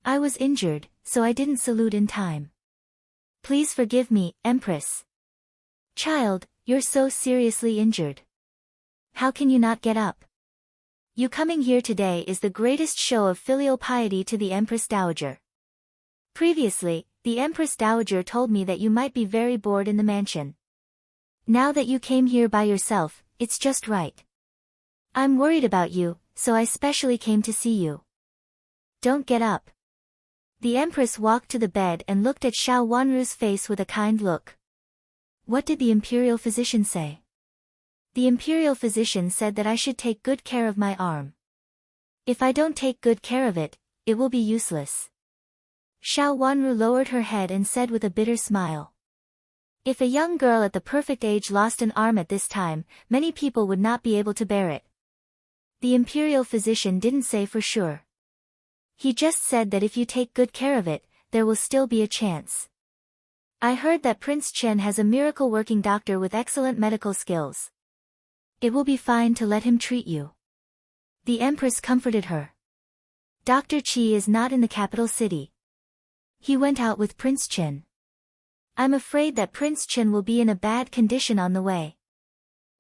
I was injured, so I didn't salute in time. Please forgive me, Empress. Child, you're so seriously injured. How can you not get up? You coming here today is the greatest show of filial piety to the Empress Dowager. Previously, the Empress Dowager told me that you might be very bored in the mansion. Now that you came here by yourself, it's just right. I'm worried about you, so I specially came to see you. Don't get up. The Empress walked to the bed and looked at Xiao Wanru's face with a kind look. What did the Imperial Physician say? The Imperial Physician said that I should take good care of my arm. If I don't take good care of it, it will be useless. Xiao Wanru lowered her head and said with a bitter smile. If a young girl at the perfect age lost an arm at this time, many people would not be able to bear it. The imperial physician didn't say for sure. He just said that if you take good care of it, there will still be a chance. I heard that Prince Chen has a miracle-working doctor with excellent medical skills. It will be fine to let him treat you. The Empress comforted her. Dr. Qi is not in the capital city. He went out with Prince Chen. I'm afraid that Prince Chen will be in a bad condition on the way.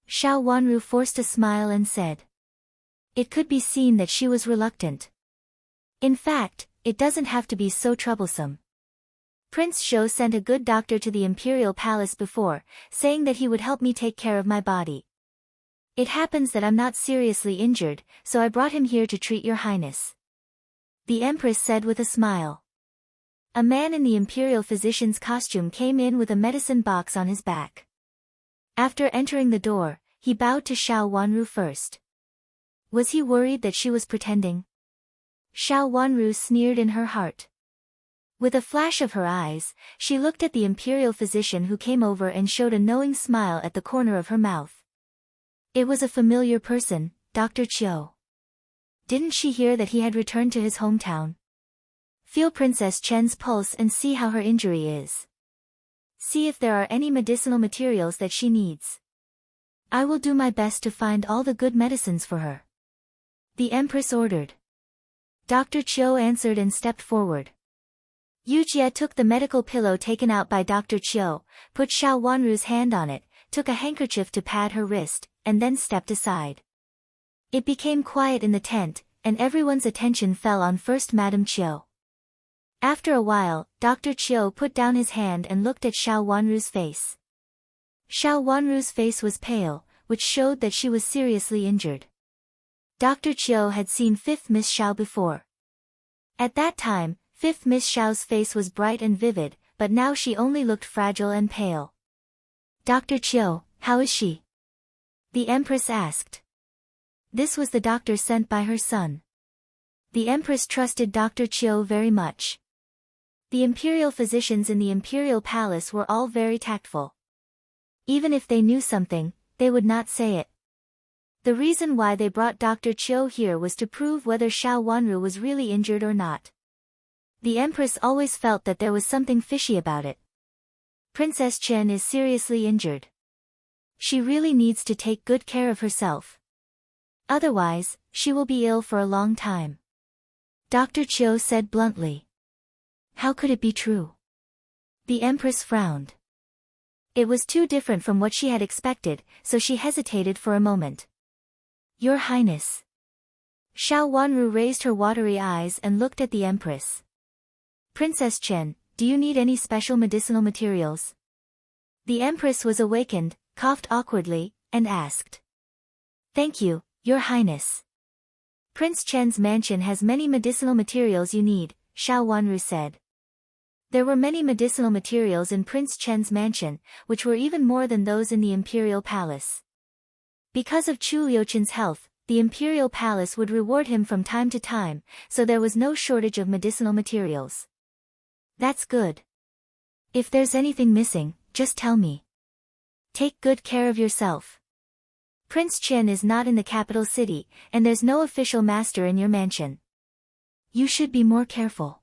Xiao Wanru forced a smile and said. It could be seen that she was reluctant. In fact, it doesn't have to be so troublesome. Prince Shou sent a good doctor to the imperial palace before, saying that he would help me take care of my body. It happens that I'm not seriously injured, so I brought him here to treat your highness. The Empress said with a smile. A man in the imperial physician's costume came in with a medicine box on his back. After entering the door, he bowed to Xiao Wanru first. Was he worried that she was pretending? Xiao Wanru sneered in her heart. With a flash of her eyes, she looked at the imperial physician who came over and showed a knowing smile at the corner of her mouth. It was a familiar person, Dr. Chiu. Didn't she hear that he had returned to his hometown? Feel Princess Chen's pulse and see how her injury is. See if there are any medicinal materials that she needs. I will do my best to find all the good medicines for her. The Empress ordered. Dr. Chiu answered and stepped forward. Yu Jie took the medical pillow taken out by Dr. Chiu, put Xiao Wanru's hand on it, took a handkerchief to pad her wrist, and then stepped aside. It became quiet in the tent, and everyone's attention fell on first Madame Chiu. After a while, Dr. Chiu put down his hand and looked at Xiao Wanru's face. Xiao Wanru's face was pale, which showed that she was seriously injured. Dr. Chiu had seen 5th Miss Xiao before. At that time, 5th Miss Xiao's face was bright and vivid, but now she only looked fragile and pale. Dr. Chiu, how is she? The Empress asked. This was the doctor sent by her son. The Empress trusted Dr. Chiu very much. The imperial physicians in the imperial palace were all very tactful. Even if they knew something, they would not say it. The reason why they brought Dr. Chiu here was to prove whether Xiao Wanru was really injured or not. The Empress always felt that there was something fishy about it. Princess Chen is seriously injured. She really needs to take good care of herself. Otherwise, she will be ill for a long time. Dr. Chiu said bluntly. How could it be true? The Empress frowned. It was too different from what she had expected, so she hesitated for a moment. Your Highness. Xiao Wanru raised her watery eyes and looked at the Empress. Princess Chen, do you need any special medicinal materials? The Empress was awakened, coughed awkwardly, and asked. Thank you, Your Highness. Prince Chen's mansion has many medicinal materials you need, Xiao Wanru said. There were many medicinal materials in Prince Chen's mansion, which were even more than those in the imperial palace. Because of Chu Liuchen's health, the imperial palace would reward him from time to time, so there was no shortage of medicinal materials. That's good. If there's anything missing, just tell me. Take good care of yourself. Prince Chen is not in the capital city, and there's no official master in your mansion. You should be more careful.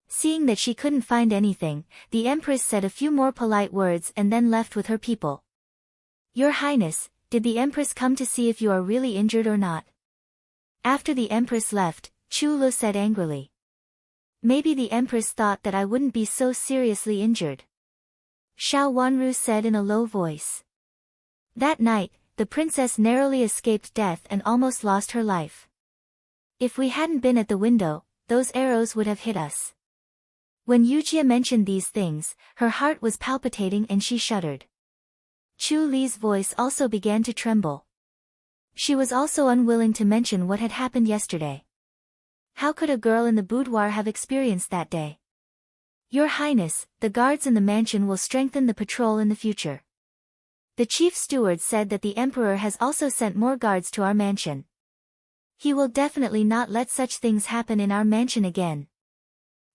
Seeing that she couldn't find anything, the Empress said a few more polite words and then left with her people. Your Highness, did the Empress come to see if you are really injured or not? After the Empress left, Chu Lu said angrily. Maybe the Empress thought that I wouldn't be so seriously injured. Xiao Wanru said in a low voice. That night, the princess narrowly escaped death and almost lost her life. If we hadn't been at the window, those arrows would have hit us. When Yujia mentioned these things, her heart was palpitating and she shuddered. Chu Li's voice also began to tremble. She was also unwilling to mention what had happened yesterday. How could a girl in the boudoir have experienced that day? Your Highness, the guards in the mansion will strengthen the patrol in the future. The chief steward said that the Emperor has also sent more guards to our mansion. He will definitely not let such things happen in our mansion again.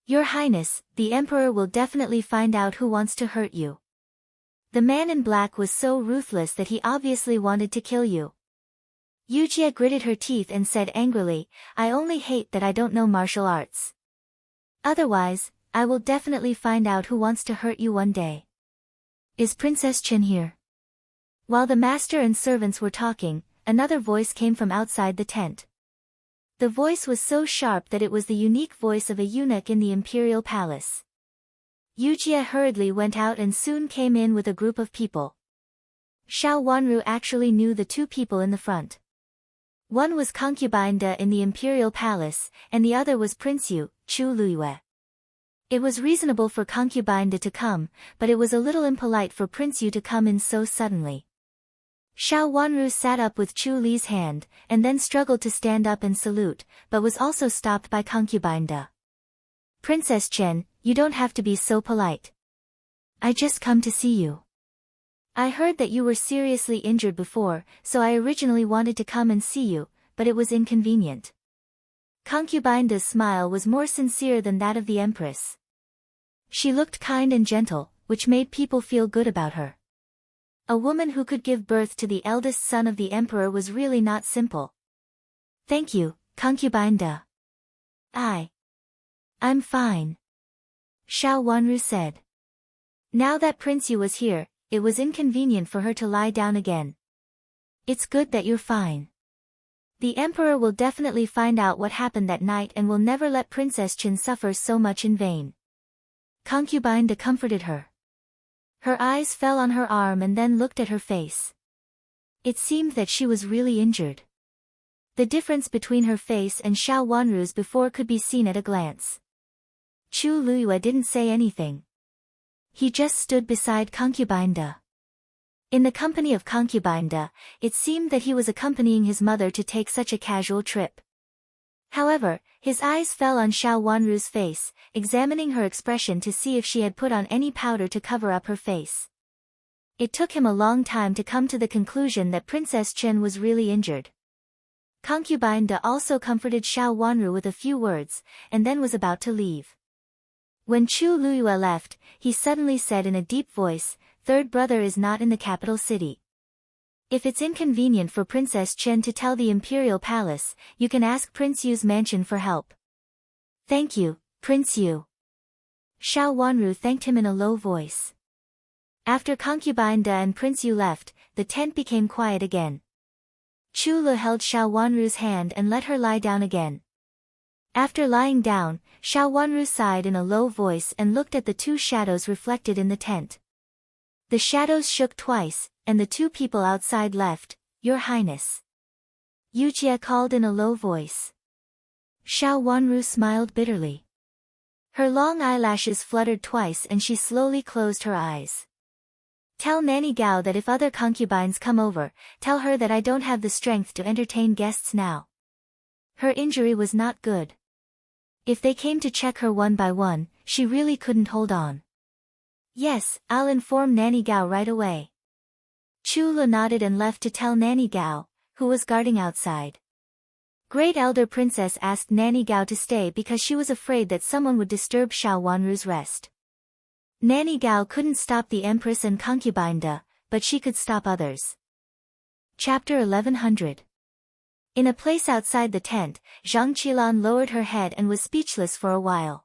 Your Highness, the Emperor will definitely find out who wants to hurt you. The man in black was so ruthless that he obviously wanted to kill you. Yujie gritted her teeth and said angrily, I only hate that I don't know martial arts. Otherwise, I will definitely find out who wants to hurt you one day. Is Princess Chen here? While the master and servants were talking, another voice came from outside the tent. The voice was so sharp that it was the unique voice of a eunuch in the imperial palace. Yujie hurriedly went out and soon came in with a group of people. Xiao Wanru actually knew the two people in the front. One was concubine De in the imperial palace, and the other was Prince Yu, Chu Luiyue. It was reasonable for concubine De to come, but it was a little impolite for Prince Yu to come in so suddenly. Xiao Wanru sat up with Chu Li's hand, and then struggled to stand up and salute, but was also stopped by concubine De. Princess Chen, you don't have to be so polite. I just come to see you. I heard that you were seriously injured before, so I originally wanted to come and see you, but it was inconvenient. Concubine De's smile was more sincere than that of the empress. She looked kind and gentle, which made people feel good about her. A woman who could give birth to the eldest son of the emperor was really not simple. Thank you, concubine De. I'm fine. Xiao Wanru said. Now that Prince Yu was here, it was inconvenient for her to lie down again. It's good that you're fine. The emperor will definitely find out what happened that night and will never let Princess Chen suffer so much in vain. Concubine De comforted her. Her eyes fell on her arm and then looked at her face. It seemed that she was really injured. The difference between her face and Xiao Wanru's before could be seen at a glance. Chu Luiyue didn't say anything. He just stood beside concubine De. In the company of concubine De, it seemed that he was accompanying his mother to take such a casual trip. However, his eyes fell on Xiao Wanru's face, examining her expression to see if she had put on any powder to cover up her face. It took him a long time to come to the conclusion that Princess Chen was really injured. Concubine De also comforted Xiao Wanru with a few words, and then was about to leave. When Chu Luiyue left, he suddenly said in a deep voice, Third brother is not in the capital city. If it's inconvenient for Princess Chen to tell the imperial palace, you can ask Prince Yu's mansion for help. Thank you, Prince Yu. Xiao Wanru thanked him in a low voice. After concubine De and Prince Yu left, the tent became quiet again. Chu Lu held Xiao Wanru's hand and let her lie down again. After lying down, Xiao Wanru sighed in a low voice and looked at the two shadows reflected in the tent. The shadows shook twice, and the two people outside left. Your Highness. Yujie called in a low voice. Xiao Wanru smiled bitterly. Her long eyelashes fluttered twice and she slowly closed her eyes. Tell Nanny Gao that if other concubines come over, tell her that I don't have the strength to entertain guests now. Her injury was not good. If they came to check her one by one, she really couldn't hold on. Yes, I'll inform Nanny Gao right away. Chu Lu nodded and left to tell Nanny Gao, who was guarding outside. Great Elder Princess asked Nanny Gao to stay because she was afraid that someone would disturb Xiao Wanru's rest. Nanny Gao couldn't stop the Empress and concubine De, but she could stop others. Chapter 1100. In a place outside the tent, Zhang Qilan lowered her head and was speechless for a while.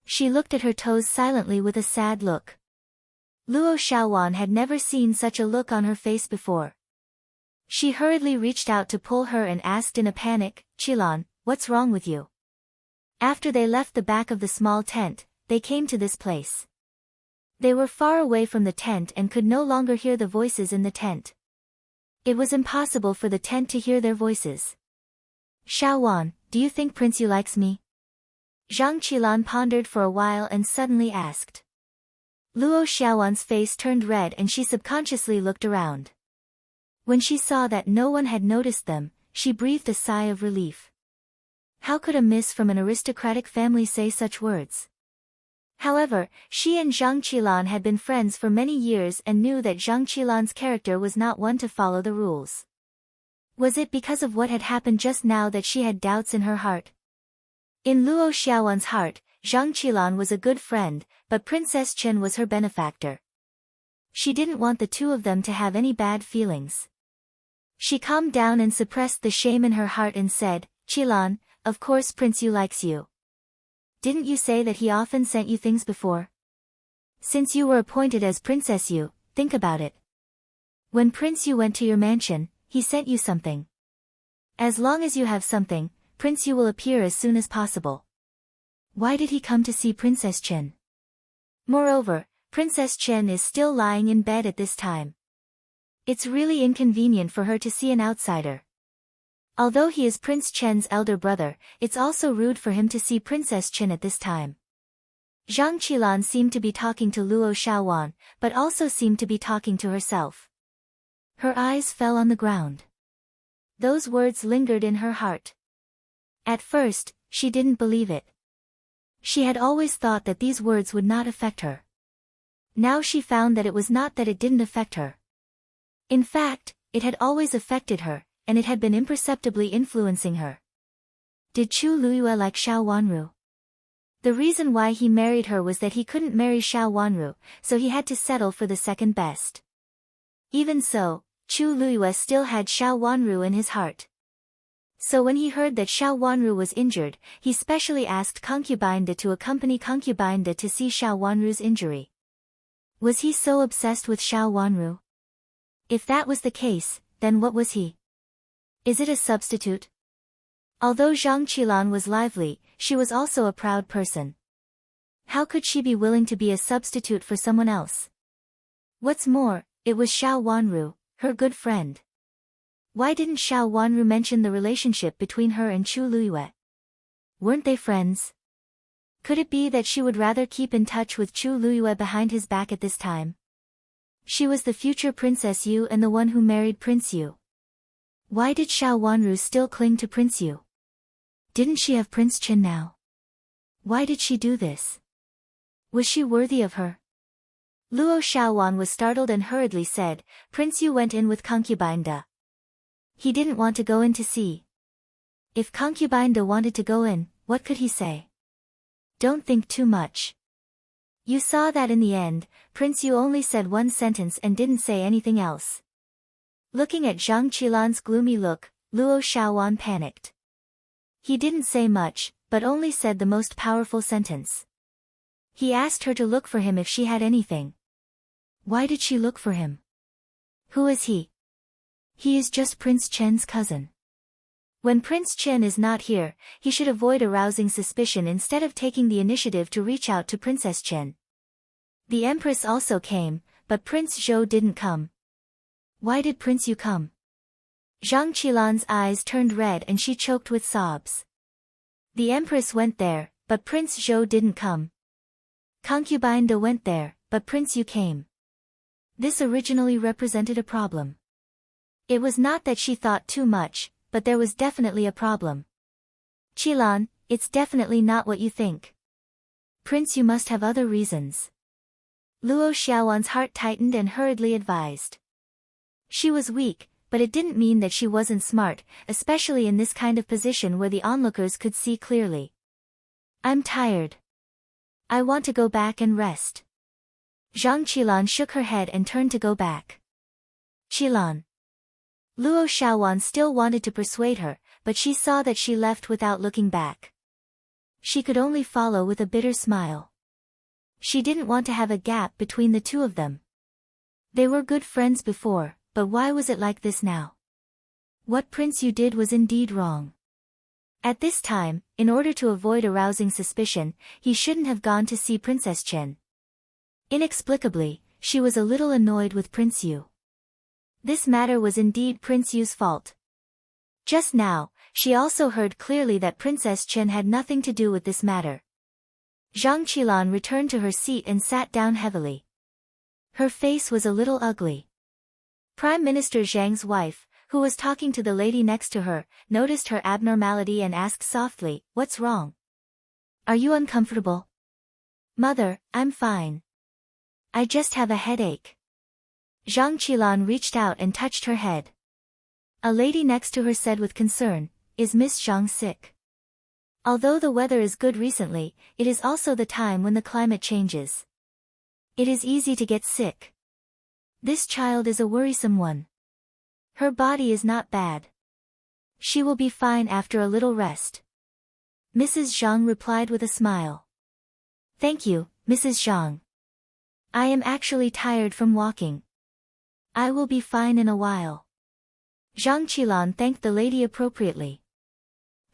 She looked at her toes silently with a sad look. Luo Xiaowan had never seen such a look on her face before. She hurriedly reached out to pull her and asked in a panic, Qilan, what's wrong with you? After they left the back of the small tent, they came to this place. They were far away from the tent and could no longer hear the voices in the tent. It was impossible for the tent to hear their voices. Xiaowan, do you think Prince Yu likes me? Zhang Qilan pondered for a while and suddenly asked. Luo Xiaowan's face turned red and she subconsciously looked around. When she saw that no one had noticed them, she breathed a sigh of relief. How could a miss from an aristocratic family say such words? However, she and Zhang Qilan had been friends for many years and knew that Zhang Qilan's character was not one to follow the rules. Was it because of what had happened just now that she had doubts in her heart? In Luo Xiaowan's heart, Zhang Qilan was a good friend, but Princess Chen was her benefactor. She didn't want the two of them to have any bad feelings. She calmed down and suppressed the shame in her heart and said, Qilan, of course Prince Yu likes you. Didn't you say that he often sent you things before? Since you were appointed as Princess Yu, think about it. When Prince Yu went to your mansion, he sent you something. As long as you have something, Prince Yu will appear as soon as possible. Why did he come to see Princess Chen? Moreover, Princess Chen is still lying in bed at this time. It's really inconvenient for her to see an outsider. Although he is Prince Chen's elder brother, it's also rude for him to see Princess Chen at this time. Zhang Qilan seemed to be talking to Luo Xiaowan, but also seemed to be talking to herself. Her eyes fell on the ground. Those words lingered in her heart. At first, she didn't believe it. She had always thought that these words would not affect her. Now she found that it was not that it didn't affect her. In fact, it had always affected her, and it had been imperceptibly influencing her. Did Chu Luyue like Xiao Wanru? The reason why he married her was that he couldn't marry Xiao Wanru, so he had to settle for the second best. Even so, Chu Luyue still had Xiao Wanru in his heart. So when he heard that Xiao Wanru was injured, he specially asked Concubine De to accompany Concubine De to see Xiao Wanru's injury. Was he so obsessed with Xiao Wanru? If that was the case, then what was he? Is it a substitute? Although Zhang Qilan was lively, she was also a proud person. How could she be willing to be a substitute for someone else? What's more, it was Xiao Wanru, her good friend. Why didn't Xiao Wanru mention the relationship between her and Chu Luyue? Weren't they friends? Could it be that she would rather keep in touch with Chu Luyue behind his back at this time? She was the future Princess Yu and the one who married Prince Yu. Why did Xiao Wanru still cling to Prince Yu? Didn't she have Prince Chen now? Why did she do this? Was she worthy of her? Luo Xiaowan was startled and hurriedly said, Prince Yu went in with Concubine De. He didn't want to go in to see. If Concubine De wanted to go in, what could he say? Don't think too much. You saw that in the end, Prince Yu only said one sentence and didn't say anything else. Looking at Zhang Qilan's gloomy look, Luo Xiaowan panicked. He didn't say much, but only said the most powerful sentence. He asked her to look for him if she had anything. Why did she look for him? Who is he? He is just Prince Chen's cousin. When Prince Chen is not here, he should avoid arousing suspicion instead of taking the initiative to reach out to Princess Chen. The Empress also came, but Prince Zhou didn't come. Why did Prince Yu come? Zhang Qilan's eyes turned red and she choked with sobs. The Empress went there, but Prince Zhou didn't come. Concubine De went there, but Prince Yu came. This originally represented a problem. It was not that she thought too much, but there was definitely a problem. Qilan, it's definitely not what you think. Prince Yu must have other reasons. Luo Xiaowan's heart tightened and hurriedly advised. She was weak, but it didn't mean that she wasn't smart, especially in this kind of position where the onlookers could see clearly. I'm tired. I want to go back and rest. Zhang Qilan shook her head and turned to go back. Qilan. Luo Xiaowan still wanted to persuade her, but she saw that she left without looking back. She could only follow with a bitter smile. She didn't want to have a gap between the two of them. They were good friends before, but why was it like this now? What Prince Yu did was indeed wrong. At this time, in order to avoid arousing suspicion, he shouldn't have gone to see Princess Chen. Inexplicably, she was a little annoyed with Prince Yu. This matter was indeed Prince Yu's fault. Just now, she also heard clearly that Princess Chen had nothing to do with this matter. Zhang Qilan returned to her seat and sat down heavily. Her face was a little ugly. Prime Minister Zhang's wife, who was talking to the lady next to her, noticed her abnormality and asked softly, "What's wrong? Are you uncomfortable?" "Mother, I'm fine. I just have a headache." Zhang Qilan reached out and touched her head. A lady next to her said with concern, "Is Miss Zhang sick?" Although the weather is good recently, it is also the time when the climate changes. It is easy to get sick. This child is a worrisome one. Her body is not bad. She will be fine after a little rest. Mrs. Zhang replied with a smile. Thank you, Mrs. Zhang. I am actually tired from walking. I will be fine in a while. Zhang Qilan thanked the lady appropriately.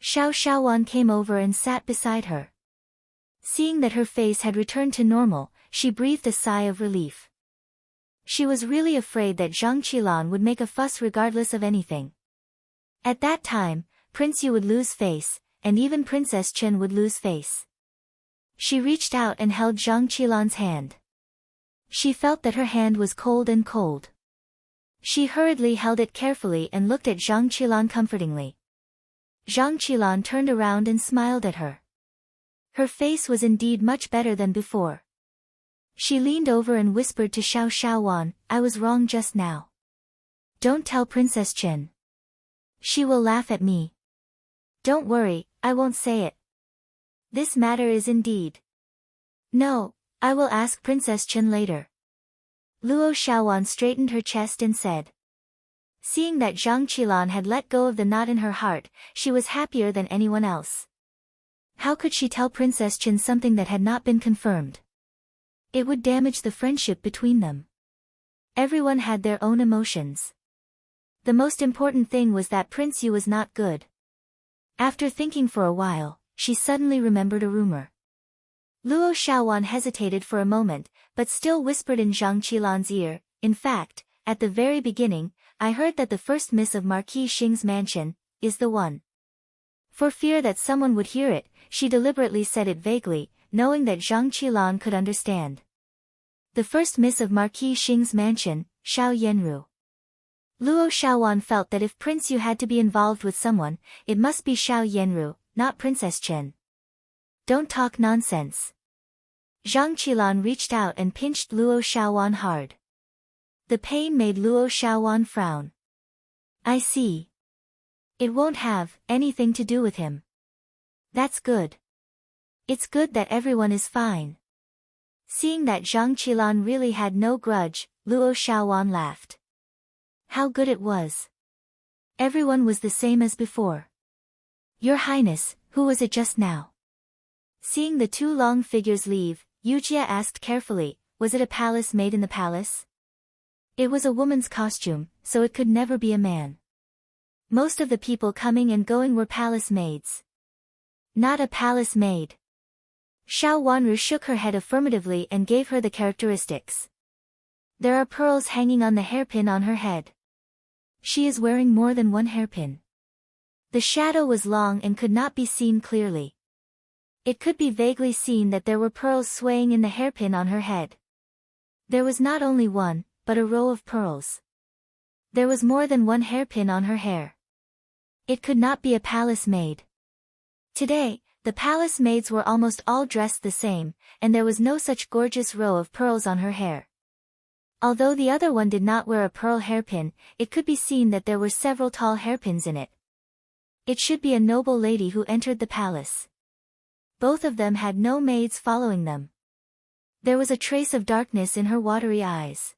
Xiao Xiaowan came over and sat beside her. Seeing that her face had returned to normal, she breathed a sigh of relief. She was really afraid that Zhang Qilan would make a fuss regardless of anything. At that time, Prince Yu would lose face, and even Princess Chen would lose face. She reached out and held Zhang Qilan's hand. She felt that her hand was cold and cold. She hurriedly held it carefully and looked at Zhang Qilan comfortingly. Zhang Qilan turned around and smiled at her. Her face was indeed much better than before. She leaned over and whispered to Xiao Xiaowan, I was wrong just now. Don't tell Princess Chen. She will laugh at me. Don't worry, I won't say it. This matter is indeed. No, I will ask Princess Chen later. Luo Xiaowan straightened her chest and said. Seeing that Zhang Qilan had let go of the knot in her heart, she was happier than anyone else. How could she tell Princess Chen something that had not been confirmed? It would damage the friendship between them. Everyone had their own emotions. The most important thing was that Prince Yu was not good. After thinking for a while, she suddenly remembered a rumor. Luo Xiaowan hesitated for a moment, but still whispered in Zhang Qilan's ear, in fact, at the very beginning, I heard that the first miss of Marquis Xing's mansion is the one. For fear that someone would hear it, she deliberately said it vaguely, knowing that Zhang Qilan could understand. The first miss of Marquis Xing's mansion, Xiao Yanru. Luo Xiaowan felt that if Prince Yu had to be involved with someone, it must be Xiao Yanru, not Princess Chen. Don't talk nonsense. Zhang Qilan reached out and pinched Luo Xiaowan hard. The pain made Luo Xiaowan frown. I see. It won't have anything to do with him. That's good. It's good that everyone is fine. Seeing that Zhang Qilan really had no grudge, Luo Xiaowan laughed. How good it was. Everyone was the same as before. Your Highness, who was it just now? Seeing the two long figures leave, Yujia asked carefully, was it a palace maid in the palace? It was a woman's costume, so it could never be a man. Most of the people coming and going were palace maids. Not a palace maid. Xiao Wanru shook her head affirmatively and gave her the characteristics. There are pearls hanging on the hairpin on her head. She is wearing more than one hairpin. The shadow was long and could not be seen clearly. It could be vaguely seen that there were pearls swaying in the hairpin on her head. There was not only one, but a row of pearls. There was more than one hairpin on her hair. It could not be a palace maid. Today, the palace maids were almost all dressed the same, and there was no such gorgeous row of pearls on her hair. Although the other one did not wear a pearl hairpin, it could be seen that there were several tall hairpins in it. It should be a noble lady who entered the palace. Both of them had no maids following them. There was a trace of darkness in her watery eyes.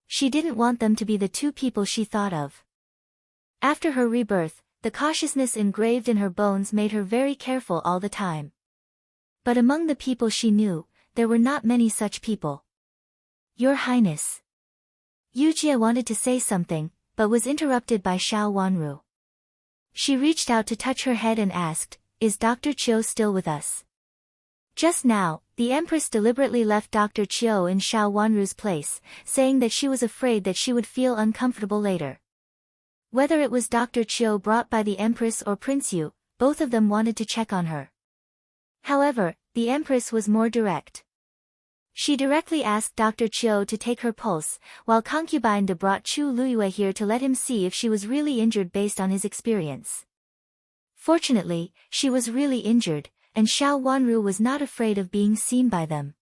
She didn't want them to be the two people she thought of. After her rebirth, the cautiousness engraved in her bones made her very careful all the time. But among the people she knew, there were not many such people. Your Highness. Yujia wanted to say something, but was interrupted by Xiao Wanru. She reached out to touch her head and asked, is Dr. Qiu still with us? Just now, the Empress deliberately left Dr. Qiu in Xiao Wanru's place, saying that she was afraid that she would feel uncomfortable later. Whether it was Dr. Qiu brought by the Empress or Prince Yu, both of them wanted to check on her. However, the Empress was more direct. She directly asked Dr. Qiu to take her pulse, while concubine De brought Chu Luyue here to let him see if she was really injured based on his experience. Fortunately, she was really injured, and Xiao Wanru was not afraid of being seen by them.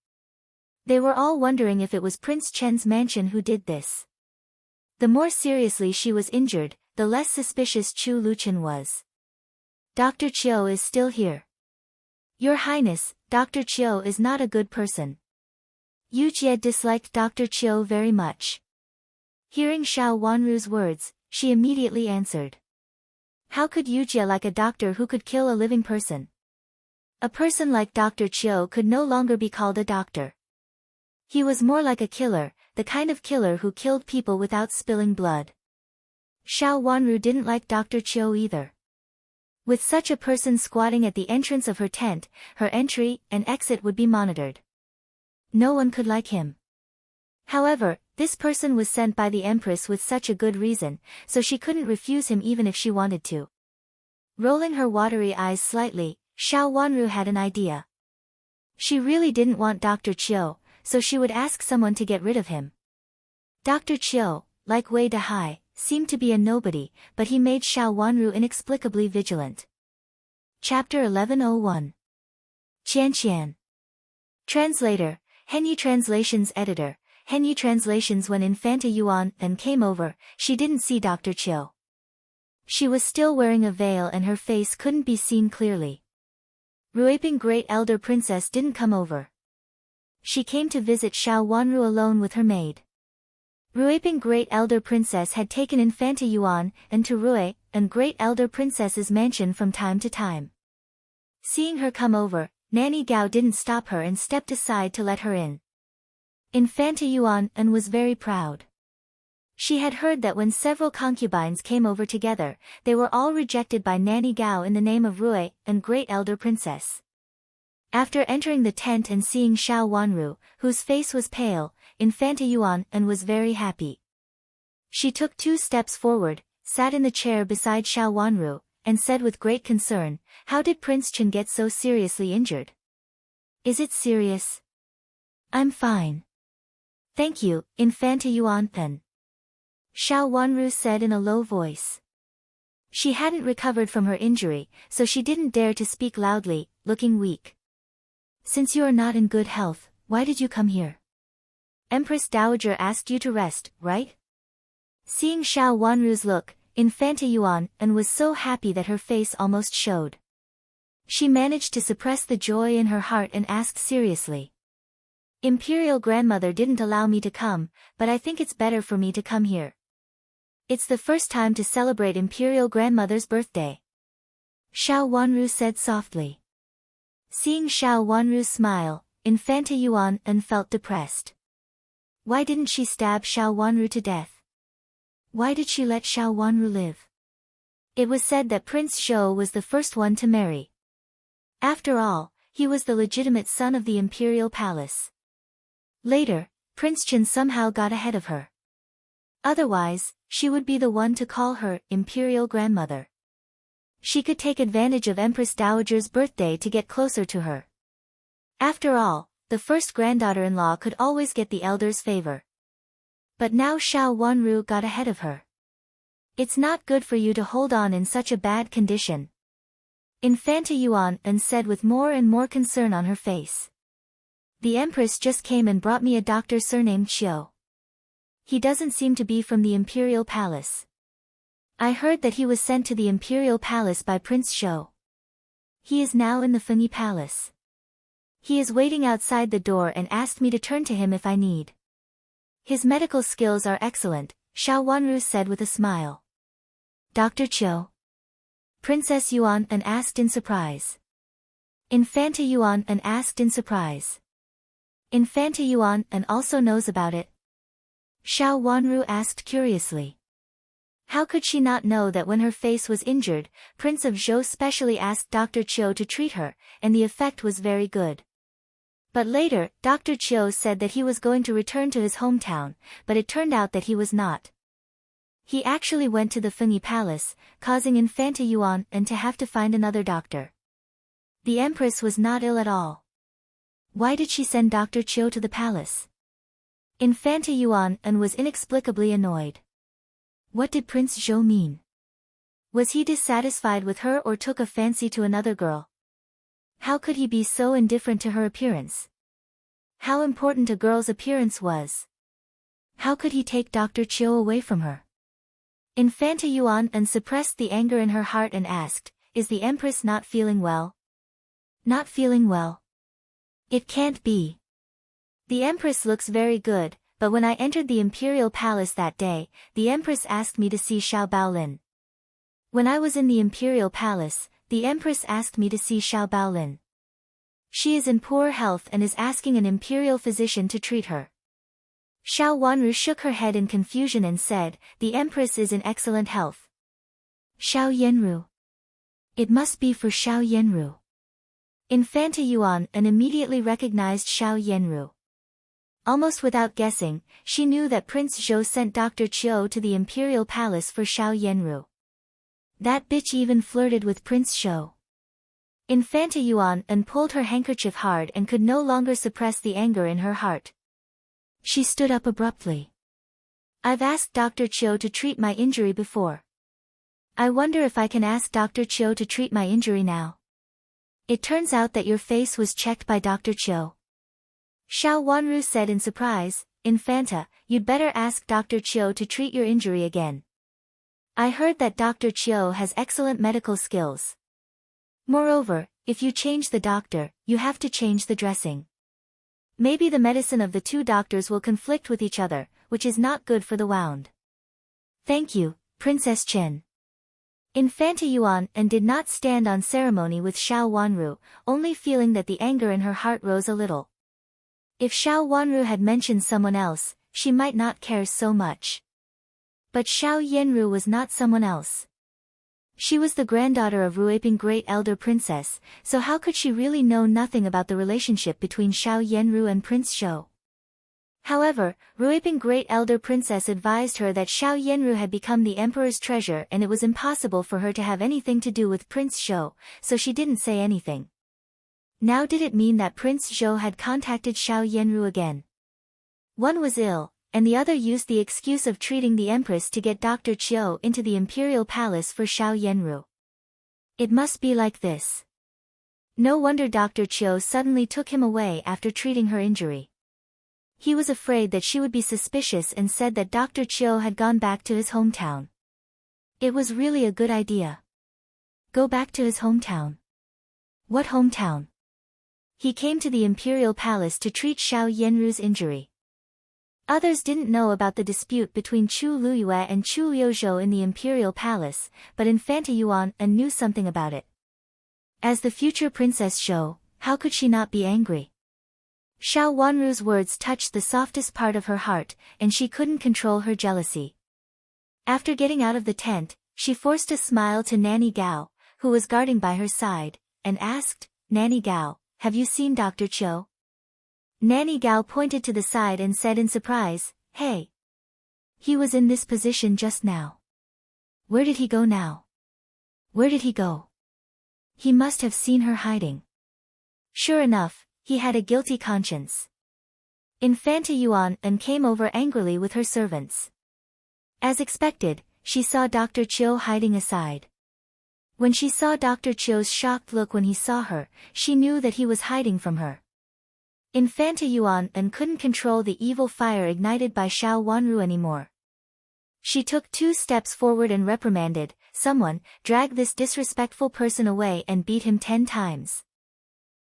They were all wondering if it was Prince Chen's mansion who did this. The more seriously she was injured, the less suspicious Chu Luchen was. Dr. Qiu is still here. Your Highness, Dr. Qiu is not a good person. Yu Jie disliked Dr. Qiu very much. Hearing Xiao Wanru's words, she immediately answered. How could Yujia like a doctor who could kill a living person? A person like Dr. Chiu could no longer be called a doctor. He was more like a killer, the kind of killer who killed people without spilling blood. Xiao Wanru didn't like Dr. Chiu either. With such a person squatting at the entrance of her tent, her entry and exit would be monitored. No one could like him. However, this person was sent by the Empress with such a good reason, so she couldn't refuse him even if she wanted to. Rolling her watery eyes slightly, Xiao Wanru had an idea. She really didn't want Dr. Chiu, so she would ask someone to get rid of him. Dr. Chiu, like Wei Dehai, seemed to be a nobody, but he made Xiao Wanru inexplicably vigilant. Chapter 1101. Qian. Translator, Henyi Translations Editor, Henyi Translations. When Infanta Yuan then came over, she didn't see Dr. Chiu. She was still wearing a veil and her face couldn't be seen clearly. Ruiping Great Elder Princess didn't come over. She came to visit Xiao Wanru alone with her maid. Ruiping Great Elder Princess had taken Infanta Yuan and to Rui and Great Elder Princess's mansion from time to time. Seeing her come over, Nanny Gao didn't stop her and stepped aside to let her in. Infanta Yuan and was very proud. She had heard that when several concubines came over together, they were all rejected by Nanny Gao in the name of Rui and Great Elder Princess. After entering the tent and seeing Xiao Wanru, whose face was pale, Infanta Yuan and was very happy. She took 2 steps forward, sat in the chair beside Xiao Wanru, and said with great concern, "How did Prince Chen get so seriously injured?" "Is it serious?" "I'm fine. Thank you, Infanta Yuan then," Xiao Wanru said in a low voice. She hadn't recovered from her injury, so she didn't dare to speak loudly, looking weak. "Since you are not in good health, why did you come here? Empress Dowager asked you to rest, right?" Seeing Xiao Wanru's look, Infanta Yuan and was so happy that her face almost showed. She managed to suppress the joy in her heart and asked seriously. "Imperial Grandmother didn't allow me to come, but I think it's better for me to come here. It's the first time to celebrate Imperial Grandmother's birthday," Xiao Wanru said softly. Seeing Xiao Wanru smile, Infanta Yuan and felt depressed. Why didn't she stab Xiao Wanru to death? Why did she let Xiao Wanru live? It was said that Prince Zhou was the first one to marry. After all, he was the legitimate son of the imperial palace. Later, Prince Chen somehow got ahead of her. Otherwise, she would be the one to call her imperial grandmother. She could take advantage of Empress Dowager's birthday to get closer to her. After all, the first granddaughter-in-law could always get the elder's favor. But now Xiao Wanru got ahead of her. "It's not good for you to hold on in such a bad condition," Infanta Yuan and said with more and more concern on her face. "The Empress just came and brought me a doctor surnamed Xiu. He doesn't seem to be from the Imperial Palace. I heard that he was sent to the Imperial Palace by Prince Zhou. He is now in the Fengyi Palace. He is waiting outside the door and asked me to turn to him if I need. His medical skills are excellent," Xiao Wanru said with a smile. "Dr. Chiu?" Princess Yuan and asked in surprise. Infanta Yuan and asked in surprise. "Infanta Yuan and also knows about it?" Xiao Wanru asked curiously. How could she not know that when her face was injured, Prince of Zhou specially asked Dr. Chiu to treat her, and the effect was very good. But later, Dr. Chiu said that he was going to return to his hometown, but it turned out that he was not. He actually went to the Fengyi Palace, causing Infanta Yuan and to have to find another doctor. The Empress was not ill at all. Why did she send Dr. Chiu to the palace? Infanta Yuan and was inexplicably annoyed. What did Prince Zhou mean? Was he dissatisfied with her or took a fancy to another girl? How could he be so indifferent to her appearance? How important a girl's appearance was. How could he take Dr. Chiu away from her? Infanta Yuan and suppressed the anger in her heart and asked, "Is the Empress not feeling well?" "Not feeling well? It can't be. The Empress looks very good, but when I entered the imperial palace that day, the empress asked me to see Xiao Baolin. When I was in the imperial palace, the empress asked me to see Xiao Baolin. She is in poor health and is asking an imperial physician to treat her. Xiao Wanru shook her head in confusion and said, the empress is in excellent health. Xiao Yanru. It must be for Xiao Yanru. Infanta Yuan immediately recognized Xiao Yanru. Almost without guessing, she knew that Prince Zhou sent Dr. Qiu to the imperial palace for Xiao Yanru. That bitch even flirted with Prince Zhou. Infanta Yuan pulled her handkerchief hard and could no longer suppress the anger in her heart. She stood up abruptly. I've asked Dr. Qiu to treat my injury before. I wonder if I can ask Dr. Qiu to treat my injury now. It turns out that your face was checked by Dr. Qiu. Xiao Wanru said in surprise, Infanta, you'd better ask Dr. Qiu to treat your injury again. I heard that Dr. Qiu has excellent medical skills. Moreover, if you change the doctor, you have to change the dressing. Maybe the medicine of the two doctors will conflict with each other, which is not good for the wound. Thank you, Princess Chen. Infanta Yuan did not stand on ceremony with Xiao Wanru, only feeling that the anger in her heart rose a little. If Xiao Wanru had mentioned someone else, she might not care so much. But Xiao Yanru was not someone else. She was the granddaughter of Ruiping Great Elder Princess, so how could she really know nothing about the relationship between Xiao Yanru and Prince Zhou? However, Ruiping Great Elder Princess advised her that Xiao Yanru had become the emperor's treasure and it was impossible for her to have anything to do with Prince Zhou, so she didn't say anything. Now did it mean that Prince Zhou had contacted Xiao Yanru again? One was ill, and the other used the excuse of treating the empress to get Dr. Qiu into the imperial palace for Xiao Yanru. It must be like this. No wonder Dr. Qiu suddenly took him away after treating her injury. He was afraid that she would be suspicious and said that Dr. Qiu had gone back to his hometown. It was really a good idea. Go back to his hometown. What hometown? He came to the imperial palace to treat Xiao Yanru's injury. Others didn't know about the dispute between Chu Luyue and Chu Liuzhou in the imperial palace, but Infanta Yuan knew something about it. As the future Princess Zhou, how could she not be angry? Xiao Wanru's words touched the softest part of her heart, and she couldn't control her jealousy. After getting out of the tent, she forced a smile to Nanny Gao, who was guarding by her side, and asked, Nanny Gao, have you seen Dr. Qiu? Nanny Gao pointed to the side and said in surprise, Hey! He was in this position just now. Where did he go now? Where did he go? He must have seen her hiding. Sure enough, he had a guilty conscience. Infanta Yuan came over angrily with her servants. As expected, she saw Dr. Qiu hiding aside. When she saw Dr. Qiu's shocked look when he saw her, she knew that he was hiding from her. Infanta Yuan couldn't control the evil fire ignited by Xiao Wanru anymore. She took 2 steps forward and reprimanded, Someone, drag this disrespectful person away and beat him 10 times.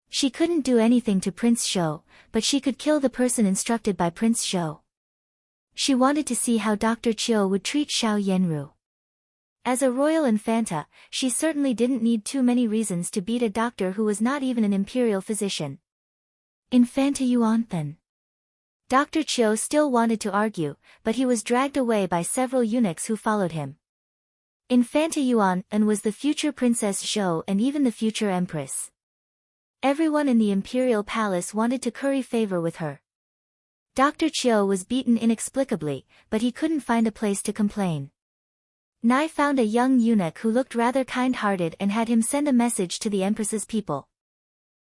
She couldn't do anything to Prince Zhou, but she could kill the person instructed by Prince Zhou. She wanted to see how Dr. Qiu would treat Xiao Yanru. As a royal infanta, she certainly didn't need too many reasons to beat a doctor who was not even an imperial physician. Infanta Yuan then. Dr. Qiu still wanted to argue, but he was dragged away by several eunuchs who followed him. Infanta Yuan was the future Princess Zhou and even the future Empress. Everyone in the imperial palace wanted to curry favor with her. Dr. Qiu was beaten inexplicably, but he couldn't find a place to complain. Nai found a young eunuch who looked rather kind-hearted and had him send a message to the Empress's people.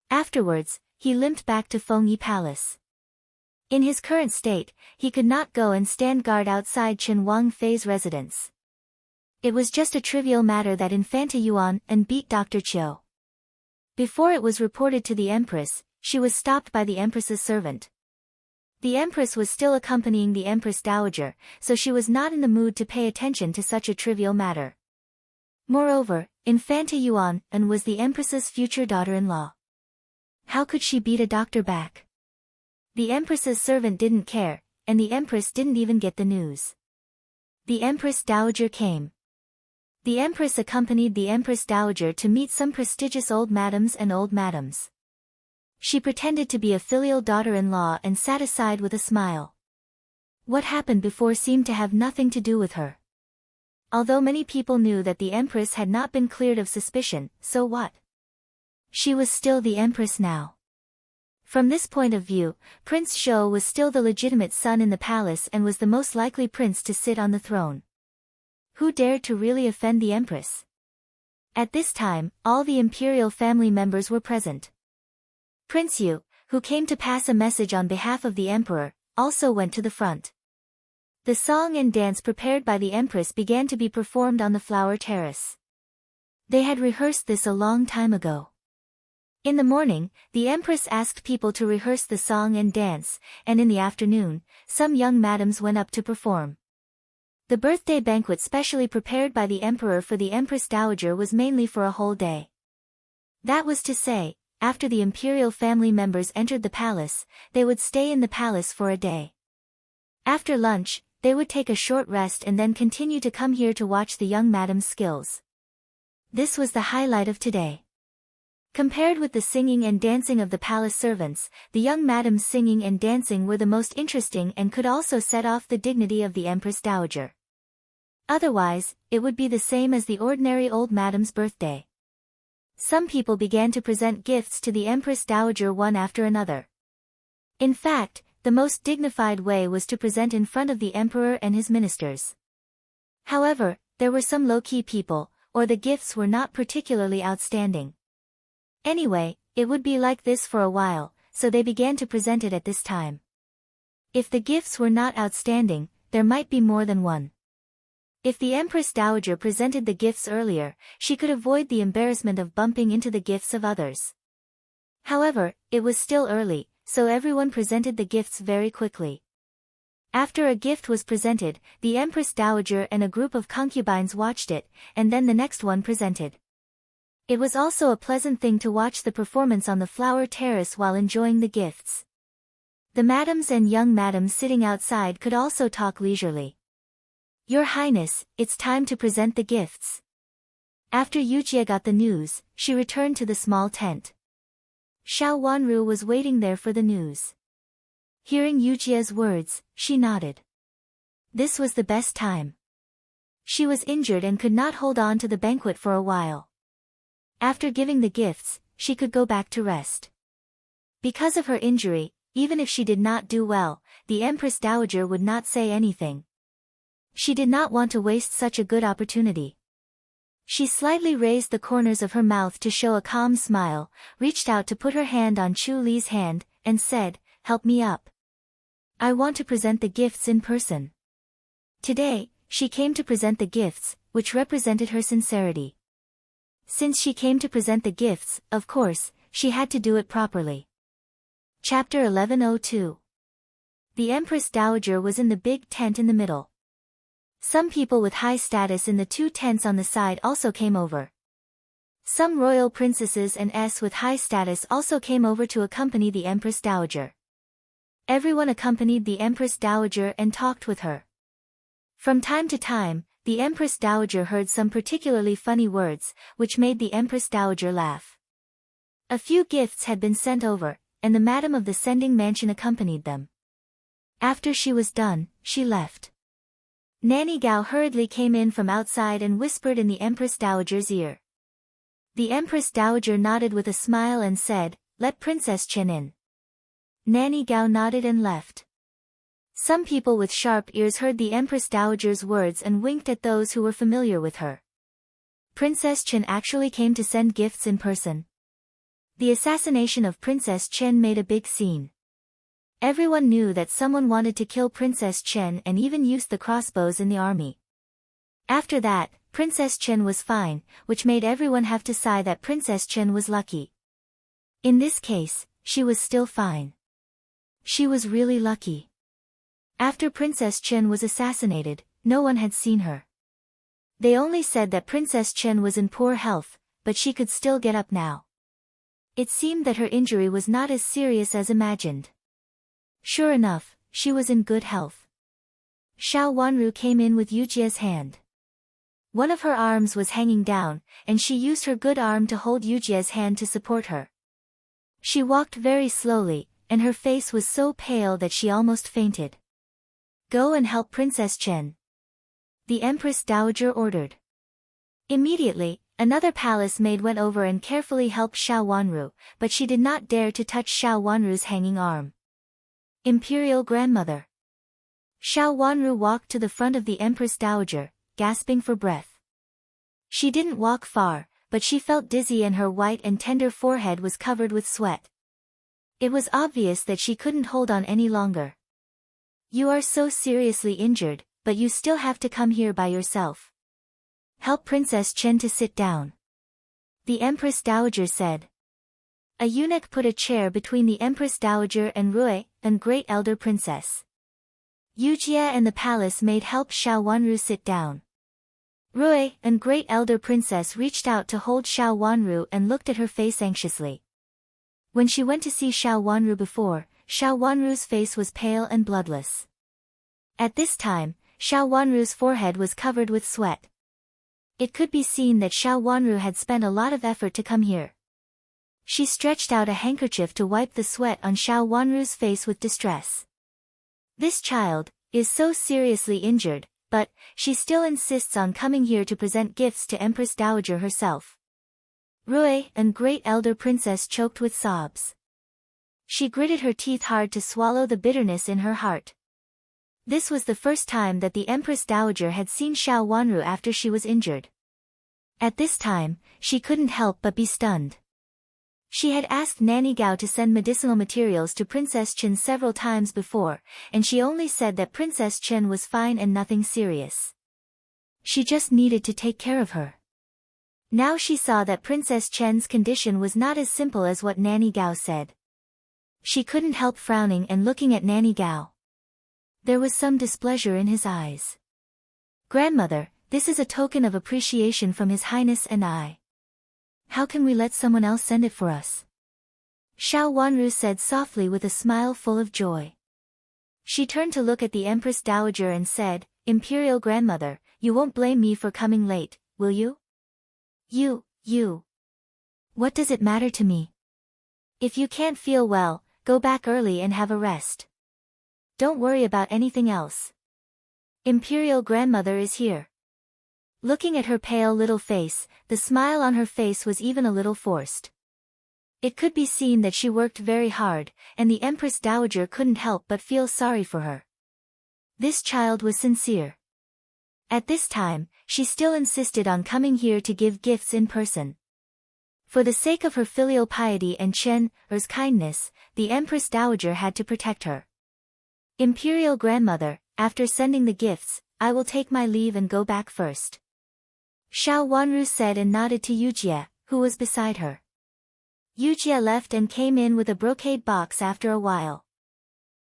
Afterwards, he limped back to Fengyi Palace. In his current state, he could not go and stand guard outside Chen Wangfei's residence. It was just a trivial matter that Infanta Yuan beat Dr. Qiu. Before it was reported to the Empress, she was stopped by the Empress's servant. The Empress was still accompanying the Empress Dowager, so she was not in the mood to pay attention to such a trivial matter. Moreover, Infanta Yuan was the Empress's future daughter-in-law. How could she beat a doctor back? The Empress's servant didn't care, and the Empress didn't even get the news. The Empress Dowager came. The Empress accompanied the Empress Dowager to meet some prestigious old madams and old madams. She pretended to be a filial daughter-in-law and sat aside with a smile. What happened before seemed to have nothing to do with her. Although many people knew that the Empress had not been cleared of suspicion, so what? She was still the Empress now. From this point of view, Prince Zhou was still the legitimate son in the palace and was the most likely prince to sit on the throne. Who dared to really offend the Empress? At this time, all the imperial family members were present. Prince Yu, who came to pass a message on behalf of the Emperor, also went to the front. The song and dance prepared by the Empress began to be performed on the flower terrace. They had rehearsed this a long time ago. In the morning, the Empress asked people to rehearse the song and dance, and in the afternoon, some young madams went up to perform. The birthday banquet specially prepared by the Emperor for the Empress Dowager was mainly for a whole day. That was to say, after the imperial family members entered the palace, they would stay in the palace for a day. After lunch, they would take a short rest and then continue to come here to watch the young madam's skills. This was the highlight of today. Compared with the singing and dancing of the palace servants, the young madams singing and dancing were the most interesting and could also set off the dignity of the Empress Dowager. Otherwise, it would be the same as the ordinary old madam's birthday. Some people began to present gifts to the Empress Dowager one after another. In fact, the most dignified way was to present in front of the Emperor and his ministers. However, there were some low-key people, or the gifts were not particularly outstanding. Anyway, it would be like this for a while, so they began to present it at this time. If the gifts were not outstanding, there might be more than one. If the Empress Dowager presented the gifts earlier, she could avoid the embarrassment of bumping into the gifts of others. However, it was still early, so everyone presented the gifts very quickly. After a gift was presented, the Empress Dowager and a group of concubines watched it, and then the next one presented. It was also a pleasant thing to watch the performance on the flower terrace while enjoying the gifts. The madams and young madams sitting outside could also talk leisurely. Your Highness, it's time to present the gifts. After Yujie got the news, she returned to the small tent. Xiao Wanru was waiting there for the news. Hearing Yujie's words, she nodded. This was the best time. She was injured and could not hold on to the banquet for a while. After giving the gifts, she could go back to rest. Because of her injury, even if she did not do well, the Empress Dowager would not say anything. She did not want to waste such a good opportunity. She slightly raised the corners of her mouth to show a calm smile, reached out to put her hand on Chu Li's hand, and said, "Help me up. I want to present the gifts in person." Today, she came to present the gifts, which represented her sincerity. Since she came to present the gifts, of course, she had to do it properly. Chapter 1102. The Empress Dowager was in the big tent in the middle. Some people with high status in the two tents on the side also came over. Some royal princesses and with high status also came over to accompany the Empress Dowager. Everyone accompanied the Empress Dowager and talked with her. From time to time, the Empress Dowager heard some particularly funny words, which made the Empress Dowager laugh. A few gifts had been sent over, and the madam of the sending mansion accompanied them. After she was done, she left. Nanny Gao hurriedly came in from outside and whispered in the Empress Dowager's ear. The Empress Dowager nodded with a smile and said, "Let Princess Chen in." Nanny Gao nodded and left. Some people with sharp ears heard the Empress Dowager's words and winked at those who were familiar with her. Princess Chen actually came to send gifts in person. The assassination of Princess Chen made a big scene. Everyone knew that someone wanted to kill Princess Chen and even used the crossbows in the army. After that, Princess Chen was fine, which made everyone have to sigh that Princess Chen was lucky. In this case, she was still fine. She was really lucky. After Princess Chen was assassinated, no one had seen her. They only said that Princess Chen was in poor health, but she could still get up now. It seemed that her injury was not as serious as imagined. Sure enough, she was in good health. Xiao Wanru came in with Yujie's hand. One of her arms was hanging down, and she used her good arm to hold Yujie's hand to support her. She walked very slowly, and her face was so pale that she almost fainted. Go and help Princess Chen, the Empress Dowager ordered. Immediately, another palace maid went over and carefully helped Xiao Wanru, but she did not dare to touch Xiao Wanru's hanging arm. Imperial Grandmother. Xiao Wanru walked to the front of the Empress Dowager, gasping for breath. She didn't walk far, but she felt dizzy and her white and tender forehead was covered with sweat. It was obvious that she couldn't hold on any longer. You are so seriously injured, but you still have to come here by yourself. Help Princess Chen to sit down, the Empress Dowager said. A eunuch put a chair between the Empress Dowager and Rui, and Great Elder Princess. Yujie and the palace maid helped Xiao Wanru sit down. Rui and Great Elder Princess reached out to hold Xiao Wanru and looked at her face anxiously. When she went to see Xiao Wanru before, Xiao Wanru's face was pale and bloodless. At this time, Xiao Wanru's forehead was covered with sweat. It could be seen that Xiao Wanru had spent a lot of effort to come here. She stretched out a handkerchief to wipe the sweat on Xiao Wanru's face with distress. This child is so seriously injured, but she still insists on coming here to present gifts to Empress Dowager herself. Rui and Great Elder Princess choked with sobs. She gritted her teeth hard to swallow the bitterness in her heart. This was the first time that the Empress Dowager had seen Xiao Wanru after she was injured. At this time, she couldn't help but be stunned. She had asked Nanny Gao to send medicinal materials to Princess Chen several times before, and she only said that Princess Chen was fine and nothing serious. She just needed to take care of her. Now she saw that Princess Chen's condition was not as simple as what Nanny Gao said. She couldn't help frowning and looking at Nanny Gao. There was some displeasure in his eyes. Grandmother, this is a token of appreciation from His Highness and I. How can we let someone else send it for us? Xiao Wanru said softly with a smile full of joy. She turned to look at the Empress Dowager and said, Imperial Grandmother, you won't blame me for coming late, will you? You. What does it matter to me? If you can't feel well, go back early and have a rest. Don't worry about anything else. Imperial Grandmother is here. Looking at her pale little face, the smile on her face was even a little forced. It could be seen that she worked very hard, and the Empress Dowager couldn't help but feel sorry for her. This child was sincere. At this time, she still insisted on coming here to give gifts in person. For the sake of her filial piety and Chen-er's kindness, the Empress Dowager had to protect her. Imperial Grandmother, after sending the gifts, I will take my leave and go back first. Xiao Wanru said and nodded to Yujie, who was beside her. Yujie left and came in with a brocade box after a while.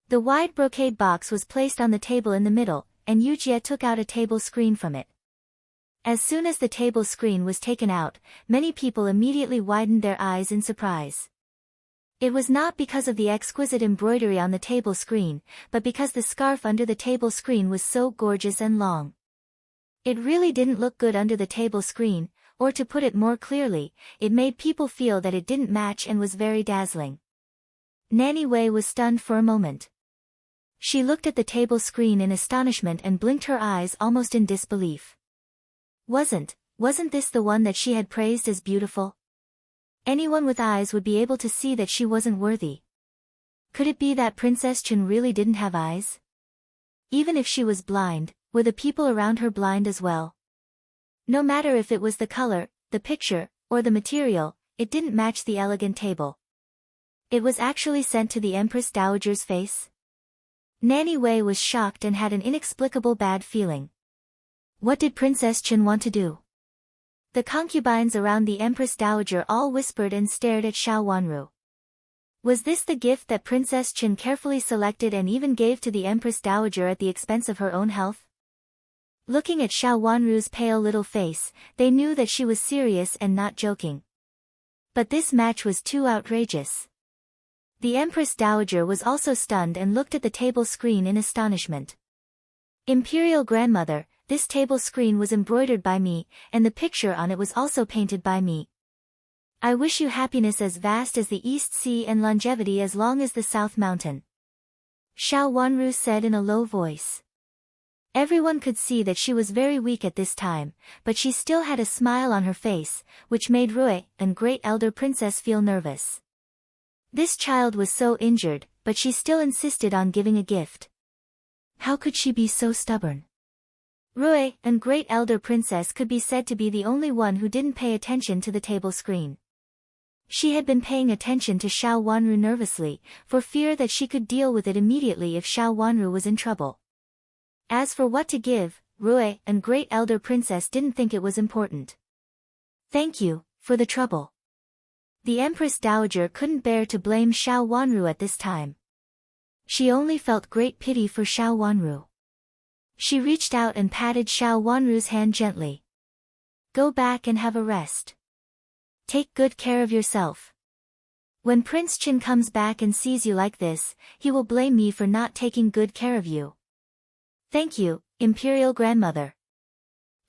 The wide brocade box was placed on the table in the middle, and Yujie took out a table screen from it. As soon as the table screen was taken out, many people immediately widened their eyes in surprise. It was not because of the exquisite embroidery on the table screen, but because the scarf under the table screen was so gorgeous and long. It really didn't look good under the table screen, or to put it more clearly, it made people feel that it didn't match and was very dazzling. Nanny Wei was stunned for a moment. She looked at the table screen in astonishment and blinked her eyes almost in disbelief. Wasn't this the one that she had praised as beautiful? Anyone with eyes would be able to see that she wasn't worthy. Could it be that Princess Chen really didn't have eyes? Even if she was blind, were the people around her blind as well? No matter if it was the color, the picture, or the material, it didn't match the elegant table. It was actually sent to the Empress Dowager's face? Nanny Wei was shocked and had an inexplicable bad feeling. What did Princess Chen want to do? The concubines around the Empress Dowager all whispered and stared at Xiao Wanru. Was this the gift that Princess Chen carefully selected and even gave to the Empress Dowager at the expense of her own health? Looking at Xiao Wanru's pale little face, they knew that she was serious and not joking. But this match was too outrageous. The Empress Dowager was also stunned and looked at the table screen in astonishment. Imperial Grandmother, this table screen was embroidered by me, and the picture on it was also painted by me. I wish you happiness as vast as the East Sea and longevity as long as the South Mountain. Xiao Wanru said in a low voice. Everyone could see that she was very weak at this time, but she still had a smile on her face, which made Rui, and great elder princess, feel nervous. This child was so injured, but she still insisted on giving a gift. How could she be so stubborn? Rui, and great elder princess, could be said to be the only one who didn't pay attention to the table screen. She had been paying attention to Xiao Wanru nervously, for fear that she could deal with it immediately if Xiao Wanru was in trouble. As for what to give, Rui, and great elder princess, didn't think it was important. Thank you, for the trouble. The Empress Dowager couldn't bear to blame Xiao Wanru at this time. She only felt great pity for Xiao Wanru. She reached out and patted Xiao Wanru's hand gently. Go back and have a rest. Take good care of yourself. When Prince Qin comes back and sees you like this, he will blame me for not taking good care of you. Thank you, Imperial Grandmother.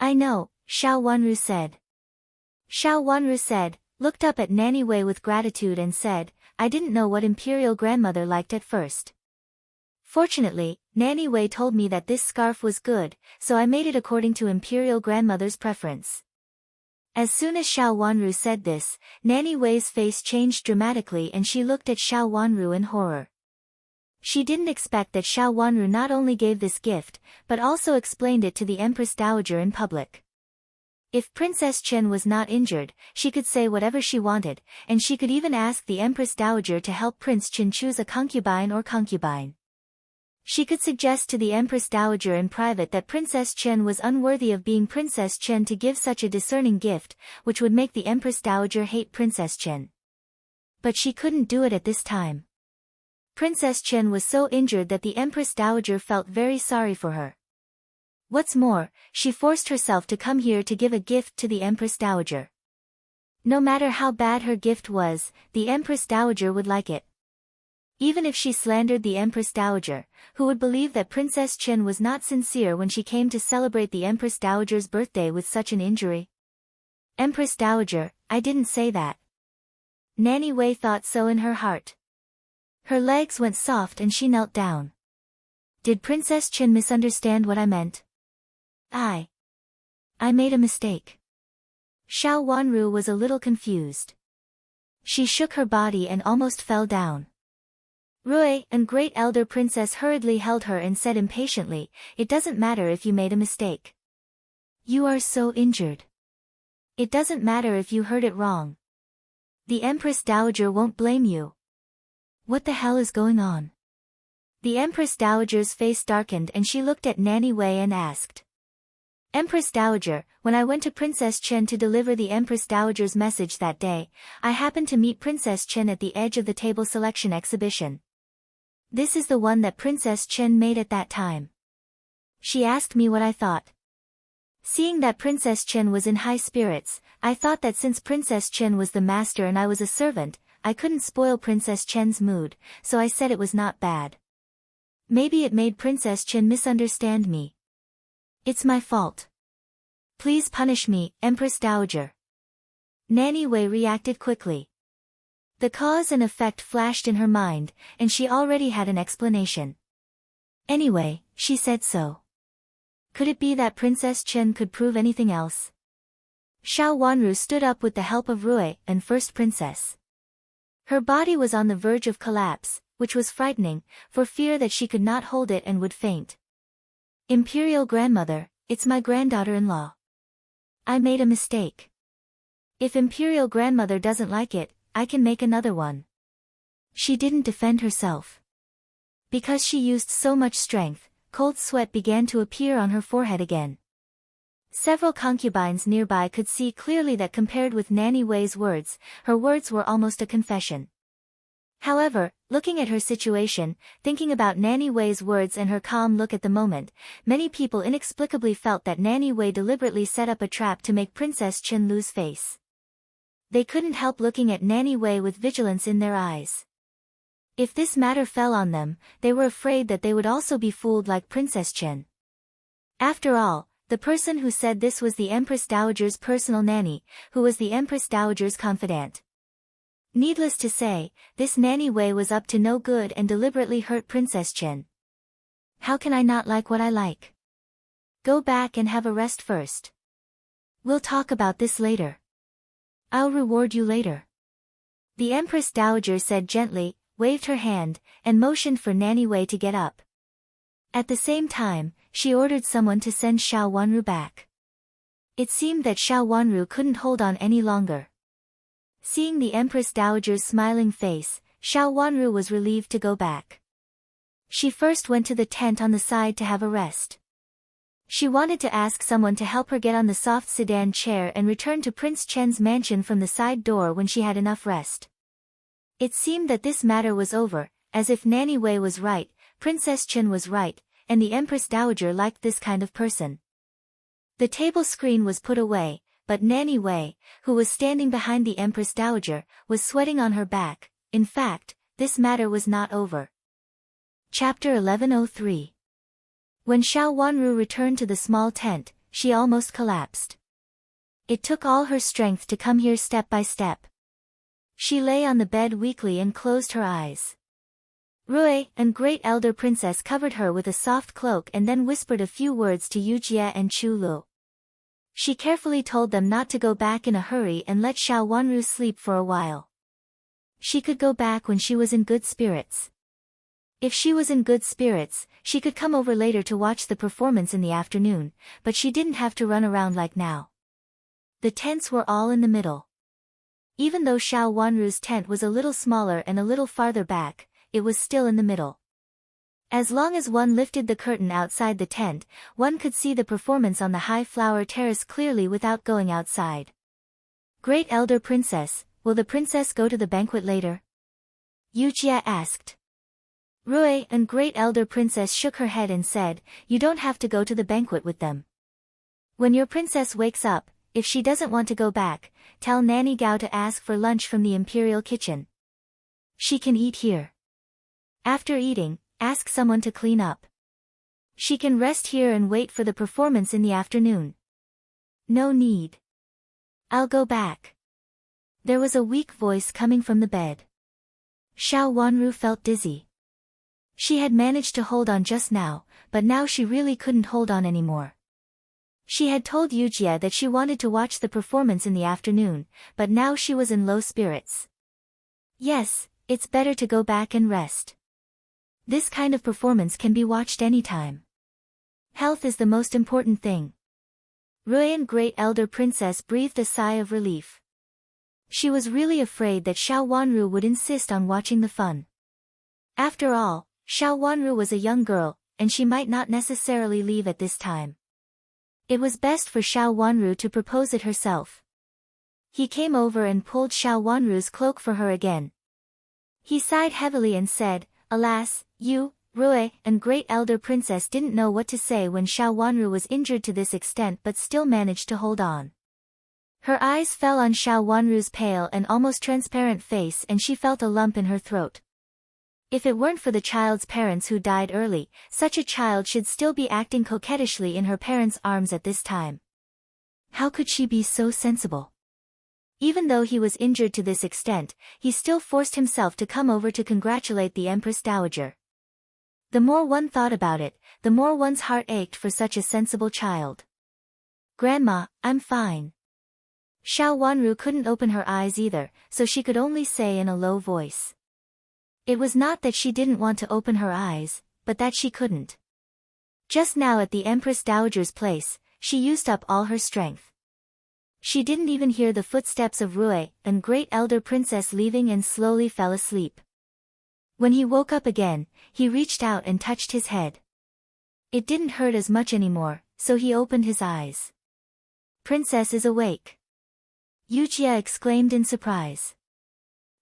I know, Xiao Wanru said. Xiao Wanru said, looked up at Nanny Wei with gratitude and said, I didn't know what Imperial Grandmother liked at first. Fortunately, Nanny Wei told me that this scarf was good, so I made it according to Imperial Grandmother's preference. As soon as Xiao Wanru said this, Nanny Wei's face changed dramatically and she looked at Xiao Wanru in horror. She didn't expect that Xiao Wanru not only gave this gift, but also explained it to the Empress Dowager in public. If Princess Chen was not injured, she could say whatever she wanted, and she could even ask the Empress Dowager to help Prince Chen choose a concubine or concubine. She could suggest to the Empress Dowager in private that Princess Chen was unworthy of being Princess Chen to give such a discerning gift, which would make the Empress Dowager hate Princess Chen. But she couldn't do it at this time. Princess Chen was so injured that the Empress Dowager felt very sorry for her. What's more, she forced herself to come here to give a gift to the Empress Dowager. No matter how bad her gift was, the Empress Dowager would like it. Even if she slandered the Empress Dowager, who would believe that Princess Chen was not sincere when she came to celebrate the Empress Dowager's birthday with such an injury? Empress Dowager, I didn't say that. Nanny Wei thought so in her heart. Her legs went soft and she knelt down. Did Princess Chen misunderstand what I meant? I made a mistake. Xiao Wanru was a little confused. She shook her body and almost fell down. Rui, and great elder princess, hurriedly held her and said impatiently, it doesn't matter if you made a mistake. You are so injured. It doesn't matter if you heard it wrong. The Empress Dowager won't blame you. What the hell is going on? The Empress Dowager's face darkened and she looked at Nanny Wei and asked. Empress Dowager, when I went to Princess Chen to deliver the Empress Dowager's message that day, I happened to meet Princess Chen at the edge of the table selection exhibition. This is the one that Princess Chen made at that time. She asked me what I thought. Seeing that Princess Chen was in high spirits, I thought that since Princess Chen was the master and I was a servant, I couldn't spoil Princess Chen's mood, so I said it was not bad. Maybe it made Princess Chen misunderstand me. It's my fault. Please punish me, Empress Dowager. Nanny Wei reacted quickly. The cause and effect flashed in her mind, and she already had an explanation. Anyway, she said so. Could it be that Princess Chen could prove anything else? Xiao Wanru stood up with the help of Rui, and First Princess. Her body was on the verge of collapse, which was frightening, for fear that she could not hold it and would faint. Imperial Grandmother, it's my granddaughter-in-law. I made a mistake. If Imperial Grandmother doesn't like it, I can make another one. She didn't defend herself. Because she used so much strength, cold sweat began to appear on her forehead again. Several concubines nearby could see clearly that compared with Nanny Wei's words, her words were almost a confession. However, looking at her situation, thinking about Nanny Wei's words and her calm look at the moment, many people inexplicably felt that Nanny Wei deliberately set up a trap to make Princess Chen lose face. They couldn't help looking at Nanny Wei with vigilance in their eyes. If this matter fell on them, they were afraid that they would also be fooled like Princess Chen. After all, the person who said this was the Empress Dowager's personal nanny, who was the Empress Dowager's confidant. Needless to say, this nanny Wei was up to no good and deliberately hurt Princess Chen. How can I not like what I like? Go back and have a rest first. We'll talk about this later. I'll reward you later. The Empress Dowager said gently, waved her hand, and motioned for Nanny Wei to get up. At the same time, she ordered someone to send Xiao Wanru back. It seemed that Xiao Wanru couldn't hold on any longer. Seeing the Empress Dowager's smiling face, Xiao Wanru was relieved to go back. She first went to the tent on the side to have a rest. She wanted to ask someone to help her get on the soft sedan chair and return to Prince Chen's mansion from the side door when she had enough rest. It seemed that this matter was over, as if Nanny Wei was right, Princess Chen was right, and the Empress Dowager liked this kind of person. The table screen was put away, but Nanny Wei, who was standing behind the Empress Dowager, was sweating on her back. In fact, this matter was not over. Chapter 1103. When Xiao Wanru returned to the small tent, she almost collapsed. It took all her strength to come here step by step. She lay on the bed weakly and closed her eyes. Rui, and Great Elder Princess covered her with a soft cloak and then whispered a few words to Yujie and Chu Lu. She carefully told them not to go back in a hurry and let Xiao Wanru sleep for a while. She could go back when she was in good spirits. If she was in good spirits, she could come over later to watch the performance in the afternoon, but she didn't have to run around like now. The tents were all in the middle. Even though Xiao Wanru's tent was a little smaller and a little farther back, it was still in the middle. As long as one lifted the curtain outside the tent, one could see the performance on the high flower terrace clearly without going outside. Great Elder Princess, will the princess go to the banquet later? Yujie asked. Rui, and Great Elder Princess shook her head and said, you don't have to go to the banquet with them. When your princess wakes up, if she doesn't want to go back, tell Nanny Gao to ask for lunch from the imperial kitchen. She can eat here. After eating, ask someone to clean up. She can rest here and wait for the performance in the afternoon. No need. I'll go back. There was a weak voice coming from the bed. Xiao Wanru felt dizzy. She had managed to hold on just now, but now she really couldn't hold on anymore. She had told Yujie that she wanted to watch the performance in the afternoon, but now she was in low spirits. Yes, it's better to go back and rest. This kind of performance can be watched anytime. Health is the most important thing. Rui and Great Elder Princess breathed a sigh of relief. She was really afraid that Xiao Wanru would insist on watching the fun. After all, Xiao Wanru was a young girl, and she might not necessarily leave at this time. It was best for Xiao Wanru to propose it herself. He came over and pulled Xiao Wanru's cloak for her again. He sighed heavily and said, alas, you, Rui, and Great Elder Princess didn't know what to say when Xiao Wanru was injured to this extent but still managed to hold on. Her eyes fell on Xiao Wanru's pale and almost transparent face and she felt a lump in her throat. If it weren't for the child's parents who died early, such a child should still be acting coquettishly in her parents' arms at this time. How could she be so sensible? Even though he was injured to this extent, he still forced himself to come over to congratulate the Empress Dowager. The more one thought about it, the more one's heart ached for such a sensible child. Grandma, I'm fine. Xiao Wanru couldn't open her eyes either, so she could only say in a low voice. It was not that she didn't want to open her eyes, but that she couldn't. Just now at the Empress Dowager's place, she used up all her strength. She didn't even hear the footsteps of Rui and Great Elder Princess leaving and slowly fell asleep. When he woke up again, he reached out and touched his head. It didn't hurt as much anymore, so he opened his eyes. Princess is awake. Yujie exclaimed in surprise.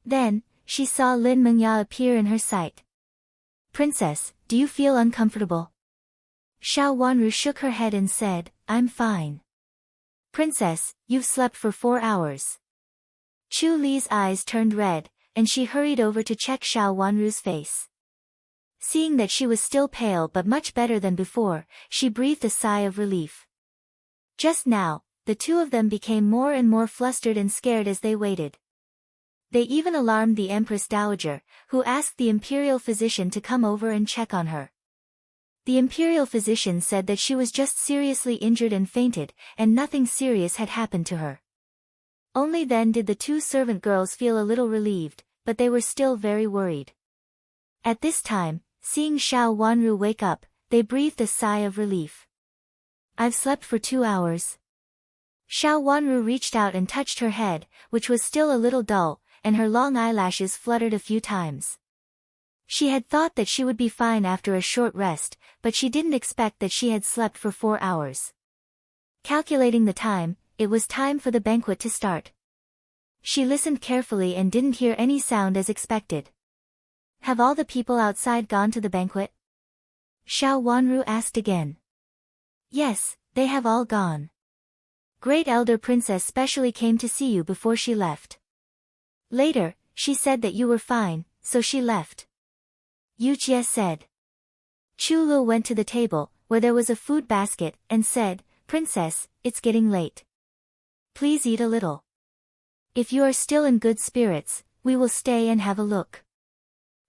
Then, she saw Lin Mengya appear in her sight. Princess, do you feel uncomfortable? Xiao Wanru shook her head and said, I'm fine. Princess, you've slept for 4 hours. Chu Li's eyes turned red, and she hurried over to check Xiao Wanru's face. Seeing that she was still pale but much better than before, she breathed a sigh of relief. Just now, the two of them became more and more flustered and scared as they waited. They even alarmed the Empress Dowager, who asked the imperial physician to come over and check on her. The imperial physician said that she was just seriously injured and fainted, and nothing serious had happened to her. Only then did the two servant girls feel a little relieved, but they were still very worried. At this time, seeing Xiao Wanru wake up, they breathed a sigh of relief. "I've slept for 2 hours." Xiao Wanru reached out and touched her head, which was still a little dull, and her long eyelashes fluttered a few times. She had thought that she would be fine after a short rest, but she didn't expect that she had slept for 4 hours. Calculating the time, it was time for the banquet to start. She listened carefully and didn't hear any sound as expected. "Have all the people outside gone to the banquet?" Xiao Wanru asked again. "Yes, they have all gone. Great Elder Princess specially came to see you before she left. Later, she said that you were fine, so she left," Yujie said. Chulu went to the table, where there was a food basket, and said, "Princess, it's getting late. Please eat a little. If you are still in good spirits, we will stay and have a look.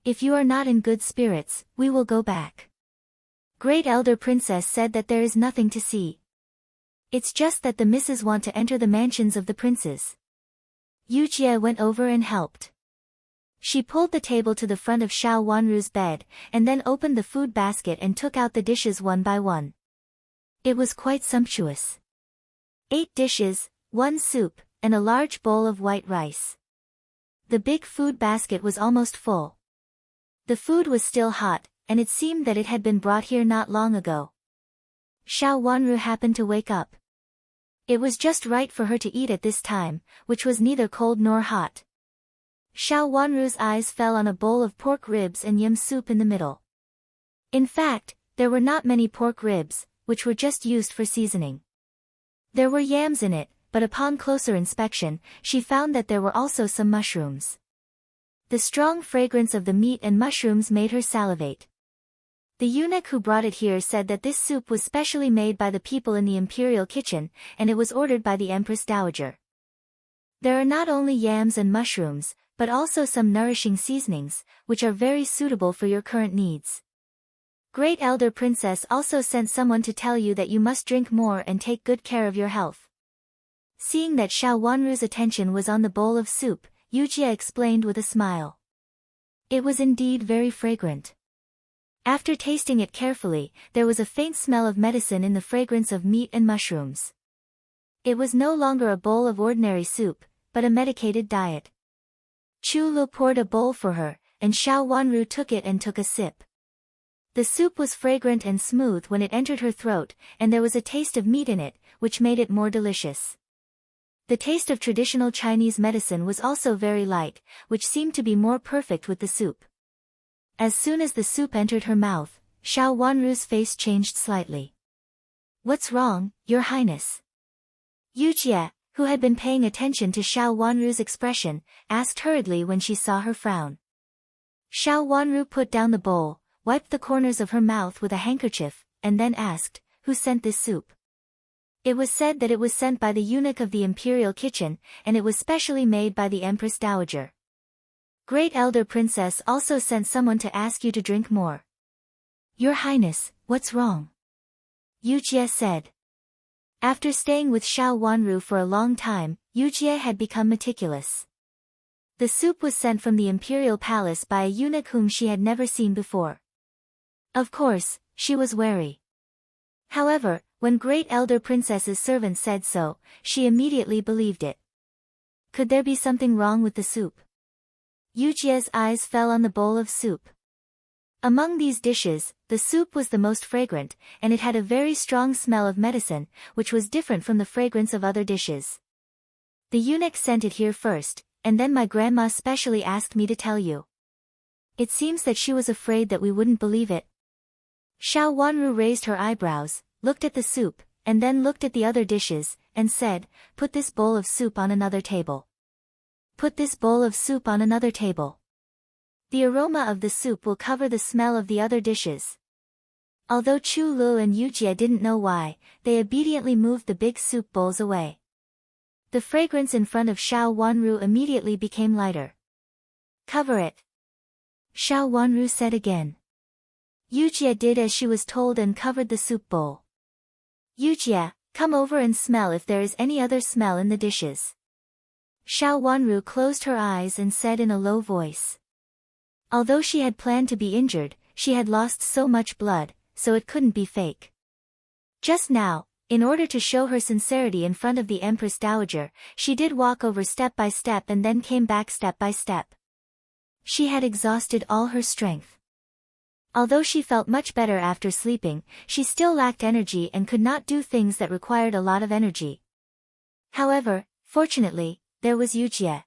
If you are not in good spirits, we will go back." Great Elder Princess said that there is nothing to see. It's just that the misses want to enter the mansions of the princes. Yujie went over and helped. She pulled the table to the front of Xiao Wanru's bed, and then opened the food basket and took out the dishes one by one. It was quite sumptuous. 8 dishes, 1 soup, and a large bowl of white rice. The big food basket was almost full. The food was still hot, and it seemed that it had been brought here not long ago. Xiao Wanru happened to wake up. It was just right for her to eat at this time, which was neither cold nor hot. Xiao Wanru's eyes fell on a bowl of pork ribs and yam soup in the middle. In fact, there were not many pork ribs, which were just used for seasoning. There were yams in it, but upon closer inspection, she found that there were also some mushrooms. The strong fragrance of the meat and mushrooms made her salivate. The eunuch who brought it here said that this soup was specially made by the people in the imperial kitchen, and it was ordered by the Empress Dowager. There are not only yams and mushrooms, but also some nourishing seasonings, which are very suitable for your current needs. Great Elder Princess also sent someone to tell you that you must drink more and take good care of your health. Seeing that Xiao Wanru's attention was on the bowl of soup, Yujie explained with a smile. It was indeed very fragrant. After tasting it carefully, there was a faint smell of medicine in the fragrance of meat and mushrooms. It was no longer a bowl of ordinary soup, but a medicated diet. Chulu poured a bowl for her, and Xiao Wanru took it and took a sip. The soup was fragrant and smooth when it entered her throat, and there was a taste of meat in it, which made it more delicious. The taste of traditional Chinese medicine was also very light, which seemed to be more perfect with the soup. As soon as the soup entered her mouth, Xiao Wanru's face changed slightly. "What's wrong, Your Highness?" Yujie, who had been paying attention to Xiao Wanru's expression, asked hurriedly when she saw her frown. Xiao Wanru put down the bowl, wiped the corners of her mouth with a handkerchief, and then asked, "Who sent this soup?" It was said that it was sent by the eunuch of the imperial kitchen, and it was specially made by the Empress Dowager. Great Elder Princess also sent someone to ask you to drink more. "Your Highness, what's wrong?" Yujie said. After staying with Xiao Wanru for a long time, Yujie had become meticulous. The soup was sent from the imperial palace by a eunuch whom she had never seen before. Of course, she was wary. However, when Great Elder Princess's servant said so, she immediately believed it. Could there be something wrong with the soup? Yujie's eyes fell on the bowl of soup. Among these dishes, the soup was the most fragrant, and it had a very strong smell of medicine, which was different from the fragrance of other dishes. The eunuch sent it here first, and then my grandma specially asked me to tell you. It seems that she was afraid that we wouldn't believe it. Xiao Wanru raised her eyebrows, looked at the soup, and then looked at the other dishes, and said, "Put this bowl of soup on another table." Put this bowl of soup on another table. The aroma of the soup will cover the smell of the other dishes. Although Chu Lu and Yujie didn't know why, they obediently moved the big soup bowls away. The fragrance in front of Xiao Wanru immediately became lighter. Cover it. Xiao Wanru said again. Yujie did as she was told and covered the soup bowl. Yujie, come over and smell if there is any other smell in the dishes. Xiao Wanru closed her eyes and said in a low voice. Although she had planned to be injured, she had lost so much blood, so it couldn't be fake. Just now, in order to show her sincerity in front of the Empress Dowager, she did walk over step by step and then came back step by step. She had exhausted all her strength. Although she felt much better after sleeping, she still lacked energy and could not do things that required a lot of energy. However, fortunately, there was Yujie.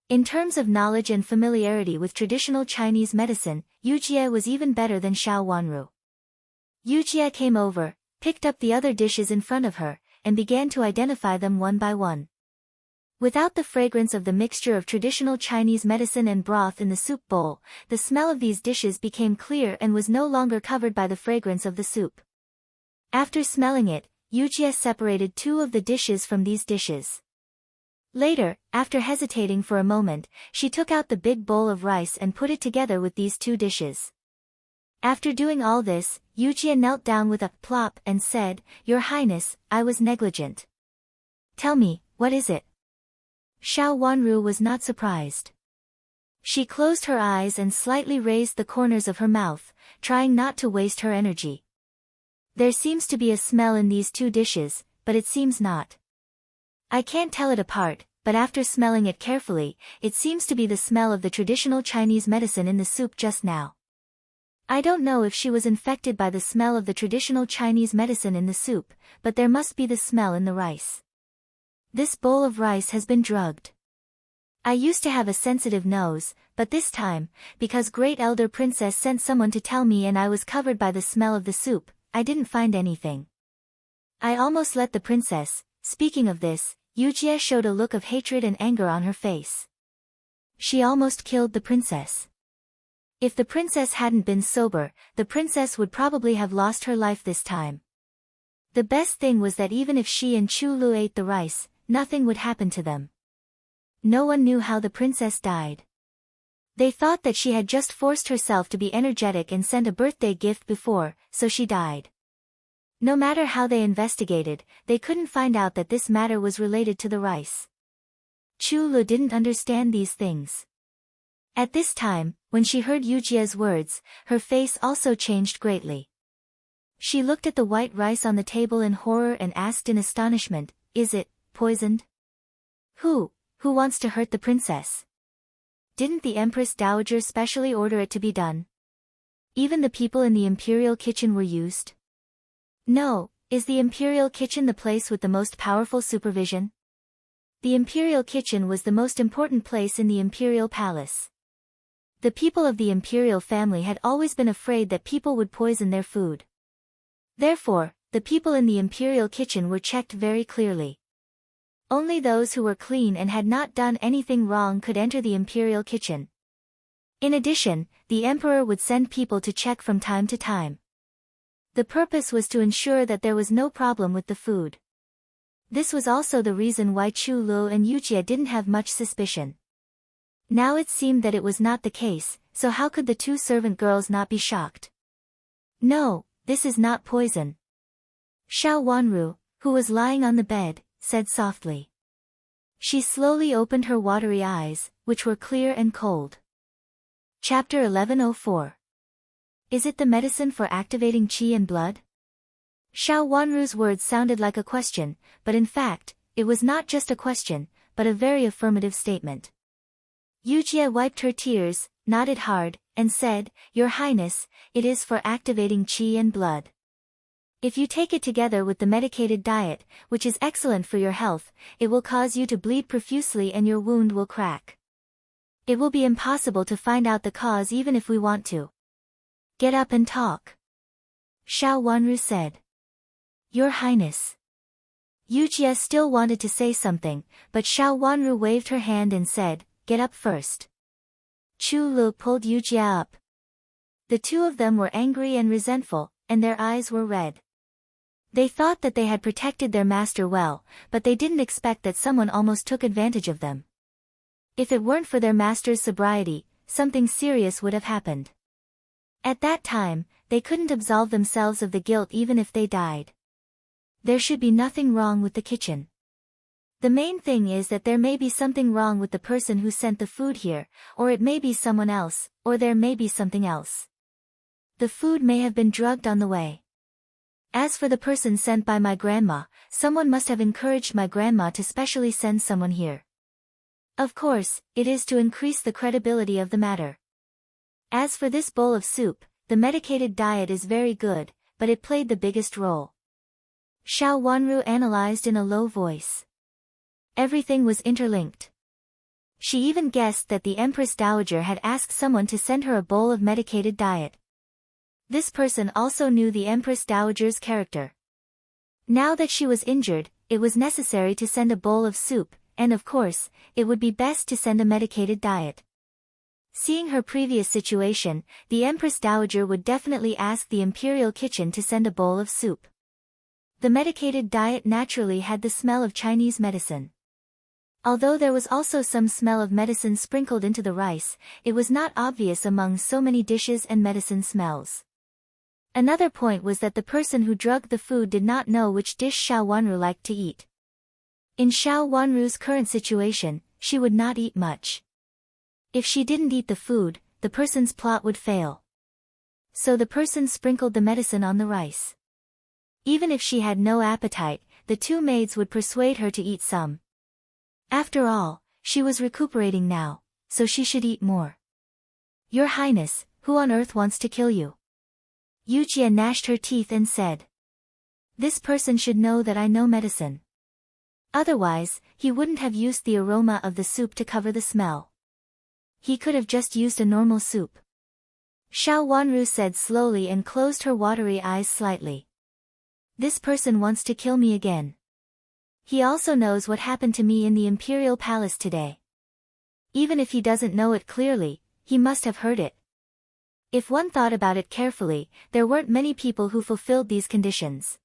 In terms of knowledge and familiarity with traditional Chinese medicine, Yujie was even better than Xiao Wanru. Yujie came over, picked up the other dishes in front of her, and began to identify them one by one. Without the fragrance of the mixture of traditional Chinese medicine and broth in the soup bowl, the smell of these dishes became clear and was no longer covered by the fragrance of the soup. After smelling it, Yujie separated two of the dishes from these dishes. Later, after hesitating for a moment, she took out the big bowl of rice and put it together with these two dishes. After doing all this, Yujie knelt down with a plop and said, "Your Highness, I was negligent." "Tell me, what is it?" Xiao Wanru was not surprised. She closed her eyes and slightly raised the corners of her mouth, trying not to waste her energy. "There seems to be a smell in these two dishes, but it seems not. I can't tell it apart, but after smelling it carefully, it seems to be the smell of the traditional Chinese medicine in the soup just now. I don't know if she was infected by the smell of the traditional Chinese medicine in the soup, but there must be the smell in the rice. This bowl of rice has been drugged. I used to have a sensitive nose, but this time, because Great Elder Princess sent someone to tell me and I was covered by the smell of the soup, I didn't find anything. I almost let the princess." Speaking of this, Yujie showed a look of hatred and anger on her face. She almost killed the princess. If the princess hadn't been sober, the princess would probably have lost her life this time. The best thing was that even if she and Chu Lu ate the rice, nothing would happen to them. No one knew how the princess died. They thought that she had just forced herself to be energetic and sent a birthday gift before, so she died. No matter how they investigated, they couldn't find out that this matter was related to the rice. Chu Lu didn't understand these things. At this time, when she heard Yujie's words, her face also changed greatly. She looked at the white rice on the table in horror and asked in astonishment, "Is it poisoned? Who wants to hurt the princess? Didn't the Empress Dowager specially order it to be done? Even the people in the imperial kitchen were used? No, is the imperial kitchen the place with the most powerful supervision? The imperial kitchen was the most important place in the imperial palace. The people of the imperial family had always been afraid that people would poison their food. Therefore, the people in the imperial kitchen were checked very clearly. Only those who were clean and had not done anything wrong could enter the imperial kitchen. In addition, the emperor would send people to check from time to time. The purpose was to ensure that there was no problem with the food. This was also the reason why Chu Lu and Yujie didn't have much suspicion. Now it seemed that it was not the case, so how could the two servant girls not be shocked? "No, this is not poison," Xiao Wanru, who was lying on the bed, said softly. She slowly opened her watery eyes, which were clear and cold. Chapter 1104. Is it the medicine for activating qi and blood? Xiao Wanru's words sounded like a question, but in fact, it was not just a question, but a very affirmative statement. Yujie wiped her tears, nodded hard, and said, "Your Highness, it is for activating qi and blood. If you take it together with the medicated diet, which is excellent for your health, it will cause you to bleed profusely and your wound will crack. It will be impossible to find out the cause even if we want to. Get up and talk," Xiao Wanru said. "Your Highness." Yujie still wanted to say something, but Xiao Wanru waved her hand and said, "Get up first." Chu Lu pulled Yujie up. The two of them were angry and resentful, and their eyes were red. They thought that they had protected their master well, but they didn't expect that someone almost took advantage of them. If it weren't for their master's sobriety, something serious would have happened. At that time, they couldn't absolve themselves of the guilt even if they died. There should be nothing wrong with the kitchen. The main thing is that there may be something wrong with the person who sent the food here, or it may be someone else, or there may be something else. The food may have been drugged on the way. As for the person sent by my grandma, someone must have encouraged my grandma to specially send someone here. Of course, it is to increase the credibility of the matter. As for this bowl of soup, the medicated diet is very good, but it played the biggest role. Xiao Wanru analyzed in a low voice. Everything was interlinked. She even guessed that the Empress Dowager had asked someone to send her a bowl of medicated diet. This person also knew the Empress Dowager's character. Now that she was injured, it was necessary to send a bowl of soup, and of course, it would be best to send a medicated diet. Seeing her previous situation, the Empress Dowager would definitely ask the Imperial Kitchen to send a bowl of soup. The medicated diet naturally had the smell of Chinese medicine. Although there was also some smell of medicine sprinkled into the rice, it was not obvious among so many dishes and medicine smells. Another point was that the person who drugged the food did not know which dish Xiao Wanru liked to eat. In Xiao Wanru's current situation, she would not eat much. If she didn't eat the food, the person's plot would fail. So the person sprinkled the medicine on the rice. Even if she had no appetite, the two maids would persuade her to eat some. After all, she was recuperating now, so she should eat more. "Your Highness, who on earth wants to kill you?" Yujie gnashed her teeth and said. "This person should know that I know medicine. Otherwise, he wouldn't have used the aroma of the soup to cover the smell. He could have just used a normal soup." Xiao Wanru said slowly and closed her watery eyes slightly. "This person wants to kill me again. He also knows what happened to me in the Imperial Palace today. Even if he doesn't know it clearly, he must have heard it. If one thought about it carefully, there weren't many people who fulfilled these conditions."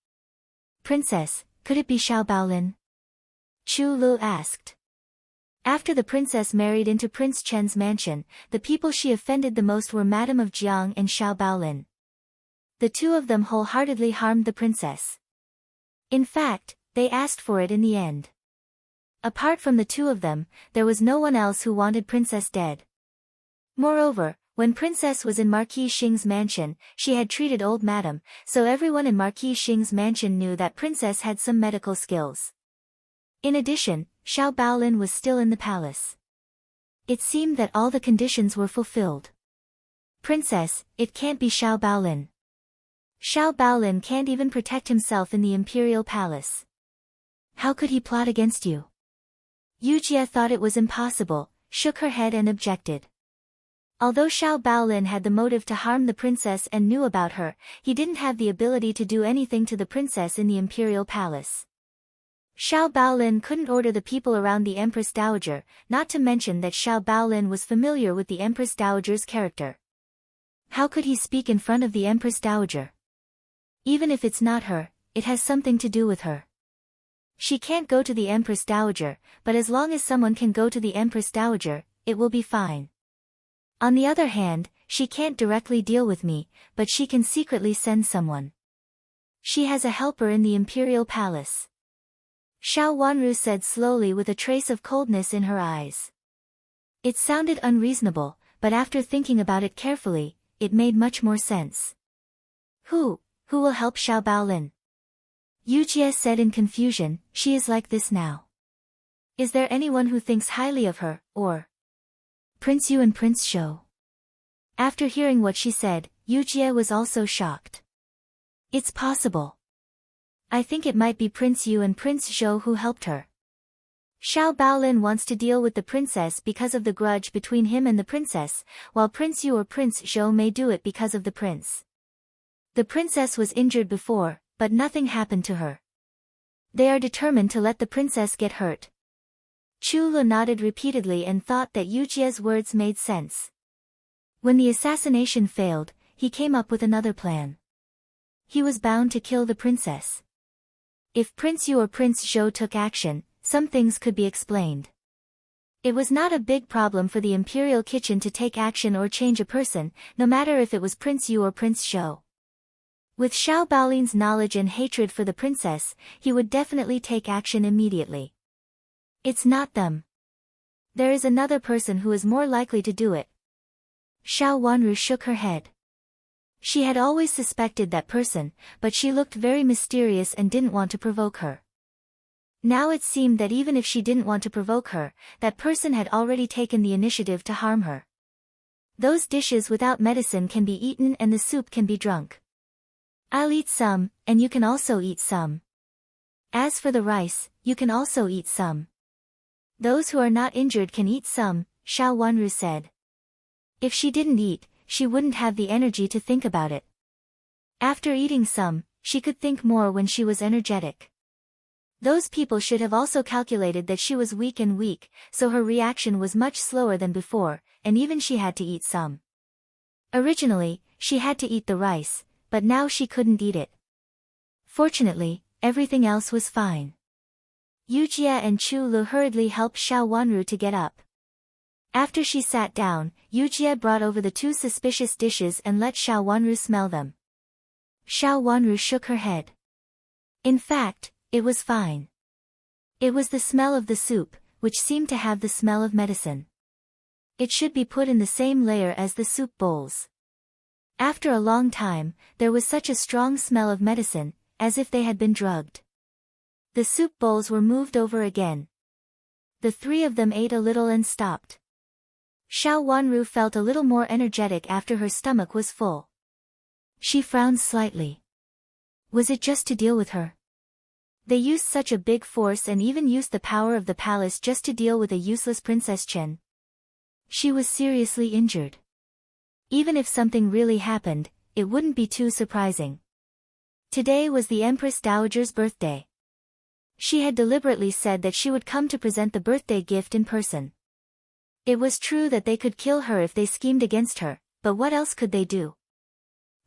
"Princess, could it be Xiao Baolin?" Chu Lu asked. After the princess married into Prince Chen's mansion, the people she offended the most were Madame of Jiang and Xiao Baolin. The two of them wholeheartedly harmed the princess. In fact, they asked for it in the end. Apart from the two of them, there was no one else who wanted Princess dead. Moreover, when Princess was in Marquis Xing's mansion, she had treated old Madame, so everyone in Marquis Xing's mansion knew that Princess had some medical skills. In addition, Xiao Baolin was still in the palace. It seemed that all the conditions were fulfilled. "Princess, it can't be Xiao Baolin. Xiao Baolin can't even protect himself in the Imperial Palace. How could he plot against you?" Yujie thought it was impossible, shook her head and objected. Although Xiao Baolin had the motive to harm the princess and knew about her, he didn't have the ability to do anything to the princess in the Imperial Palace. Xiao Baolin couldn't order the people around the Empress Dowager, not to mention that Xiao Baolin was familiar with the Empress Dowager's character. How could he speak in front of the Empress Dowager? Even if it's not her, it has something to do with her. She can't go to the Empress Dowager, but as long as someone can go to the Empress Dowager, it will be fine. On the other hand, she can't directly deal with me, but she can secretly send someone. She has a helper in the Imperial Palace. Xiao Wanru said slowly with a trace of coldness in her eyes. It sounded unreasonable, but after thinking about it carefully, it made much more sense. Who will help Xiao Baolin?" Yujie said in confusion. "She is like this now. Is there anyone who thinks highly of her, or Prince Yu and Prince Zhou?" After hearing what she said, Yujie was also shocked. "It's possible. I think it might be Prince Yu and Prince Zhou who helped her. Xiao Baolin wants to deal with the princess because of the grudge between him and the princess, while Prince Yu or Prince Zhou may do it because of the prince. The princess was injured before, but nothing happened to her. They are determined to let the princess get hurt. Chu Lu nodded repeatedly and thought that Yujie's words made sense. When the assassination failed, he came up with another plan. He was bound to kill the princess. If Prince Yu or Prince Zhou took action, some things could be explained. It was not a big problem for the imperial kitchen to take action or change a person, no matter if it was Prince Yu or Prince Zhou. With Xiao Baolin's knowledge and hatred for the princess, he would definitely take action immediately. It's not them. There is another person who is more likely to do it. Xiao Wanru shook her head. She had always suspected that person, but she looked very mysterious and didn't want to provoke her. Now it seemed that even if she didn't want to provoke her, that person had already taken the initiative to harm her. Those dishes without medicine can be eaten and the soup can be drunk. I'll eat some, and you can also eat some. As for the rice, you can also eat some. Those who are not injured can eat some, Xiao Wanru said. If she didn't eat, she wouldn't have the energy to think about it. After eating some, she could think more when she was energetic. Those people should have also calculated that she was weak, so her reaction was much slower than before, and even she had to eat some. Originally, she had to eat the rice, but now she couldn't eat it. Fortunately, everything else was fine. Yujie and Chu Lu hurriedly helped Xiao Wanru to get up. After she sat down, Yujie brought over the two suspicious dishes and let Xiao Wanru smell them. Xiao Wanru shook her head. In fact, it was fine. It was the smell of the soup, which seemed to have the smell of medicine. It should be put in the same layer as the soup bowls. After a long time, there was such a strong smell of medicine, as if they had been drugged. The soup bowls were moved over again. The three of them ate a little and stopped. Xiao Wanru felt a little more energetic after her stomach was full. She frowned slightly. Was it just to deal with her? They used such a big force and even used the power of the palace just to deal with a useless Princess Chen. She was seriously injured. Even if something really happened, it wouldn't be too surprising. Today was the Empress Dowager's birthday. She had deliberately said that she would come to present the birthday gift in person. It was true that they could kill her if they schemed against her, but what else could they do?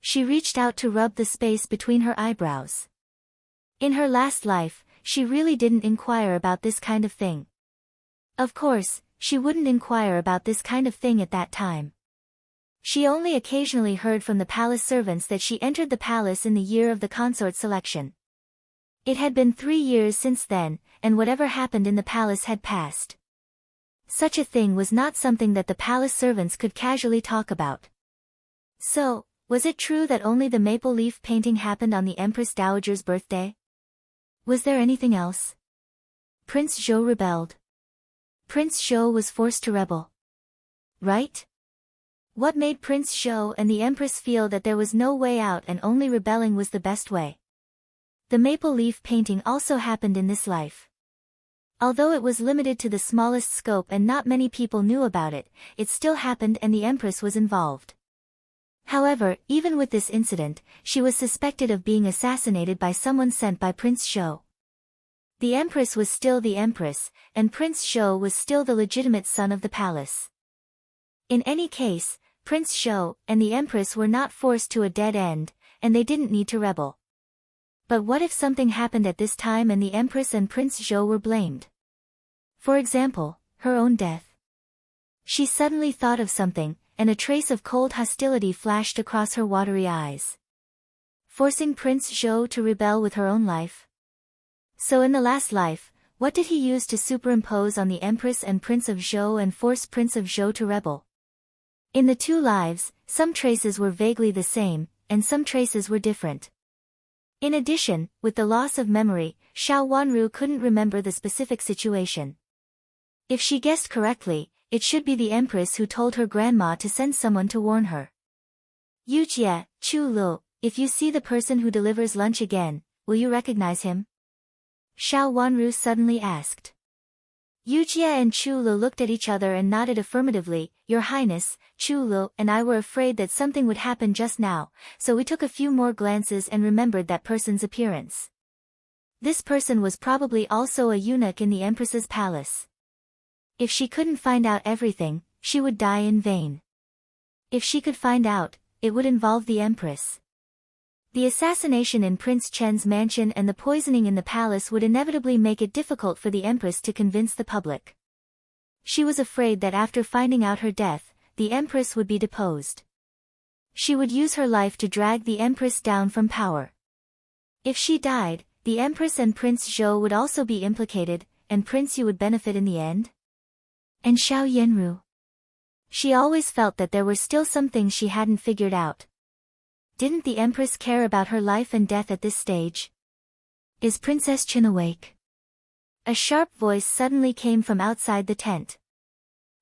She reached out to rub the space between her eyebrows. In her last life, she really didn't inquire about this kind of thing. Of course, she wouldn't inquire about this kind of thing at that time. She only occasionally heard from the palace servants that she entered the palace in the year of the consort selection. It had been 3 years since then, and whatever happened in the palace had passed. Such a thing was not something that the palace servants could casually talk about. So, was it true that only the maple leaf painting happened on the Empress Dowager's birthday? Was there anything else? Prince Zhou rebelled. Prince Zhou was forced to rebel. Right? What made Prince Zhou and the Empress feel that there was no way out and only rebelling was the best way? The maple leaf painting also happened in this life. Although it was limited to the smallest scope and not many people knew about it, it still happened and the Empress was involved. However, even with this incident, she was suspected of being assassinated by someone sent by Prince Zhou. The Empress was still the Empress, and Prince Zhou was still the legitimate son of the palace. In any case, Prince Zhou and the Empress were not forced to a dead end, and they didn't need to rebel. But what if something happened at this time and the Empress and Prince Zhou were blamed? For example, her own death. She suddenly thought of something, and a trace of cold hostility flashed across her watery eyes. Forcing Prince Zhou to rebel with her own life? So in the last life, what did he use to superimpose on the Empress and Prince of Zhou and force Prince of Zhou to rebel? In the two lives, some traces were vaguely the same, and some traces were different. In addition, with the loss of memory, Xiao Wanru couldn't remember the specific situation. If she guessed correctly, it should be the Empress who told her grandma to send someone to warn her. Yujie, Chu Lu, if you see the person who delivers lunch again, will you recognize him? Xiao Wanru suddenly asked. Yujie and Chu Lu looked at each other and nodded affirmatively. Your Highness, Chu Lu and I were afraid that something would happen just now, so we took a few more glances and remembered that person's appearance. This person was probably also a eunuch in the Empress's palace. If she couldn't find out everything, she would die in vain. If she could find out, it would involve the Empress. The assassination in Prince Chen's mansion and the poisoning in the palace would inevitably make it difficult for the Empress to convince the public. She was afraid that after finding out her death, the Empress would be deposed. She would use her life to drag the Empress down from power. If she died, the Empress and Prince Zhou would also be implicated, and Prince Yu would benefit in the end? And Xiao Yanru? She always felt that there were still some things she hadn't figured out. Didn't the Empress care about her life and death at this stage? Is Princess Chen awake? A sharp voice suddenly came from outside the tent.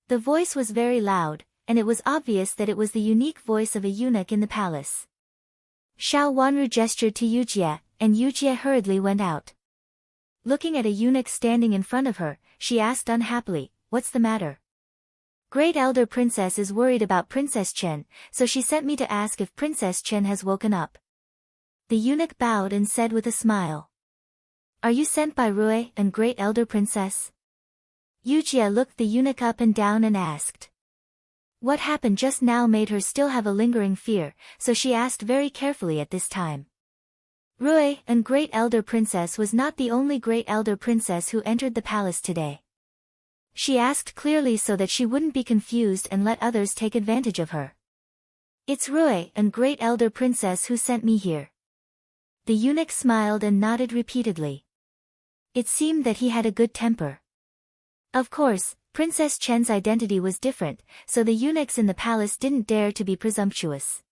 The voice was very loud, and it was obvious that it was the unique voice of a eunuch in the palace. Xiao Wanru gestured to Yujie, and Yujie hurriedly went out. Looking at a eunuch standing in front of her, she asked unhappily, "What's the matter?" "Great Elder Princess is worried about Princess Chen, so she sent me to ask if Princess Chen has woken up." The eunuch bowed and said with a smile. "Are you sent by Rui and Great Elder Princess?" Yujie looked the eunuch up and down and asked. What happened just now made her still have a lingering fear, so she asked very carefully at this time. Rui and Great Elder Princess was not the only Great Elder Princess who entered the palace today. She asked clearly so that she wouldn't be confused and let others take advantage of her. "It's Rui and Great Elder Princess who sent me here." The eunuch smiled and nodded repeatedly. It seemed that he had a good temper. Of course, Princess Chen's identity was different, so the eunuchs in the palace didn't dare to be presumptuous.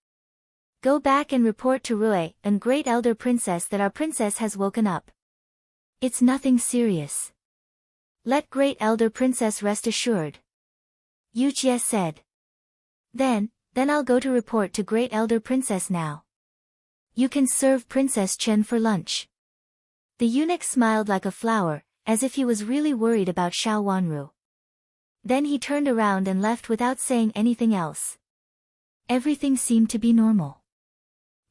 "Go back and report to Rui and Great Elder Princess that our princess has woken up. It's nothing serious. Let Great Elder Princess rest assured," Yujie said. Then I'll go to report to Great Elder Princess now. You can serve Princess Chen for lunch." The eunuch smiled like a flower, as if he was really worried about Xiao Wanru. Then he turned around and left without saying anything else. Everything seemed to be normal.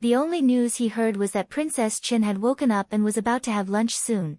The only news he heard was that Princess Chen had woken up and was about to have lunch soon,